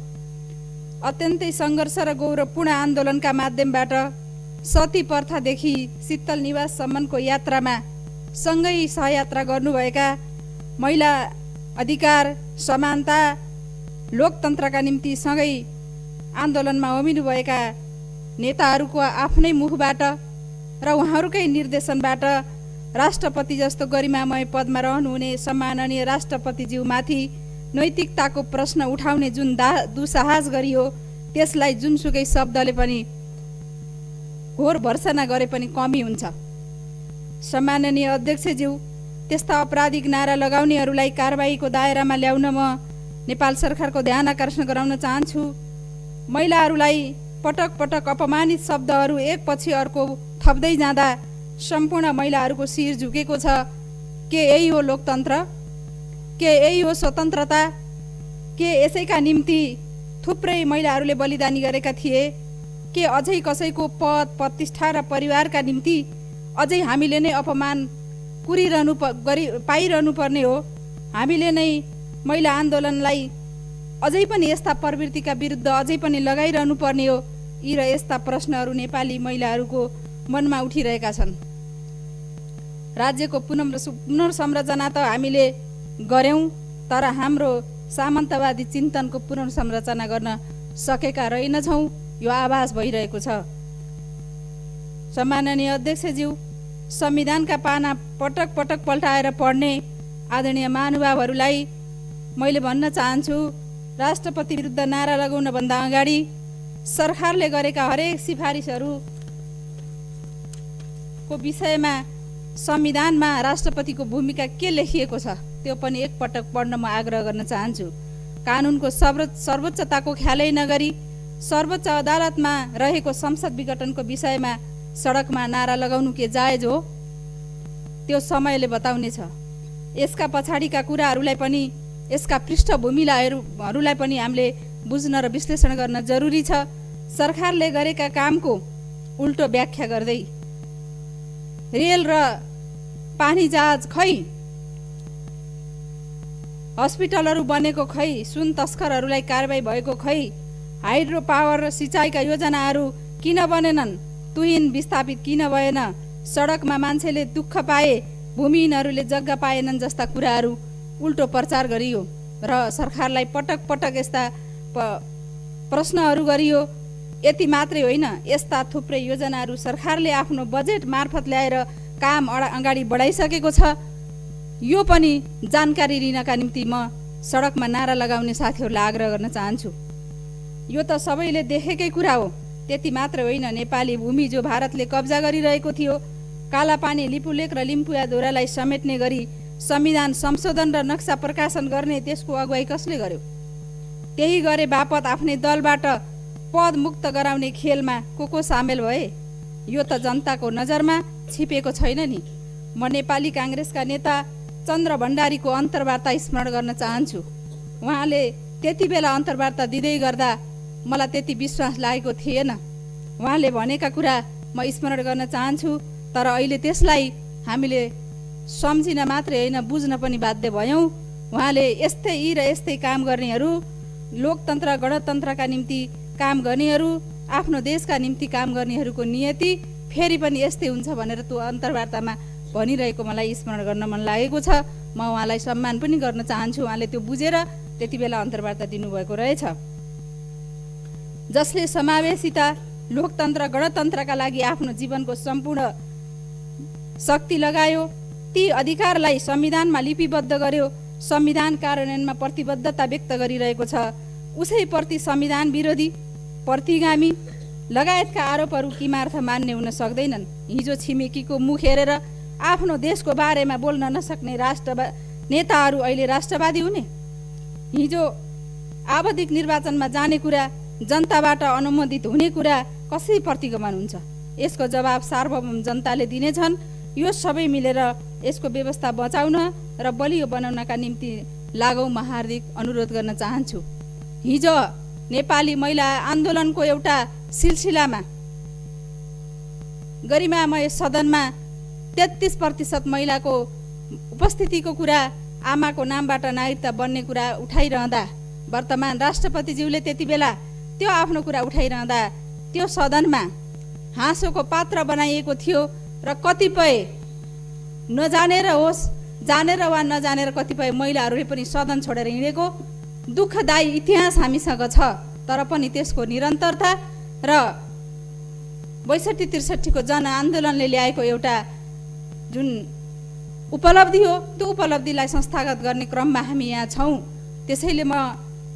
अत्यन्तै सङ्घर्ष र गौरवपूर्ण आन्दोलनका माध्यमबाट सती प्रथादेखि शीतल निवाससम्मको यात्रामा सँगै सहयात्रा गर्नुभएका, महिला अधिकार, समानता, लोकतन्त्रका निम्ति सँगै आन्दोलनमा होमिनुभएका नेताहरूको आफ्नै मुखबाट र उहाँहरूकै निर्देशनबाट राष्ट्रपति जस्तो गरिमामय पदमा रहनुहुने सम्माननीय राष्ट्रपतिज्यूमाथि नैतिकताको प्रश्न उठाउने जुन दुस्साहस गरियो, त्यसलाई जुनसुकै शब्दले पनि घोर भर्सना गरे पनि कमी हुन्छ। सम्माननीय अध्यक्षज्यू, त्यस्ता अपराधिक नारा लगाउनेहरूलाई कारबाहीको दायरामा ल्याउन म नेपाल सरकारको ध्यान आकर्षण गराउन चाहन्छु। महिलाहरूलाई पटक पटक अपमानित शब्दहरू एकपछि अर्को थप्दै जाँदा सम्पूर्ण महिलाहरूको शिर झुकेको छ। के यही हो लोकतन्त्र? के यही हो स्वतन्त्रता? के यसैका निम्ति थुप्रै महिलाहरूले बलिदानी गरेका थिए? के अझै कसैको पद, प्रतिष्ठा र परिवारका निम्ति अझै हामीले नै अपमान पाइरहनु पर्ने हो? हामीले नै महिला आन्दोलनलाई अझै पनि यस्ता प्रवृत्तिका विरुद्ध अझै पनि लगाइरहनु पर्ने हो? यी र यस्ता प्रश्नहरू नेपाली महिलाहरूको मनमा उठिरहेका छन्। राज्यको पुनर्संरचना त हामीले गर्यौँ, तर हाम्रो सामन्तवादी चिन्तनको पुनर्संरचना गर्न सकेका रहेनछौँ, यो आभास भइरहेको छ। सम्माननीय अध्यक्षज्यू, संविधानका पाना पटक पटक पल्टाएर पढ्ने आदरणीय महानुभावहरूलाई मैले भन्न चाहन्छु, राष्ट्रपति विरुद्ध नारा लगाउनभन्दा अगाडि सरकारले गरेका हरेक सिफारिसहरूको विषयमा संविधानमा राष्ट्रपतिको भूमिका के लेखिएको छ त्यो पनि एकपटक पढ्न म आग्रह गर्न चाहन्छु। कानुनको सर्वोच्चताको ख्यालै नगरी सर्वोच्च अदालतमा रहेको संसद विघटनको विषयमा सडकमा नारा लगाउनु के जायज हो? त्यो समयले बताउनेछ। यसका पछाडिका कुराहरूलाई पनि, यसका पृष्ठभूमिहरूलाई पनि हामीले बुझ्न र विश्लेषण गर्न जरुरी छ। सरकारले गरेका कामको उल्टो व्याख्या गर्दै रेल र पानी जहाज खै, हस्पिटलहरू बनेको खै, सुन तस्करहरूलाई कारबाही भएको खै, हाइड्रो पावर र सिँचाइका योजनाहरू किन बनेनन्, तुहिन विस्थापित किन भएन, सडकमा मान्छेले दुःख पाए, भूमिहीनहरूले जग्गा पाएनन् जस्ता कुराहरू उल्टो प्रचार गरियो र सरकारलाई पटक पटक यस्ता प्रश्नहरू गरियो। यति मात्रै होइन, यस्ता थुप्रै योजनाहरू सरकारले आफ्नो बजेट मार्फत ल्याएर काम अगाडि बढाइसकेको छ। यो पनि जानकारी लिनका निम्ति म सडकमा नारा लगाउने साथीहरूलाई आग्रह गर्न चाहन्छु। यो त सबैले देखेकै कुरा हो। त्यति मात्र होइन, नेपाली भूमि जो भारतले कब्जा गरिरहेको थियो, कालापानी, लिपुलेक र लिम्पुयाधुरालाई समेट्ने गरी संविधान संशोधन र नक्सा प्रकाशन गर्ने त्यसको अगुवाई कसले गर्यो? त्यही गरे बापत आफ्नै दलबाट पद मुक्त गराउने खेलमा को सामेल भए? यो त जनताको नजरमा छिपेको छैन नि। म नेपाली काङ्ग्रेसका नेता चन्द्र भण्डारीको अन्तर्वार्ता स्मरण गर्न चाहन्छु। उहाँले त्यति बेला अन्तर्वार्ता दिँदै गर्दा मलाई त्यति विश्वास लागेको थिएन। उहाँले भनेका कुरा म स्मरण गर्न चाहन्छु, तर अहिले त्यसलाई हामीले सम्झिन मात्रै होइन, बुझ्न पनि बाध्य भयौँ। उहाँले यस्तै यी र यस्तै काम गर्नेहरू, लोकतन्त्र गणतन्त्रका निम्ति काम गर्नेहरू, आफ्नो देशका निम्ति काम गर्नेहरूको नियति फेरि पनि यस्तै हुन्छ भनेर त्यो अन्तर्वार्तामा भनिरहेको मलाई स्मरण गर्न मन लागेको छ। म उहाँलाई सम्मान पनि गर्न चाहन्छु। उहाँले त्यो बुझेर त्यति बेला अन्तर्वार्ता दिनुभएको रहेछ। जसले समावेशिता, लोकतन्त्र गणतन्त्रका लागि आफ्नो जीवनको सम्पूर्ण शक्ति लगायो, ती अधिकारलाई संविधानमा लिपिबद्ध गर्यो, संविधान कार्यान्वयनमा प्रतिबद्धता व्यक्त गरिरहेको छ, उसैप्रति संविधान विरोधी, प्रतिगामी लगायतका आरोपहरू किमार्थ मान्य हुन सक्दैनन्। हिजो छिमेकीको मुख हेरेर आफ्नो देशको बारेमा बोल्न नसक्ने नेताहरू अहिले राष्ट्रवादी हुने? हिजो आवधिक निर्वाचनमा जाने कुरा, जनताबाट अनुमोदित हुने कुरा कसरी प्रतिगमन हुन्छ? यसको जवाब सार्वभौम जनताले दिनेछन्। यो सबै मिलेर यसको व्यवस्था बचाउन र बलियो बनाउनका निम्ति लागौँ, म हार्दिक अनुरोध गर्न चाहन्छु। हिजो नेपाली महिला आन्दोलनको एउटा सिलसिलामा गरिमामय सदनमा 33% महिलाको उपस्थितिको कुरा, आमाको नामबाट नागरिकता बन्ने कुरा उठाइरहँदा, वर्तमान राष्ट्रपतिज्यूले त्यति बेला त्यो आफ्नो कुरा उठाइरहँदा त्यो सदनमा हाँसोको पात्र बनाइएको थियो र कतिपय नजानेर होस्, जानेर वा नजानेर कतिपय महिलाहरूले पनि सदन छोडेर हिँडेको दुःखदायी इतिहास हामीसँग छ। तर पनि त्यसको निरन्तरता र 62-63 को जनआन्दोलनले ल्याएको एउटा जुन उपलब्धि हो, त्यो उपलब्धिलाई संस्थागत गर्ने क्रममा हामी यहाँ छौँ। त्यसैले म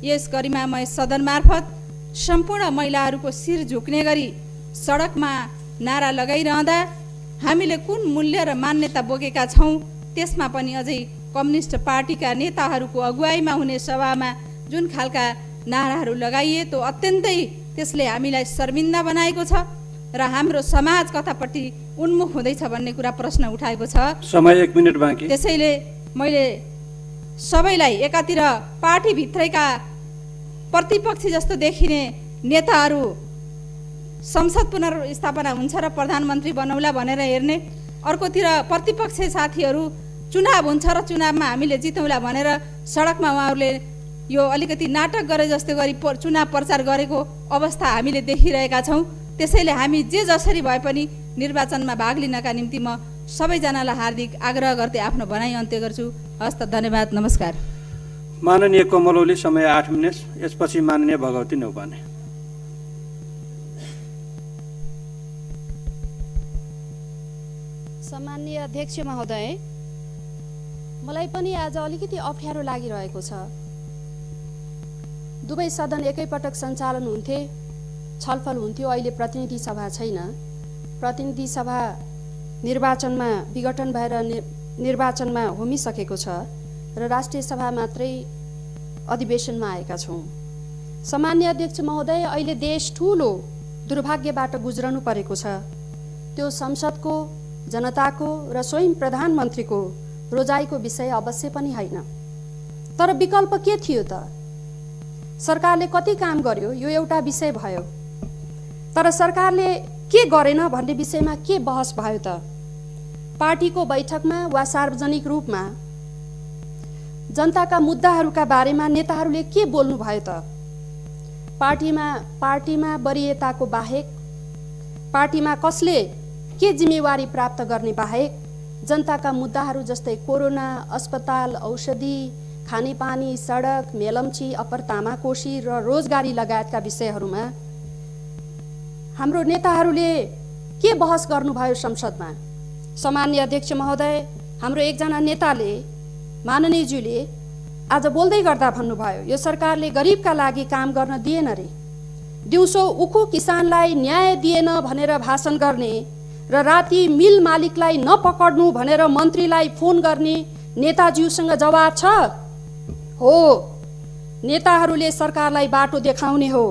यस गरिमामय सदन मार्फत सम्पूर्ण महिलाहरूको शिर झुक्ने गरी सडकमा नारा लगाइरहँदा हामीले कुन मूल्य र मान्यता बोकेका छौँ, त्यसमा पनि अझै कम्युनिस्ट पार्टीका नेताहरूको अगुवाईमा हुने सभामा जुन खालका नाराहरू लगाइए, त्यो अत्यन्तै त्यसले हामीलाई शर्मिन्दा बनाएको छ र हाम्रो समाज कतापट्टि उन्मुख हुँदैछ भन्ने कुरा प्रश्न उठाएको छ। समय 1 मिनेट बाँकी। त्यसैले मैले सबैलाई एकातिर पार्टीभित्रैका प्रतिपक्षी जस्तो देखिने नेताहरू संसद पुनर्स्थापना हुन्छ र प्रधानमन्त्री बनाउला भनेर हेर्ने, अर्कोतिर प्रतिपक्ष साथीहरू चुनाव हुन्छ र चुनावमा हामीले जितौँला भनेर सडकमा उहाँहरूले यो अलिकति नाटक गरे जस्तो गरी चुनाव प्रचार गरेको अवस्था हामीले देखिरहेका छौँ। त्यसैले हामी जे जसरी भए पनि निर्वाचनमा भाग लिनका निम्ति म सबैजनालाई हार्दिक आग्रह गर्दै आफ्नो भनाइ अन्त्य गर्छु। हस्त, धन्यवाद, नमस्कार। माननीय कोमल ओली, समय 8 मिनेट। यसपछि माननीय भगवती न्यौपाने। सम्माननीय अध्यक्ष महोदय, मलाई पनि आज अलिकति अप्ठ्यारो लागिरहेको छ। दुवै सदन एकैपटक सञ्चालन हुन्थे, छलफल हुन्थ्यो। अहिले प्रतिनिधि सभा छैन। प्रतिनिधि सभा निर्वाचनमा विघटन भएर निर्वाचनमा होमिसकेको छ र राष्ट्रिय सभा मात्रै अधिवेशनमा आएका छौँ। सम्माननीय अध्यक्ष महोदय, अहिले देश ठुलो दुर्भाग्यबाट गुज्रनु परेको छ। त्यो संसदको, जनताको र स्वयं प्रधानमन्त्रीको रोजाइको विषय अवश्य पनि होइन। तर विकल्प के थियो त? सरकारले कति काम गर्यो यो एउटा विषय भयो, तर सरकारले के गरेन भन्ने विषयमा के बहस भयो त? पार्टीको बैठकमा वा सार्वजनिक रूपमा जनताका मुद्दाहरूका बारेमा नेताहरूले के बोल्नु भयो त? पार्टीमा वरियताको बाहेक, पार्टीमा कसले के जिम्मेवारी प्राप्त गर्ने बाहेक जनताका मुद्दाहरू जस्तै कोरोना, अस्पताल, औषधि, खानेपानी, सडक, मेलम्ची, अप्पर तामाकोशी र रोजगारी लगायतका विषयहरूमा हाम्रो नेताहरूले के बहस गर्नुभयो संसदमा? सम्माननीय अध्यक्ष महोदय, हाम्रो एकजना नेताले माननीयज्यूले आज बोल्दै गर्दा भन्नुभयो यो सरकारले गरिबका लागि काम गर्न दिएन रे। दिउँसो उखु किसानलाई न्याय दिएन भनेर भाषण गर्ने र राति मिल मालिकलाई नपकड्नु भनेर मन्त्रीलाई फोन गर्ने नेताज्यूसँग जवाब छ? हो, नेताहरूले सरकारलाई बाटो देखाउने हो,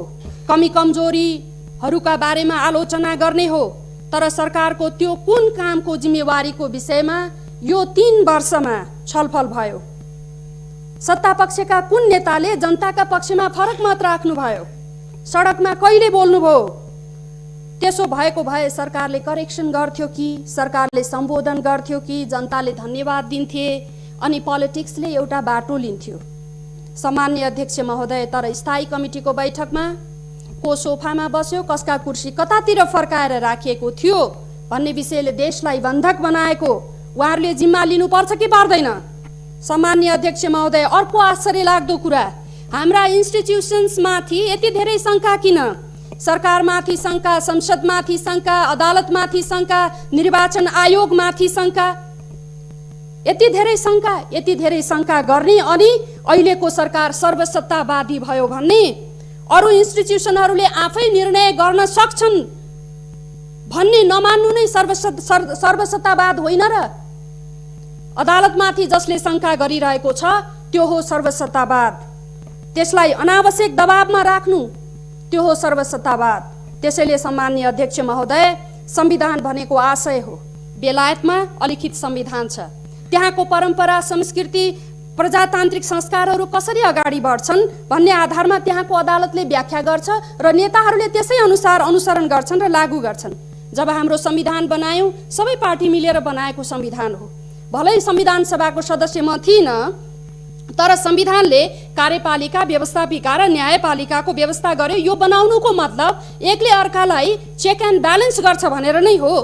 कमी कमजोरीहरूका बारेमा आलोचना गर्ने हो, तर सरकारको त्यो कुन कामको जिम्मेवारीको विषयमा यो 3 वर्षमा छलफल भयो? सत्तापक्षका कुन नेताले जनताका पक्षमा फरक मत राख्नुभयो? सडकमा कहिले बोल्नुभयो? त्यसो भएको भए सरकारले करेक्सन गर्थ्यो कि, सरकारले सम्बोधन गर्थ्यो कि, जनताले धन्यवाद दिन्थे अनि पोलिटिक्सले एउटा बाटो लिन्थ्यो। सामान्य अध्यक्ष महोदय, तर स्थायी कमिटीको बैठकमा को सोफामा बस्यो, कसका कुर्सी कतातिर फर्काएर राखिएको थियो भन्ने विषयले देशलाई बन्धक बनाएको उहाँहरूले जिम्मा लिनुपर्छ कि पर्दैन? सामान्य अध्यक्ष महोदय, अर्को आश्चर्य लाग्दो कुरा, हाम्रा इन्स्टिट्युसन्समाथि यति धेरै शङ्का किन? सरकारमाथि शङ्का, संसदमाथि शङ्का, अदालतमाथि शङ्का, निर्वाचन आयोगमाथि शङ्का, यति धेरै शङ्का गर्ने अनि अहिलेको सरकार सर्वसत्तावादी भयो भन्ने, अरू इन्स्टिट्युसनहरूले आफै निर्णय गर्न सक्छन् भन्ने नमान्नु नै सर्वसत्तावाद होइन र? अदालतमाथि जसले शङ्का गरिरहेको छ त्यो हो सर्वसत्तावाद। त्यसलाई अनावश्यक दबावमा राख्नु त्यो हो सर्वसत्तावाद। त्यसैले सामान्य अध्यक्ष महोदय, संविधान भनेको आशय हो। बेलायतमा अलिखित संविधान छ, त्यहाँको परम्परा, संस्कृति, प्रजातान्त्रिक संस्कारहरू कसरी अगाडि बढ्छन् भन्ने आधारमा त्यहाँको अदालतले व्याख्या गर्छ र नेताहरूले त्यसै अनुसार अनुसरण गर्छन् र लागू गर्छन्। जब हाम्रो संविधान बनायौँ, सबै पार्टी मिलेर बनाएको संविधान हो। भलै संविधान सभाको सदस्य म थिइनँ, तर संविधानले कार्यपालिका, व्यवस्थापिका र न्यायपालिकाको व्यवस्था गर्यो। यो बनाउनुको मतलब एकले अर्कालाई चेक एन्ड ब्यालेन्स गर्छ भनेर नै हो।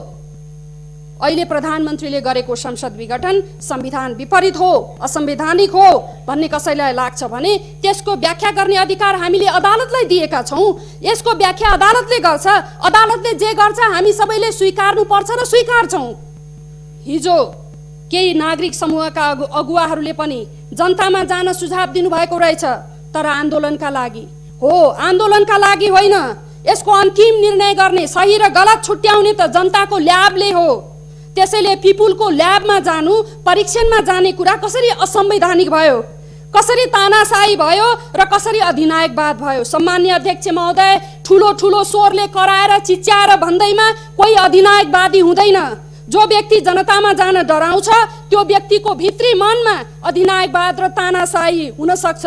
अहिले प्रधानमन्त्रीले गरेको संसद विघटन संविधान विपरीत हो, असंवैधानिक हो भन्ने कसैलाई लाग्छ भने त्यसको व्याख्या गर्ने अधिकार हामीले अदालतलाई दिएका छौँ। यसको व्याख्या अदालतले गर्छ। अदालतले जे गर्छ हामी सबैले स्वीकार्नु पर्छ र स्वीकार्छौँ। हिजो केही नागरिक समूहका अगुवाहरूले पनि जनतामा जान सुझाव दिनुभएको रहेछ, तर आन्दोलनका लागि हो, आन्दोलनका लागि होइन। यसको अन्तिम निर्णय गर्ने, सही र गलत छुट्याउने त जनताको ल्याबले हो। त्यसैले पिपुलको ल्याबमा जानु, परीक्षणमा जाने कुरा कसरी असंवैधानिक भयो, कसरी तानाशाही भयो र कसरी अधिनायकवाद भयो? सम्मान्य अध्यक्ष महोदय, ठुलो ठुलो स्वरले कराएर चिच्याएर भन्दैमा कोही अधिनायकवादी हुँदैन। जो व्यक्ति जनतामा जान डराउँछ त्यो व्यक्तिको भित्री मनमा अधिनायकवाद र तानाशाही हुन सक्छ।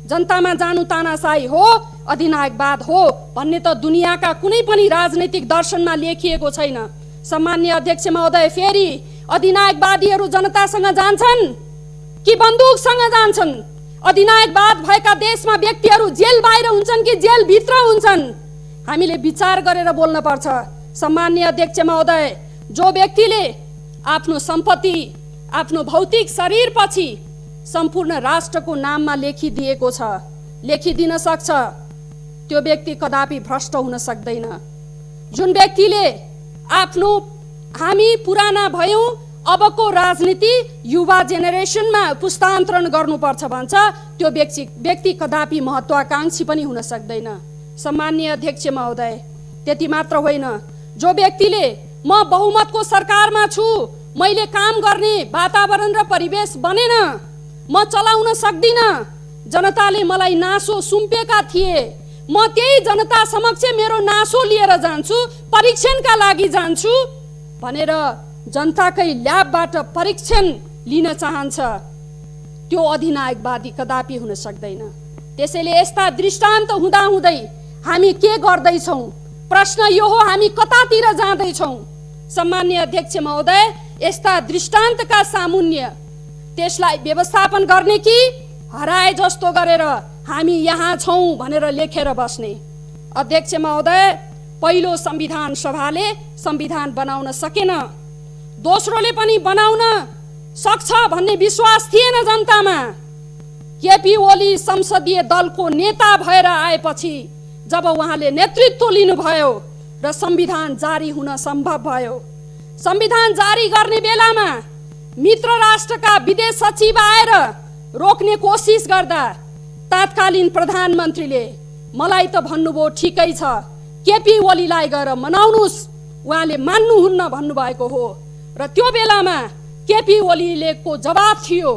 जनतामा जानु तानाशाही हो, अधिनायकवाद हो भन्ने त दुनियाँका कुनै पनि राजनैतिक दर्शनमा लेखिएको छैन। सम्मान्य अध्यक्ष महोदय, फेरि अधिनायकवादीहरू जनतासँग जान्छन् कि बन्दुकसँग जान्छन्? अधिनायकवाद भएका देशमा व्यक्तिहरू जेल बाहिर हुन्छन् कि जेल भित्र हुन्छन्? हामीले विचार गरेर बोल्न पर्छ। सम्मान्य अध्यक्ष महोदय, जो व्यक्तिले आफ्नो सम्पत्ति, आफ्नो भौतिक शरीर पछि सम्पूर्ण राष्ट्रको नाममा लेखिदिएको छ, लेखिदिन सक्छ, त्यो व्यक्ति कदापि भ्रष्ट हुन सक्दैन। जुन व्यक्तिले आफ्नो हामी पुराना भयौँ, अबको राजनीति युवा जेनेरेसनमा पुस्तान्तरण गर्नुपर्छ भन्छ, त्यो व्यक्ति कदापि महत्त्वाकांक्षी पनि हुन सक्दैन। सम्मान्य अध्यक्ष महोदय, त्यति मात्र होइन, जो व्यक्तिले म बहुमतको सरकारमा छु, मैले काम गर्ने वातावरण र परिवेश बनेन, म चलाउन सक्दिनँ, जनताले मलाई नासो सुम्पेका थिए, म त्यही जनता समक्ष मेरो नासो लिएर जान्छु, परीक्षणका लागि जान्छु भनेर जनताकै ल्याबबाट परीक्षण लिन चाहन्छ, त्यो अधिनायकवादी कदापि हुन सक्दैन। त्यसैले यस्ता दृष्टान्त हुँदाहुँदै हामी के गर्दैछौँ? प्रश्न यो हो, हामी कतातिर जाँदैछौँ? सम्मान्य अध्यक्ष महोदय, यस्ता दृष्टान्तका सामुन्य त्यसलाई व्यवस्थापन गर्ने कि हराए जस्तो गरेर हामी यहाँ छौँ भनेर लेखेर बस्ने? अध्यक्ष महोदय, पहिलो संविधान सभाले संविधान बनाउन सकेन, दोस्रोले पनि बनाउन सक्छ भन्ने विश्वास थिएन जनतामा। केपी ओली संसदीय दलको नेता भएर आएपछि जब उहाँले नेतृत्व लिनुभयो र संविधान जारी हुन सम्भव भयो, संविधान जारी गर्ने बेलामा मित्र राष्ट्रका विदेश सचिव आएर रोक्ने कोसिस गर्दा तत्कालीन प्रधानमन्त्रीले मलाई त भन्नुभयो ठिकै छ, केपी ओलीलाई गएर मनाउनुस्, उहाँले मान्नुहुन्न भन्नुभएको हो। र त्यो बेलामा केपी ओलीलेको जवाब थियो,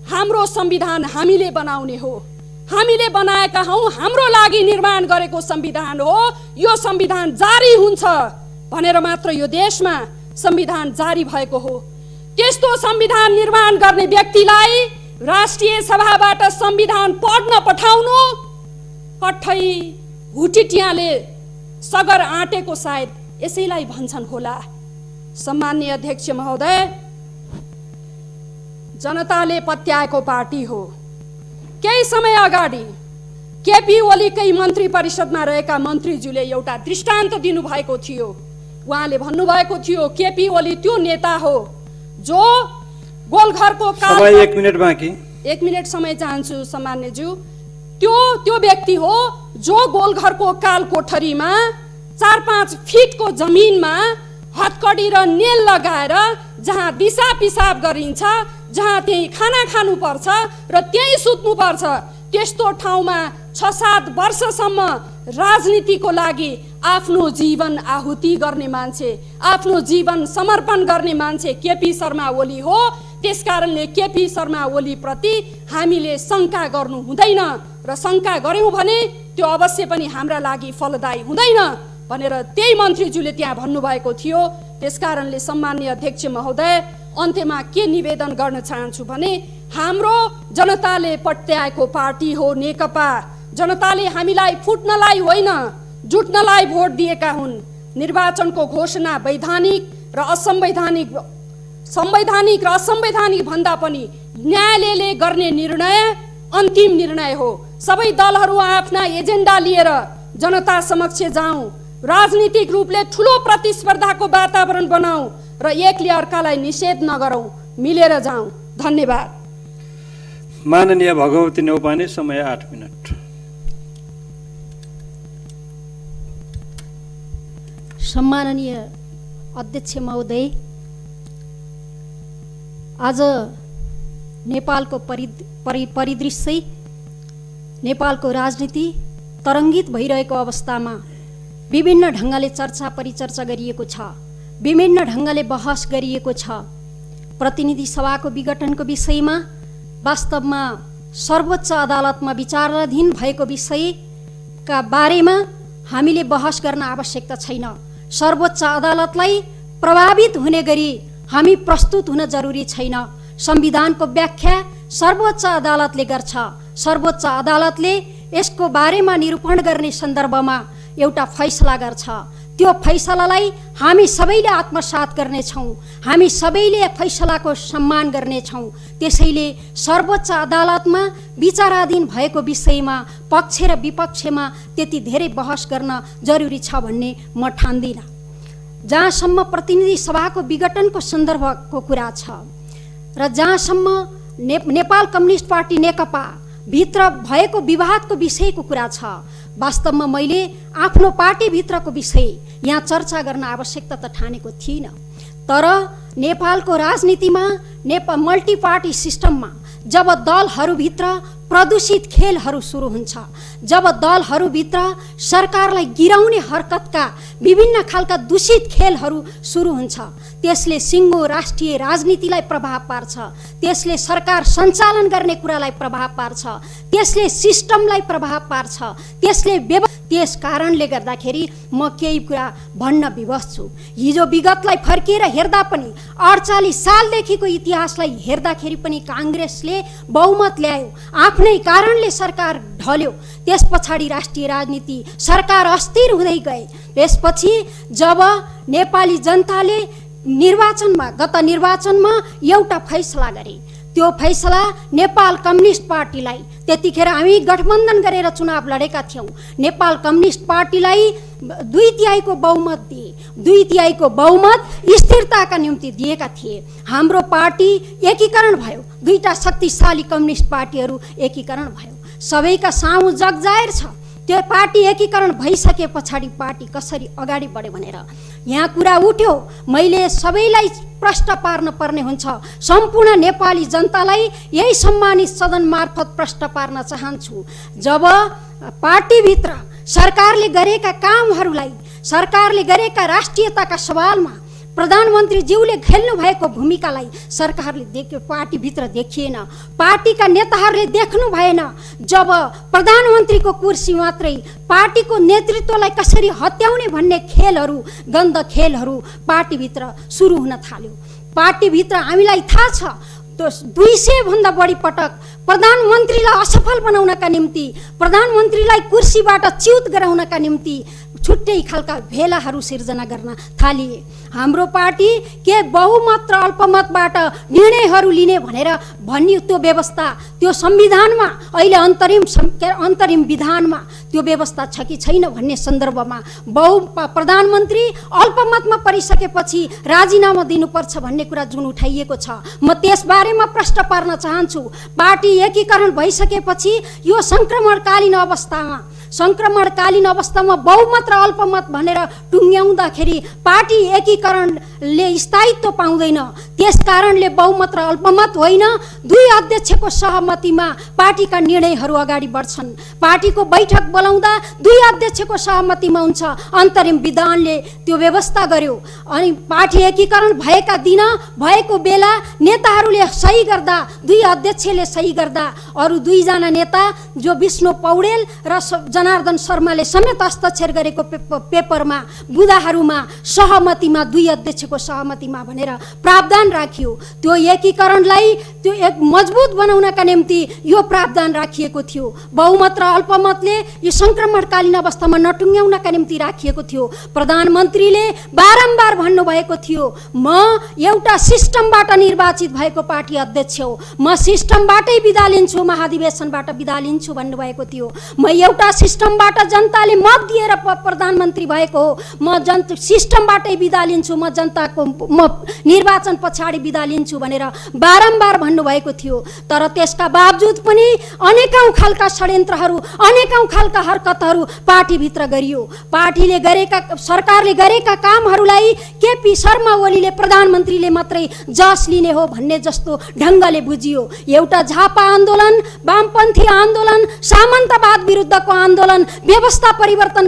हाम्रो संविधान हामीले बनाउने हो, हामीले बनाएका हौँ, हाम्रो लागि निर्माण गरेको संविधान हो, यो संविधान जारी हुन्छ भनेर मात्र यो देशमा संविधान जारी भएको हो। त्यस्तो संविधान निर्माण गर्ने व्यक्तिलाई राष्ट्रिय सभाबाट संविधान पढ्न पठाउनु कठै हुटिटियाले सगर आँटेको सायद यसैलाई भन्छन् होला। सम्माननीय अध्यक्ष महोदय, जनताले पत्याएको पार्टी हो। केही समय अगाडि केपी ओलीकै मन्त्री परिषदमा रहेका मन्त्रीज्यूले एउटा दृष्टान्त दिनुभएको थियो। उहाँले भन्नुभएको थियो केपी ओली त्यो नेता हो जो गोलघरको काल, 1 मिनेट बाँकी, 1 मिनेट समय चाहन्छु सम्मान्यज्यू, त्यो व्यक्ति हो जो गोलघरको काल कोठरीमा 4-5 फिटको जमिनमा हतकडी र नेल लगाएर जहाँ दिशा पिसाब गरिन्छ, जहाँ त्यही खाना खानुपर्छ र त्यही सुत्नुपर्छ, त्यस्तो ठाउँमा 6-7 वर्षसम्म राजनीतिको लागि आफ्नो जीवन आहुति गर्ने मान्छे, आफ्नो जीवन समर्पण गर्ने मान्छे केपी शर्मा ओली हो। त्यसकारणले केपी शर्मा ओली प्रति हामीले शङ्का गर्नु हुँदैन र शङ्का गर्यौँ भने त्यो अवश्य पनि हाम्रा लागि फलदायी हुँदैन भनेर त्यही मन्त्रीज्यूले त्यहाँ भन्नुभएको थियो। त्यसकारणले सम्माननीय अध्यक्ष महोदय, अन्त्यमा के निवेदन गर्न चाहन्छु भने हाम्रो जनताले पट्याएको पार्टी हो नेकपा। जनताले हामीलाई फुट्नलाई होइन जुट्नलाई भोट दिएका हुन्। निर्वाचनको घोषणा वैधानिक र संवैधानिक र असंवैधानिक भन्दा पनि न्यायालयले गर्ने निर्णय अन्तिम निर्णय हो। सबै दलहरू आफ्ना एजेन्डा लिएर जनता समक्ष जाउँ, राजनीतिक रूपले ठुलो प्रतिस्पर्धाको वातावरण बनाऊ र एकले अर्कालाई निषेध नगरौँ, मिलेर जाउँ। धन्यवाद। माननीय भगवती नेउपाने, समय 8 मिनट। सम्माननीय अध्यक्ष महोदय, आज नेपालको परिदृश्य, नेपालको राजनीति तरङ्गित भइरहेको अवस्थामा विभिन्न ढङ्गले चर्चा परिचर्चा गरिएको छ, विभिन्न ढङ्गले बहस गरिएको छ। प्रतिनिधि सभाको विघटनको विषयमा वास्तवमा सर्वोच्च अदालतमा विचाराधीन भएको विषयका बारेमा हामीले बहस गर्न आवश्यकता छैन। सर्वोच्च अदालतलाई प्रभावित हुने गरी हामी प्रस्तुत हुन जरुरी छैन। संविधानको व्याख्या सर्वोच्च अदालतले गर्छ। सर्वोच्च अदालतले यसको बारेमा निरूपण गर्ने सन्दर्भमा एउटा फैसला गर्छ। त्यो फैसलालाई हामी सबैले आत्मसात गर्नेछौँ, हामी सबैले फैसलाको सम्मान गर्नेछौँ। त्यसैले सर्वोच्च अदालतमा विचाराधीन भएको विषयमा पक्ष र विपक्षमा त्यति धेरै बहस गर्न जरुरी छ भन्ने म ठान्दिनँ। जहाँसम्म प्रतिनिधि सभाको विघटनको सन्दर्भको कुरा छ र जहाँसम्म नेपाल कम्युनिस्ट पार्टी नेकपा भित्र भएको विवादको विषयको कुरा छ, वास्तवमा मैले आफ्नो पार्टीभित्रको विषय यहाँ चर्चा गर्न आवश्यकता त ठानेको थिइनँ। तर नेपालको राजनीतिमा मल्टी पार्टी सिस्टममा जब दलहरूभित्र प्रदूषित खेलहरू सुरु हुन्छ, जब दलहरूभित्र सरकारलाई गिराउने हरकतका विभिन्न खालका दूषित खेलहरू सुरु हुन्छ, त्यसले सिङ्गो राष्ट्रिय राजनीतिलाई प्रभाव पार्छ, त्यसले सरकार सञ्चालन गर्ने कुरालाई प्रभाव पार्छ, त्यसले सिस्टमलाई प्रभाव पार्छ, त्यस कारणले गर्दाखेरि म केही कुरा भन्न विवश छु। हिजो विगतलाई फर्किएर हेर्दा पनि 48 सालदेखिको इतिहासलाई हेर्दाखेरि पनि काङ्ग्रेसले बहुमत ल्यायो, आफ्नै कारणले सरकार ढल्यो। त्यस पछाडि राष्ट्रिय राजनीति सरकार अस्थिर हुँदै गए। त्यसपछि जब नेपाली जनताले गत निर्वाचनमा एउटा फैसला गरे, त्यो फैसला नेपाल कम्युनिस्ट पार्टीलाई, त्यतिखेर हामी गठबन्धन गरेर चुनाव लडेका थियौँ, नेपाल कम्युनिस्ट पार्टीलाई 2/3 बहुमत दिए। 2/3 बहुमत स्थिरताका निम्ति दिएका थिए। हाम्रो पार्टी एकीकरण भयो, दुईटा शक्तिशाली कम्युनिस्ट पार्टीहरू एकीकरण भयो। सबैका सामु जगजाहेर छ, त्यो पार्टी एकीकरण भइसके पछाडि पार्टी कसरी अगाडि बढ्यो भनेर यहाँ कुरा उठ्यो। मैले सबैलाई प्रश्न पार्न पर्ने हुन्छ, सम्पूर्ण नेपाली जनतालाई यही सम्मानित सदन मार्फत प्रश्न पार्न चाहन्छु। जब पार्टीभित्र सरकारले गरेका कामहरूलाई, सरकारले गरेका राष्ट्रियताका सवालमा प्रधानमन्त्रीज्यूले खेल्नु भएको भूमिकालाई सरकारले देख्यो, पार्टीभित्र देखिएन, पार्टीका नेताहरूले देख्नु भएन। जब प्रधानमन्त्रीको कुर्सी मात्रै पार्टीको नेतृत्वलाई कसरी हत्याउने भन्ने खेलहरू, गन्ध खेलहरू पार्टीभित्र सुरु हुन थाल्यो। पार्टीभित्र हामीलाई थाहा छ 200 भन्दा बढी पटक प्रधानमन्त्रीलाई असफल बनाउनका निम्ति, प्रधानमन्त्रीलाई कुर्सीबाट च्युत गराउनका निम्ति छुट्टै खालका भेलाहरू सिर्जना गर्न थालिए। हाम्रो पार्टी के बहुमत र अल्पमतबाट निर्णयहरू लिने भनेर भनियो, त्यो व्यवस्था त्यो संविधानमा अहिले अन्तरिम विधानमा त्यो व्यवस्था छ कि छैन भन्ने सन्दर्भमा प्रधानमन्त्री अल्पमतमा परिसकेपछि राजीनामा दिनुपर्छ भन्ने कुरा जुन उठाइएको छ, म त्यसबारेमा प्रश्न पार्न चाहन्छु। पार्टी एकीकरण भइसकेपछि यो संक्रमणकालीन अवस्थामा बहुमत र अल्पमत भनेर टुङ्ग्याउँदाखेरि पार्टी एकीकरणले स्थायित्व पाउँदैन। त्यस कारणले बहुमत र अल्पमत होइन, 2 अध्यक्षको सहमतिमा पार्टीका निर्णयहरू अगाडि बढ्छन्। पार्टीको बैठक बोलाउँदा 2 अध्यक्षको सहमतिमा हुन्छ। अन्तरिम विधानले त्यो व्यवस्था गर्यो। अनि पार्टी एकीकरण भएका दिन, भएको बेला नेताहरूले सही गर्दा, 2 अध्यक्षले सही गर्दा अरू 2 जना नेता जो विष्णु पौडेल र जनार्दन शर्माले समेत हस्ताक्षर गरेको पेपरमा, बुँदाहरूमा सहमतिमा 2 अध्यक्षको सहमतिमा भनेर प्रावधान राखियो। त्यो एकीकरणलाई त्यो एक मजबुत बनाउनका निम्ति यो प्रावधान राखिएको थियो। बहुमत र अल्पमतले यो संक्रमणकालीन अवस्थामा नटुङ्ग्याउनका निम्ति राखिएको थियो। प्रधानमन्त्रीले बारम्बार भन्नुभएको थियो, म एउटा सिस्टमबाट निर्वाचित भएको पार्टी अध्यक्ष हो, म सिस्टमबाटै बिदा लिन्छु, महाधिवेशनबाट बिदा लिन्छु भन्नुभएको थियो। म एउटा सिस्टमबाट जनताले मत दिएर प्रधानमन्त्री भएको हो, म सिस्टमबाटै बिदा लिन्छु, म जनताको निर्वाचन पछाडि बिदा लिन्छु भनेर बारम्बार भन्नुभएको थियो। तर त्यसका बावजुद पनि अनेकौं खालका षड्यन्त्रहरू, अनेकौं खालका हरकतहरू पार्टीभित्र गरियो। पार्टीले गरेका, सरकारले गरेका कामहरूलाई केपी शर्मा ओलीले, प्रधानमन्त्रीले मात्रै जस लिने हो भन्ने जस्तो ढङ्गले बुझियो। एउटा झापा आन्दोलन, वामपन्थी आन्दोलन, सामन्तवाद विरुद्धको आन्दोलन, व्यवस्था परिवर्तन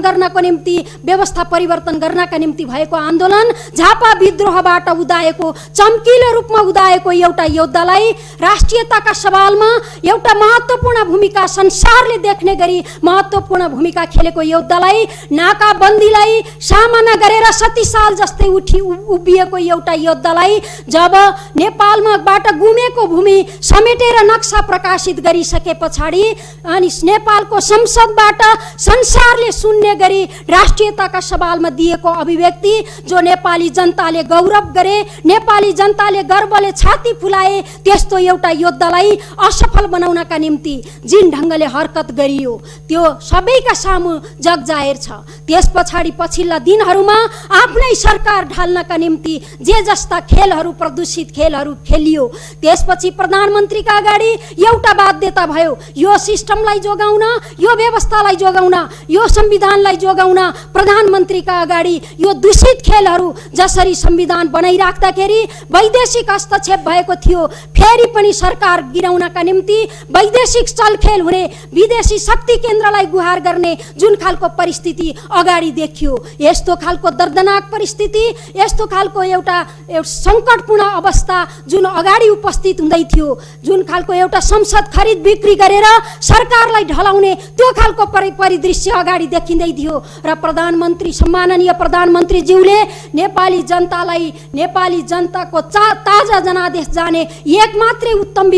गर्नका निम्ति भएको आन्दोलन, झापा विद्रोहबाट उदाएको, चम्किलो रूपमा उदाएको एउटा योद्धालाई राष्ट्रियताका सवालमा एउटा महत्त्वपूर्ण भूमिका, संसारले देख्ने गरी महत्त्वपूर्ण भूमिका खेलेको योद्धालाई, नाकाबन्दीलाई सामना गरेर 70 साल जस्तै उभिएको एउटा योद्धालाई जब नेपालबाट गुमेको भूमि समेटेर नक्सा प्रकाशित गरिसके पछाडि अनि नेपालको संसदबाट संसारले सुन्ने गरी राष्ट्रियताका सवालमा दिएको अभिव्यक्ति जो नेपाली जनताले गौरव गरे, नेपाली जनताले गर्वले छाती फुलाए, त्यस्तो एउटा योद्धालाई असफल बनाउनका निम्ति जिन ढङ्गले हरकत गरियो त्यो सबैका सामु जगजाहेर छ। त्यस पछाडि पछिल्ला दिनहरूमा आफ्नै सरकार ढाल्नका निम्ति जे जस्ता खेलहरू, प्रदूषित खेलहरू खेलियो। त्यसपछि प्रधानमन्त्रीका अगाडि एउटा बाध्यता भयो, यो सिस्टमलाई जोगाउन, यो व्यवस्थालाई जोगाउन, यो संविधानलाई जोगाउन प्रधानमन्त्रीका अगाडि यो दूषित खेलहरू, जसरी संविधान बनाइराख्दाखेरि वैदेशिक हस्तक्षेप भएको थियो, फेरि पनि सरकार गिराउनका निम्ति वैदेशिक चलखेल हुने, विदेशी शक्ति केन्द्रलाई गुहार गर्ने जुन खालको परिस्थिति अगाडि देखियो, यस्तो खालको दर्दनाक परिस्थिति, यस्तो खालको एउटा सङ्कटपूर्ण अवस्था जुन अगाडि उपस्थित हुँदै थियो, जुन खालको एउटा संसद खरिद बिक्री गरेर सरकारलाई ढलाउने त्यो खालको परिदृश्य अगाडि देखिँदै थियो। र प्रधानमन्त्री, सम्माननीय प्रधानमन्त्रीज्यूले नेपाली जनतालाई, नेपाली जनताको ताजा जनादेश जाने एक मात्रै उत्तम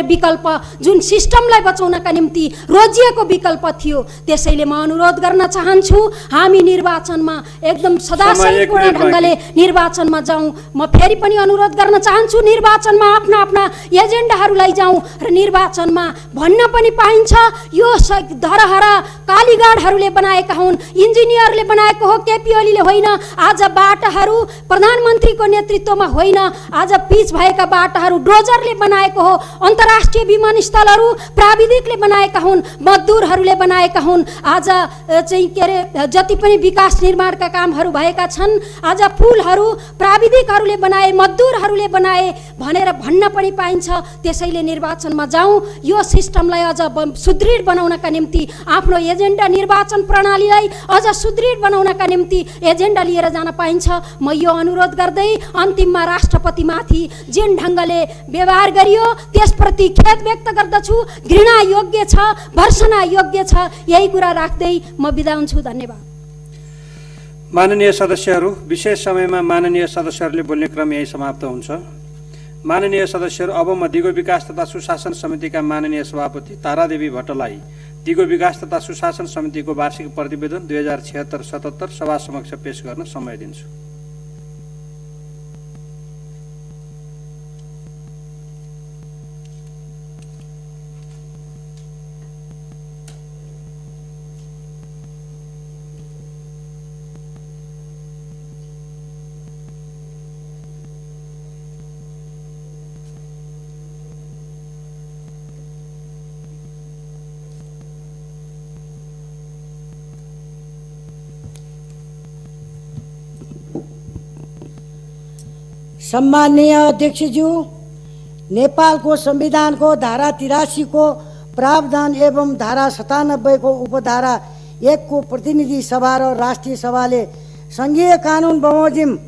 विकल्प जुन सिस्टमलाई बचाउनका निम्ति रोजिएको विकल्प थियो। त्यसैले म अनुरोध गर्न चाहन्छु, हामी निर्वाचनमा एकदम सदाशय सम्पूर्ण ढङ्गले निर्वाचनमा जाउँ। म फेरि पनि अनुरोध गर्न चाहन्छु, निर्वाचनमा आफ्ना आफ्ना एजेन्डाहरू लैजाउँ र निर्वाचनमा भन्न पनि पाइन्छ यो धरहरा कालीगाडहरूले बनाएका हुन्, इन्जिनियरले बनाएको हो, केपी ओलीले होइन। आज बाटाहरू प्रधानमन्त्रीको नेतृत्वमा होइन, आज पिच भएका बाटाहरू डोजरले बनाएको हो, अन्तर्राष्ट्रिय विमानस्थलहरू प्राविधिकले बनाएका हुन्, मजदुरहरूले बनाएका हुन्। आज चाहिँ के अरे जति पनि विकास निर्माणका कामहरू भएका छन्, आज पुलहरू प्राविधिकहरूले बनाए, मजदुरहरूले बनाए भनेर भन्न पनि पाइन्छ। त्यसैले निर्वाचनमा जाउँ, यो सिस्टमलाई अझ सुदृढ बनाउनका निम्ति आफ्नो एजेन्डा, निर्वाचन प्रणालीलाई अझ सुदृढ बनाउनका निम्ति एजेन्डा लिएर जान पाइन्छ। म यो अनुरोध गर्दै अन्तिममा राष्ट्रपतिमाथि जुन ढङ्गले व्यवहार गरियो त्यसप्रति खेद व्यक्त गर्दछु। घृणा योग्य छ, भर्सना योग्य छ। यही कुरा राख्दै म बिदा हुन्छु। धन्यवाद। माननीय सदस्यहरू, विशेष समयमा माननीय सदस्यहरूले बोल्ने क्रम यही समाप्त हुन्छ। माननीय सदस्यहरू, अब म दिगो विकास तथा सुशासन समितिका माननीय सभापति तारादेवी भट्टलाई दिगो विकास तथा सुशासन समितिको वार्षिक प्रतिवेदन 2076-77 सभा समक्ष पेश गर्न समय दिन्छु। सम्माननीय अध्यक्षज्यू, नेपालको संविधानको धारा 83 को प्रावधान एवं धारा 97 को उपधारा 1 को प्रतिनिधि सभा र राष्ट्रिय सभाले सङ्घीय कानुन बमोजिम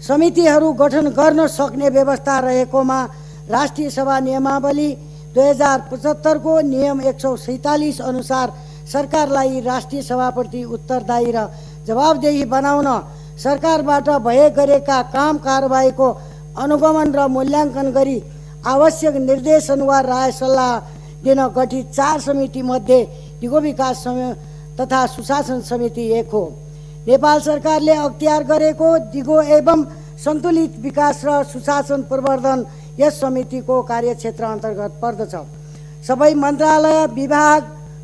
समितिहरू गठन गर्न सक्ने व्यवस्था रहेकोमा राष्ट्रिय सभा नियमावली 2075 को नियम 147 अनुसार सरकारलाई राष्ट्रिय सभाप्रति उत्तरदायी र जवाबदेही बनाउन, सरकारबाट भए गरेका काम कारबाहीको अनुगमन र मूल्याङ्कन गरी आवश्यक निर्देशन वा राय सल्लाह दिन गठित 4 समिति मध्ये दिगो विकास तथा सुशासन समिति एक हो। नेपाल सरकारले अख्तियार गरेको दिगो एवं सन्तुलित विकास र सुशासन प्रवर्धन यस समितिको कार्यक्षेत्र अन्तर्गत पर्दछ। सबै मन्त्रालय विभाग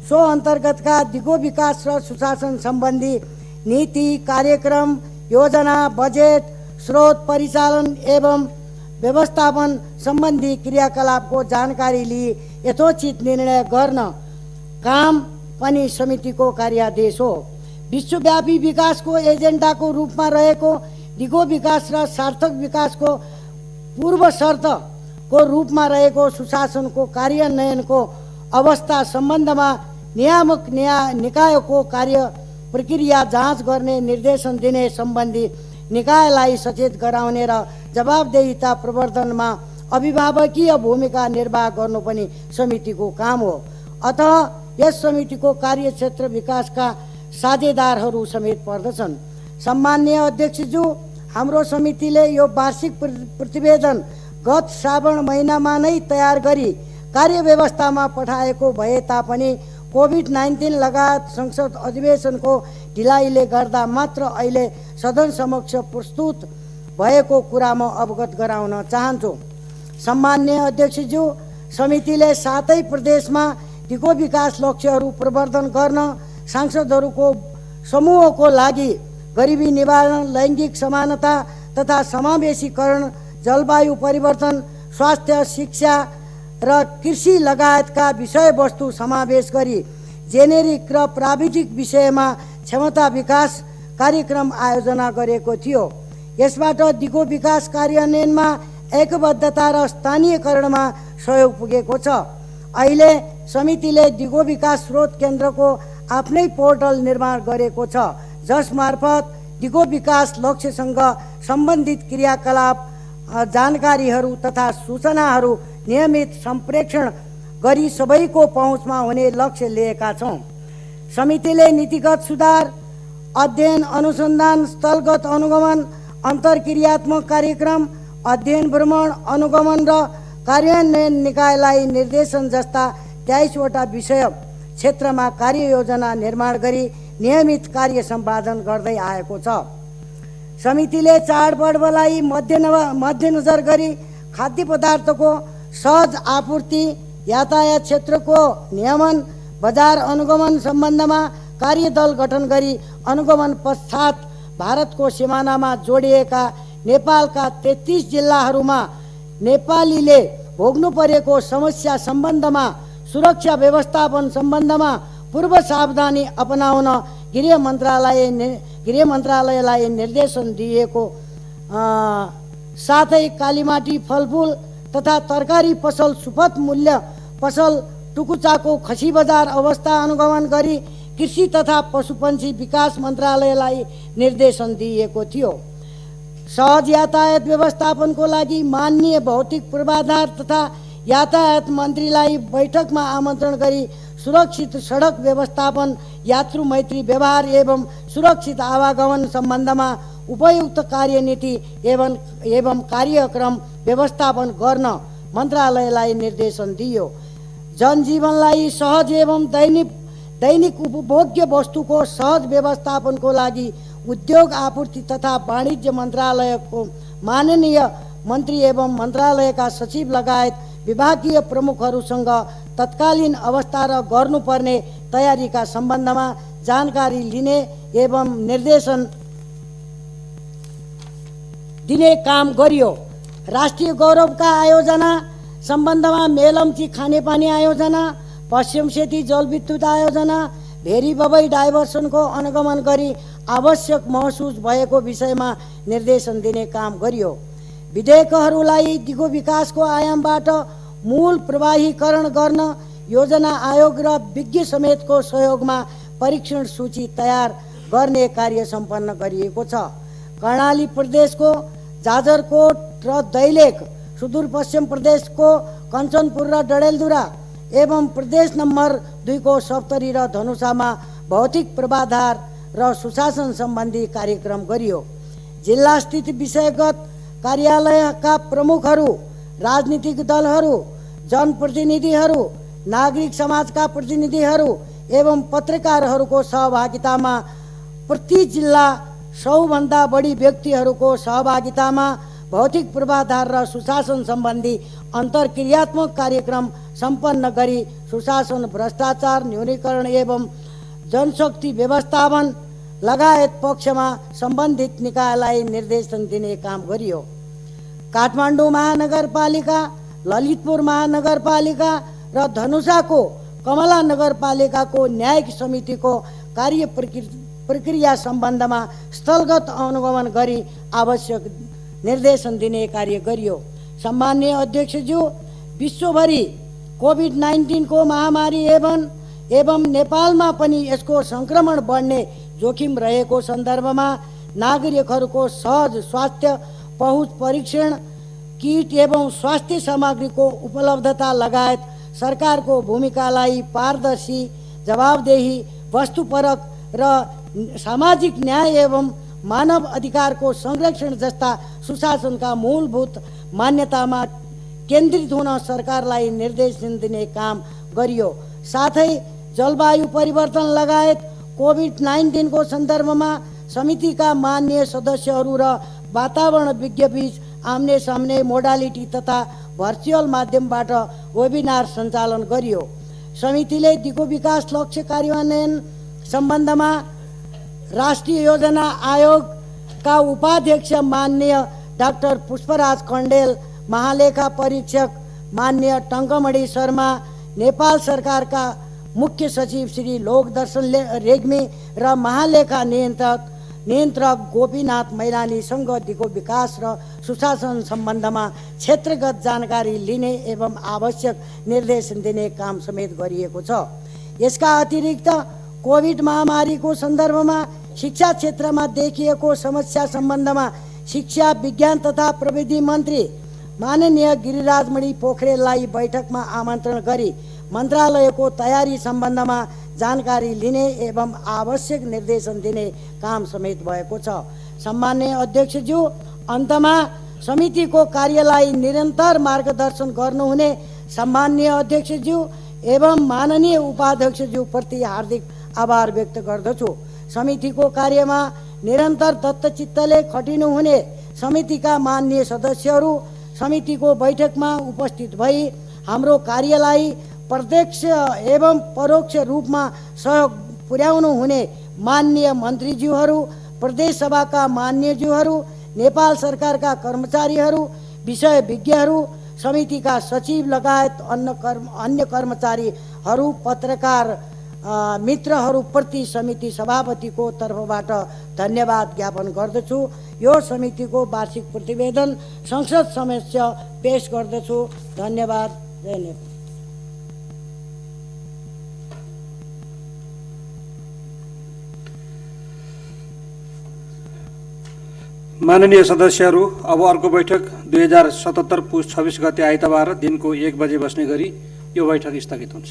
सो अन्तर्गतका दिगो विकास र सुशासन सम्बन्धी नीति, कार्यक्रम, योजना, बजेट, स्रोत परिचालन एवं व्यवस्थापन सम्बन्धी क्रियाकलापको जानकारी लिई यथोचित निर्णय गर्न काम पनि समितिको कार्यादेश हो। विश्वव्यापी विकासको एजेन्डाको रूपमा रहेको दिगो विकास र सार्थक विकासको पूर्व शर्तको रूपमा रहेको सुशासनको कार्यान्वयनको अवस्था सम्बन्धमा नियामक निकायको कार्य प्रक्रिया जाँच गर्ने, निर्देशन दिने सम्बन्धी निकायलाई सचेत गराउने र जवाबदेहिता प्रवर्धनमा अभिभावकीय भूमिका निर्वाह गर्नु पनि समितिको काम हो। अतः यस समितिको कार्यक्षेत्र विकासका साझेदारहरू समेत पर्दछन्। सम्माननीय अध्यक्षज्यू, हाम्रो समितिले यो वार्षिक प्रतिवेदन गत श्रावण महिनामा नै तयार गरी कार्यव्यवस्थामा पठाएको भए तापनि कोभिड-19 लगायत संसद अधिवेशनको ढिलाइले गर्दा मात्र अहिले सदन समक्ष प्रस्तुत भएको कुरा म अवगत गराउन चाहन्छु। सम्माननीय अध्यक्षज्यू, समितिले 7 प्रदेशमा दिगो विकास लक्ष्यहरू प्रवर्धन गर्न सांसदहरूको समूहको लागि गरिबी निवारण, लैङ्गिक समानता तथा समावेशीकरण, जलवायु परिवर्तन, स्वास्थ्य, शिक्षा र कृषि लगायतका विषयवस्तु समावेश गरी जेनेरिक र प्राविधिक विषयमा क्षमता विकास कार्यक्रम आयोजना गरेको थियो। यसबाट दिगो विकास कार्यान्वयनमा एकबद्धता र स्थानीयकरणमा सहयोग पुगेको छ। अहिले समितिले दिगो विकास स्रोत केन्द्रको आफ्नै पोर्टल निर्माण गरेको छ, जसमार्फत दिगो विकास लक्ष्यसँग सम्बन्धित क्रियाकलाप, जानकारीहरू तथा सूचनाहरू नियमित सम्प्रेषण गरी सबैको पहुँचमा हुने लक्ष्य लिएका छौँ। समितिले नीतिगत सुधार, अध्ययन अनुसन्धान, स्थलगत अनुगमन, अन्तर्क्रियात्मक कार्यक्रम, अध्ययन भ्रमण, अनुगमन र कार्यान्वयन निकायलाई निर्देशन जस्ता 23 वटा विषय क्षेत्रमा कार्ययोजना निर्माण गरी नियमित कार्य सम्पादन गर्दै आएको छ। समितिले चाडपर्वलाई मध्यनजर गरी खाद्य पदार्थको सहज आपूर्ति, यातायात क्षेत्रको नियमन, बजार अनुगमन सम्बन्धमा कार्यदल गठन गरी अनुगमन पश्चात भारतको सिमानामा जोडिएका नेपालका 33 जिल्लाहरूमा नेपालीले भोग्नु परेको समस्या सम्बन्धमा सुरक्षा व्यवस्थापन सम्बन्धमा पूर्व सावधानी अपनाउन गृह मन्त्रालयलाई निर्देशन दिएको साथै कालीमाटी फलफुल तथा तरकारी पसल सुपथ मूल्य पसल टुकुचाको खसी बजार अवस्था अनुगमन गरी कृषि तथा पशुपन्छी विकास मन्त्रालयलाई निर्देशन दिएको थियो। सहज यातायात व्यवस्थापनको लागि माननीय भौतिक पूर्वाधार तथा यातायात मन्त्रीलाई बैठकमा आमन्त्रण गरी सुरक्षित सडक व्यवस्थापन, यात्रु मैत्री व्यवहार एवं सुरक्षित आवागमन सम्बन्धमा उपयुक्त कार्यनीति एवं कार्यक्रम व्यवस्थापन गर्न मन्त्रालयलाई निर्देशन दियो। जनजीवनलाई सहज एवं दैनिक उपभोग्य वस्तुको सहज व्यवस्थापनको लागि उद्योग आपूर्ति तथा वाणिज्य मन्त्रालयको माननीय मन्त्री एवं मन्त्रालयका सचिव लगायत विभागीय प्रमुखहरूसँग तत्कालीन अवस्था र गर्नुपर्ने तयारीका सम्बन्धमा जानकारी लिने एवं निर्देशन दिने काम गरियो। राष्ट्रिय गौरवका आयोजना सम्बन्धमा मेलम्ची खानेपानी आयोजना, पश्चिम सेती जलविद्युत आयोजना, भेरी बबई डाइभर्सनको अनुगमन गरी आवश्यक महसुस भएको विषयमा निर्देशन दिने काम गरियो। विधेयकहरूलाई दिगो विकासको आयामबाट मूल प्रवाहीकरण गर्न योजना आयोग र विज्ञ समेतको सहयोगमा परीक्षण सूची तयार गर्ने कार्य सम्पन्न गरिएको छ। कर्णाली प्रदेशको जाजरकोट र दैलेख, सुदूरपश्चिम प्रदेशको कञ्चनपुर र डडेलधुरा एवं प्रदेश नम्बर 2 को सप्तरी र धनुषामा भौतिक पूर्वाधार र सुशासन सम्बन्धी कार्यक्रम गरियो। जिल्ला स्थित विषयगत कार्यालयका प्रमुखहरू, राजनीतिक दलहरू, जनप्रतिनिधिहरू, नागरिक समाजका प्रतिनिधिहरू एवं पत्रकारहरूको सहभागितामा प्रति जिल्ला 100 भन्दा बढी व्यक्तिहरूको सहभागितामा भौतिक पूर्वाधार र सुशासन सम्बन्धी अन्तर्क्रियात्मक कार्यक्रम सम्पन्न गरी सुशासन, भ्रष्टाचार न्यूनीकरण एवं जनशक्ति व्यवस्थापन लगायत पक्षमा सम्बन्धित निकायलाई निर्देशन दिने काम गरियो। काठमाडौँ महानगरपालिका, ललितपुर महानगरपालिका र धनुषाको कमला नगरपालिकाको न्यायिक समितिको कार्य प्रक्रिया सम्बन्धमा स्थलगत अनुगमन गरी आवश्यक निर्देशन दिने कार्य गरियो। सम्माननीय अध्यक्षज्यू, विश्वभरि कोभिड-19 को महामारी एवं नेपालमा पनि यसको संक्रमण बढ्ने जोखिम रहेको सन्दर्भमा नागरिकहरूको सहज स्वास्थ्य पहुँच, परीक्षण किट एवं स्वास्थ्य सामग्रीको उपलब्धता लगायत सरकारको भूमिकालाई पारदर्शी, जवाबदेही, वस्तुपरक र सामाजिक न्याय एवं मानव अधिकारको संरक्षण जस्ता सुशासनका मूलभूत मान्यतामा केन्द्रित हुन सरकारलाई निर्देशन दिने काम गरियो। साथै जलवायु परिवर्तन लगायत कोभिड-19 को सन्दर्भमा समितिका माननीय सदस्यहरू र वातावरण विज्ञबीच आम्ने सामने मोडालिटी तथा भर्चुअल माध्यमबाट वेबिनार सञ्चालन गरियो। समितिले दिगो विकास लक्ष्य कार्यान्वयन सम्बन्धमा राष्ट्रिय योजना आयोगका उपाध्यक्ष माननीय डाक्टर पुष्पराज कण्डेल, महालेखा परीक्षक माननीय टङ्कमणि शर्मा, नेपाल सरकारका मुख्य सचिव श्री लोकदर्शन रेग्मी र महालेखा नियन्त्रक गोपीनाथ मैनालीसँग दिगो विकास र सुशासन सम्बन्धमा क्षेत्रगत जानकारी लिने एवं आवश्यक निर्देशन दिने काम समेत गरिएको छ। यसका अतिरिक्त कोभिड महामारीको सन्दर्भमा शिक्षा क्षेत्रमा देखिएको समस्या सम्बन्धमा शिक्षा, विज्ञान तथा प्रविधि मन्त्री माननीय गिरिराजमणि पोखरेललाई बैठकमा आमन्त्रण गरी मन्त्रालयको तयारी सम्बन्धमा जानकारी लिने एवं आवश्यक निर्देशन दिने काम समेत भएको छ। सम्माननीय अध्यक्षज्यू, अन्तमा समितिको कार्यलाई निरन्तर मार्गदर्शन गर्नुहुने सम्माननीय अध्यक्षज्यू एवं माननीय उपाध्यक्षज्यू प्रति हार्दिक आभार व्यक्त गर्दछु। समितिको कार्यमा निरन्तर दत्तचित्तले खटिनुहुने समितिका माननीय सदस्यहरू समितिको बैठकमा उपस्थित भई हाम्रो कार्यलाई प्रत्यक्ष एवं परोक्ष रूपमा सहयोग पुर्याउनु हुने माननीय मन्त्रीज्यूहरू, प्रदेश सभाका मान्यज्यूहरू, नेपाल सरकारका कर्मचारीहरू, विषय विज्ञहरू, समितिका सचिव लगायत अन्य कर्मचारीहरू, पत्रकार मित्रहरूप्रति समिति सभापतिको तर्फबाट धन्यवाद ज्ञापन गर्दछु। यो समितिको वार्षिक प्रतिवेदन संसद समक्ष पेश गर्दछु। धन्यवाद। जय नेपाल। माननीय सदस्यहरू, अब अर्को बैठक 2077 पुस 26 गते आइतबार दिनको 1 बजे बस्ने गरी यो बैठक स्थगित हुन्छ।